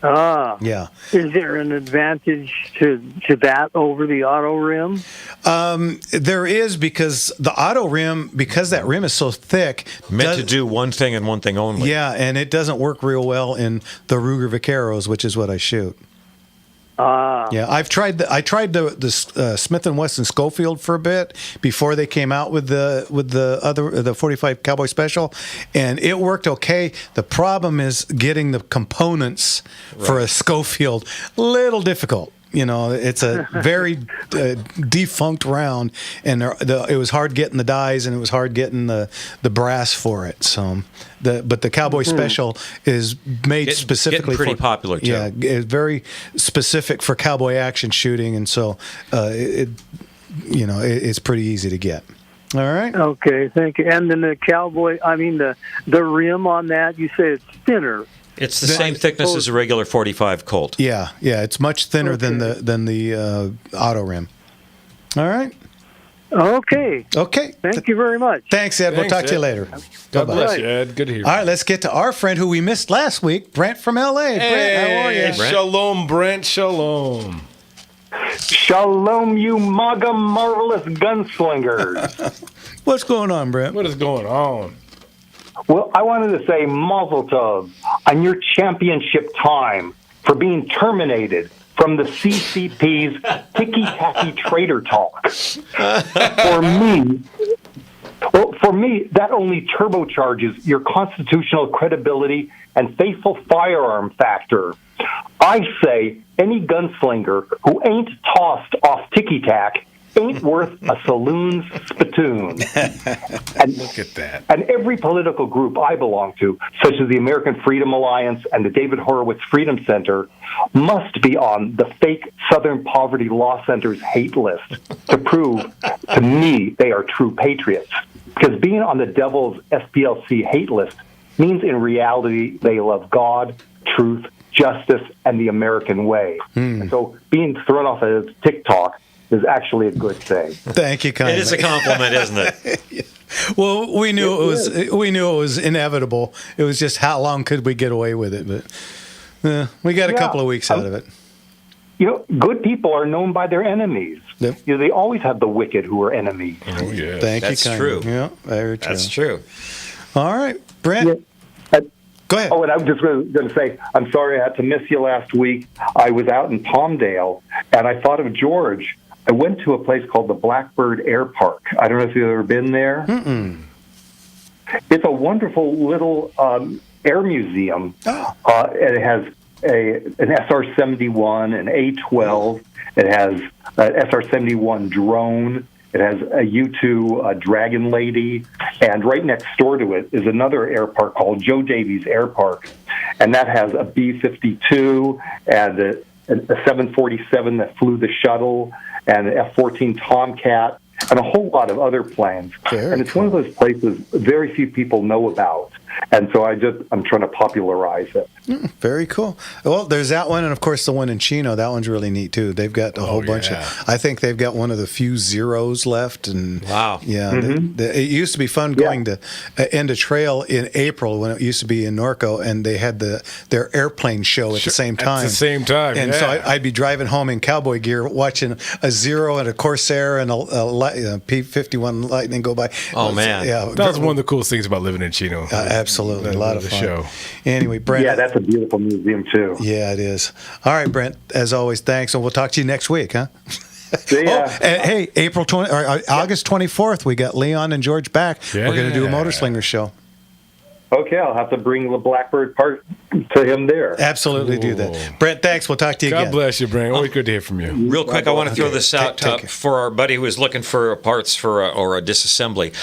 Ah. Yeah. Is there an advantage to that over the auto rim? There is, because the auto rim, because that rim is so thick, meant to do one thing and one thing only. Yeah, and it doesn't work real well in the Ruger Vaqueros, which is what I shoot. Yeah, I tried the Smith & Wesson Schofield for a bit before they came out with the 45 Cowboy Special, and it worked okay. The problem is getting the components for a Schofield, little difficult. You know, it's a very defunct round, and it was hard getting the dies, and it was hard getting the brass for it. So, but the Cowboy Special is made specifically pretty for popular too. Yeah, it's very specific for cowboy action shooting, and so it's pretty easy to get. All right. Okay, thank you. And then the Cowboy, the rim on that, you say it's thinner. It's the same thickness as a regular 45 Colt. Yeah, it's much thinner than the auto rim. All right. Okay. Thank you very much. Thanks, Ed. We'll talk to you later. God bless you, Ed. Good to hear you. All right, let's get to our friend who we missed last week, Brent from LA. Brent, how are you? Shalom, Brent. Shalom. Shalom, you MAGA marvelous gunslingers. What's going on, Brent? What is going on? Well, I wanted to say mazel tov on your championship time for being terminated from the CCP's ticky-tacky trader talk. For me, that only turbocharges your constitutional credibility and faithful firearm factor. I say any gunslinger who ain't tossed off ticky-tack ain't worth a saloon's spittoon. And, look at that. And every political group I belong to, such as the American Freedom Alliance and the David Horowitz Freedom Center, must be on the fake Southern Poverty Law Center's hate list to prove to me they are true patriots. Because being on the devil's SPLC hate list means in reality they love God, truth, justice, and the American way. And so being thrown off of TikTok is actually a good thing. Thank you, kindly. It is a compliment, isn't it? Well, we knew it was inevitable. It was just how long could we get away with it? But we got a couple of weeks out of it. Good people are known by their enemies. Yep. They always have the wicked who are enemies. Oh yeah, That's true. Yeah, very true. That's true. All right, Brent. Go ahead. Oh, and I'm just going to say, I'm sorry I had to miss you last week. I was out in Palmdale, and I thought of George. I went to a place called the Blackbird Air Park. I don't know if you've ever been there. Mm-mm. It's a wonderful little air museum. Oh. And it has an SR-71, an A-12. It has an SR-71 drone. It has a U-2 Dragon Lady. And right next door to it is another air park called Joe Davies Air Park. And that has a B-52 and a 747 that flew the shuttle and an F-14 Tomcat and a whole lot of other planes. And it's one of those places very few people know about. And so I'm trying to popularize it. Very cool. Well, there's that one, and of course the one in Chino. That one's really neat too. They've got a whole bunch of. I think they've got one of the few zeros left. And wow, yeah, it used to be fun going to end a trail in April when it used to be in Norco, and they had their airplane show at the same time. At the same time, and so I'd be driving home in cowboy gear, watching a Zero and a Corsair and a P-51 Lightning go by. Oh man, yeah, that was one of the coolest things about living in Chino. Absolutely, a lot of fun. Show. Anyway, Brent. Yeah, that's a beautiful museum too. Yeah, it is. All right, Brent. As always, thanks, and we'll talk to you next week, huh? See ya. And hey, August 24th, we got Leon and George back. Yeah. We're going to do a Motorslinger show. Okay, I'll have to bring the Blackbird part to him there. Absolutely do that. Brent, thanks. We'll talk to you again. God bless you, Brent. Always good to hear from you. Real quick, I want to throw this out for our buddy who is looking for parts for or a disassembly.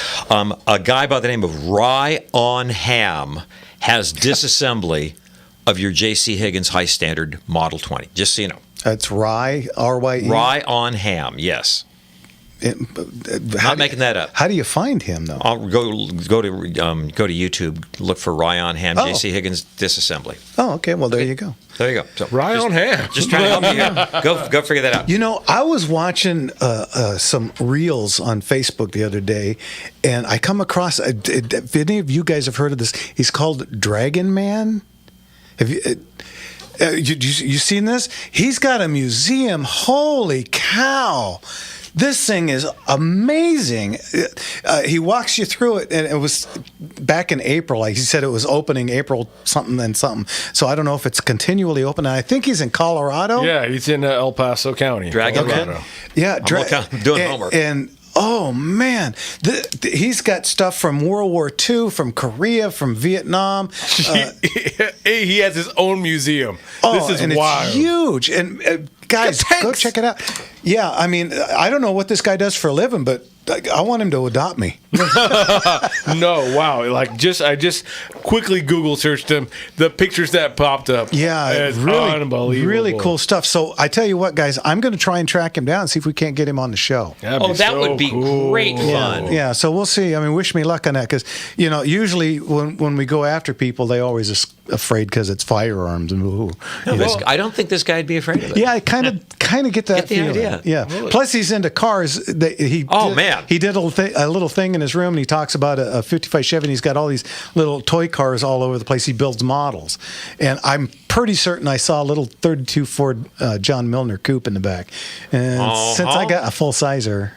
A guy by the name of Rye on Ham has disassembly of your J.C. Higgins High Standard Model 20. Just so you know. That's Rye, R-Y-E? Rye on Ham, yes. Not making that up. How do you find him, though? I'll go to YouTube, look for Rye on Ham, J.C. Higgins disassembly. Oh, okay. Well, there you go. There you go. So Rye on Ham. Just trying to help you here. Go figure that out. You know, I was watching some reels on Facebook the other day, and I come across. If any of you guys have heard of this, he's called Dragon Man. Have you? You seen this? He's got a museum. Holy cow! This thing is amazing. He walks you through it, and it was back in April. Like he said, it was opening April something and something. So I don't know if it's continually open. I think he's in Colorado. Yeah, he's in El Paso County. Dragon Colorado. Man. Yeah, I'm doing homework. And oh man, he's got stuff from World War II, from Korea, from Vietnam. He has his own museum. This is wild. It's huge. And guys, go check it out. Yeah, I mean, I don't know what this guy does for a living, but I want him to adopt me. No, wow! Like I just quickly Google searched him. The pictures that popped up. Yeah, it's really, unbelievable. really cool stuff. So I tell you what, guys, I'm going to try and track him down and see if we can't get him on the show. That would be great fun. Yeah, so we'll see. I mean, wish me luck on that because usually when we go after people, they always are afraid because it's firearms and I don't think this guy'd be afraid of it. Yeah, I kind of get that feeling. Idea. Yeah. Really? Plus, he's into cars. He did a little thing in his room, and he talks about a 55 Chevy, and he's got all these little toy cars all over the place. He builds models. And I'm pretty certain I saw a little 32 Ford John Milner coupe in the back. And since I got a full-sizer,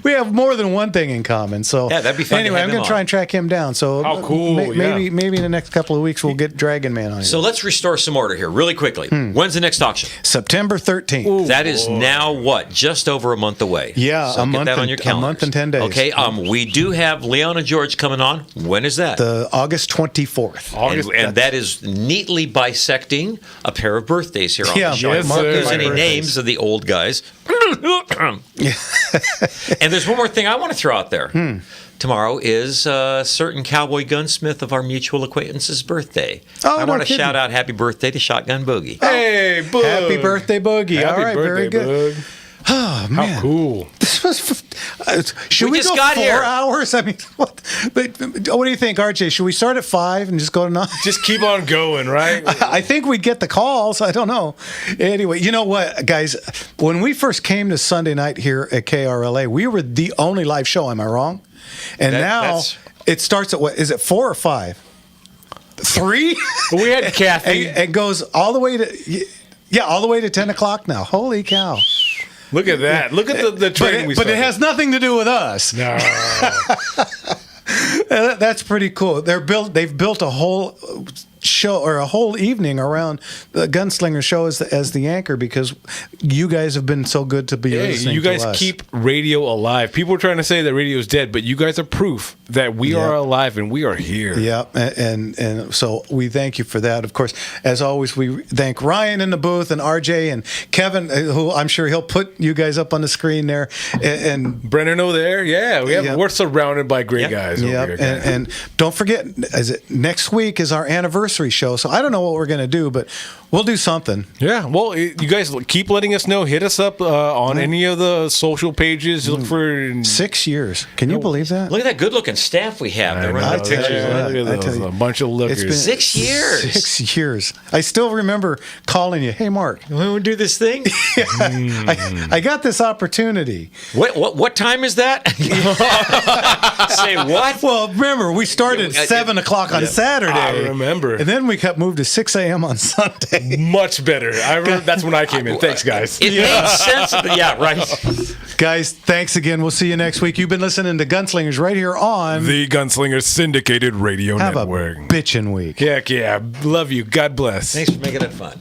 we have more than one thing in common. So yeah, that'd be fun. Anyway, I'm going to try and track him down. So how cool. Maybe in the next couple of weeks, we'll get Dragon Man on. So let's restore some order here really quickly. When's the next auction? September 13th. Ooh, that is now what? Just over a month away. Yeah, so get that on your calendar. A month and 10 days. Okay, we do have Leon and George coming on. When is that? The August 24th. And that is neatly bisecting a pair of birthdays here on the show. Yes, Mark gives any names of the old guys. And there's one more thing I want to throw out there. Tomorrow is a certain cowboy gunsmith of our mutual acquaintance's birthday. I want to shout out happy birthday to Shotgun Boogie. Hey, Boog. Happy birthday, Boogie. Happy all right, birthday, very good. Boog. Oh, man. How cool. This was. Should we just go got 4 here. hours? I mean, what do you think, RJ? Should we start at 5 and just go to 9? Just keep on going, right? I think we'd get the calls. I don't know. Anyway, you know what, guys? When we first came to Sunday night here at KRLA, we were the only live show. Am I wrong? And now it starts at what? Is it 4 or 5? 3? We had Kathy. and goes all the way to all the way to 10 o'clock now. Holy cow! Look at that. Look at the training we started. But it has nothing to do with us. No. That's pretty cool. They've built a whole show or a whole evening around the Gunslinger show as the anchor because you guys have been so good to be listening. You guys to us. keep radio alive. People are trying to say that radio is dead, but you guys are proof that we are alive and we are here. Yeah, and so we thank you for that. Of course, as always, we thank Ryan in the booth and RJ and Kevin, who I'm sure he'll put you guys up on the screen there, and Brennan over there. Yeah, we're surrounded by great guys over here. Guys. And don't forget, next week is our anniversary show. So I don't know what we're going to do, but we'll do something. Yeah, well, you guys keep letting us know. Hit us up on any of the social pages. Look for 6 years. Can you believe that? Look at that good-looking staff we have. They're running the pictures. Look at those, a bunch of lookers. It's been 6 years. 6 years. I still remember calling you. Hey, Mark, we want to do this thing. I got this opportunity. What time is that? Say what? Well, remember we started at 7 o'clock on Saturday. I remember, and then we got moved to 6 a.m. on Sunday. Much better. I remember that's when I came in. Thanks, guys. It made sense. Yeah, right. Guys, thanks again. We'll see you next week. You've been listening to Gunslingers right here on the Gunslinger Syndicated Radio Network. Network. Have a bitchin' week. Heck yeah. Love you. God bless. Thanks for making it fun.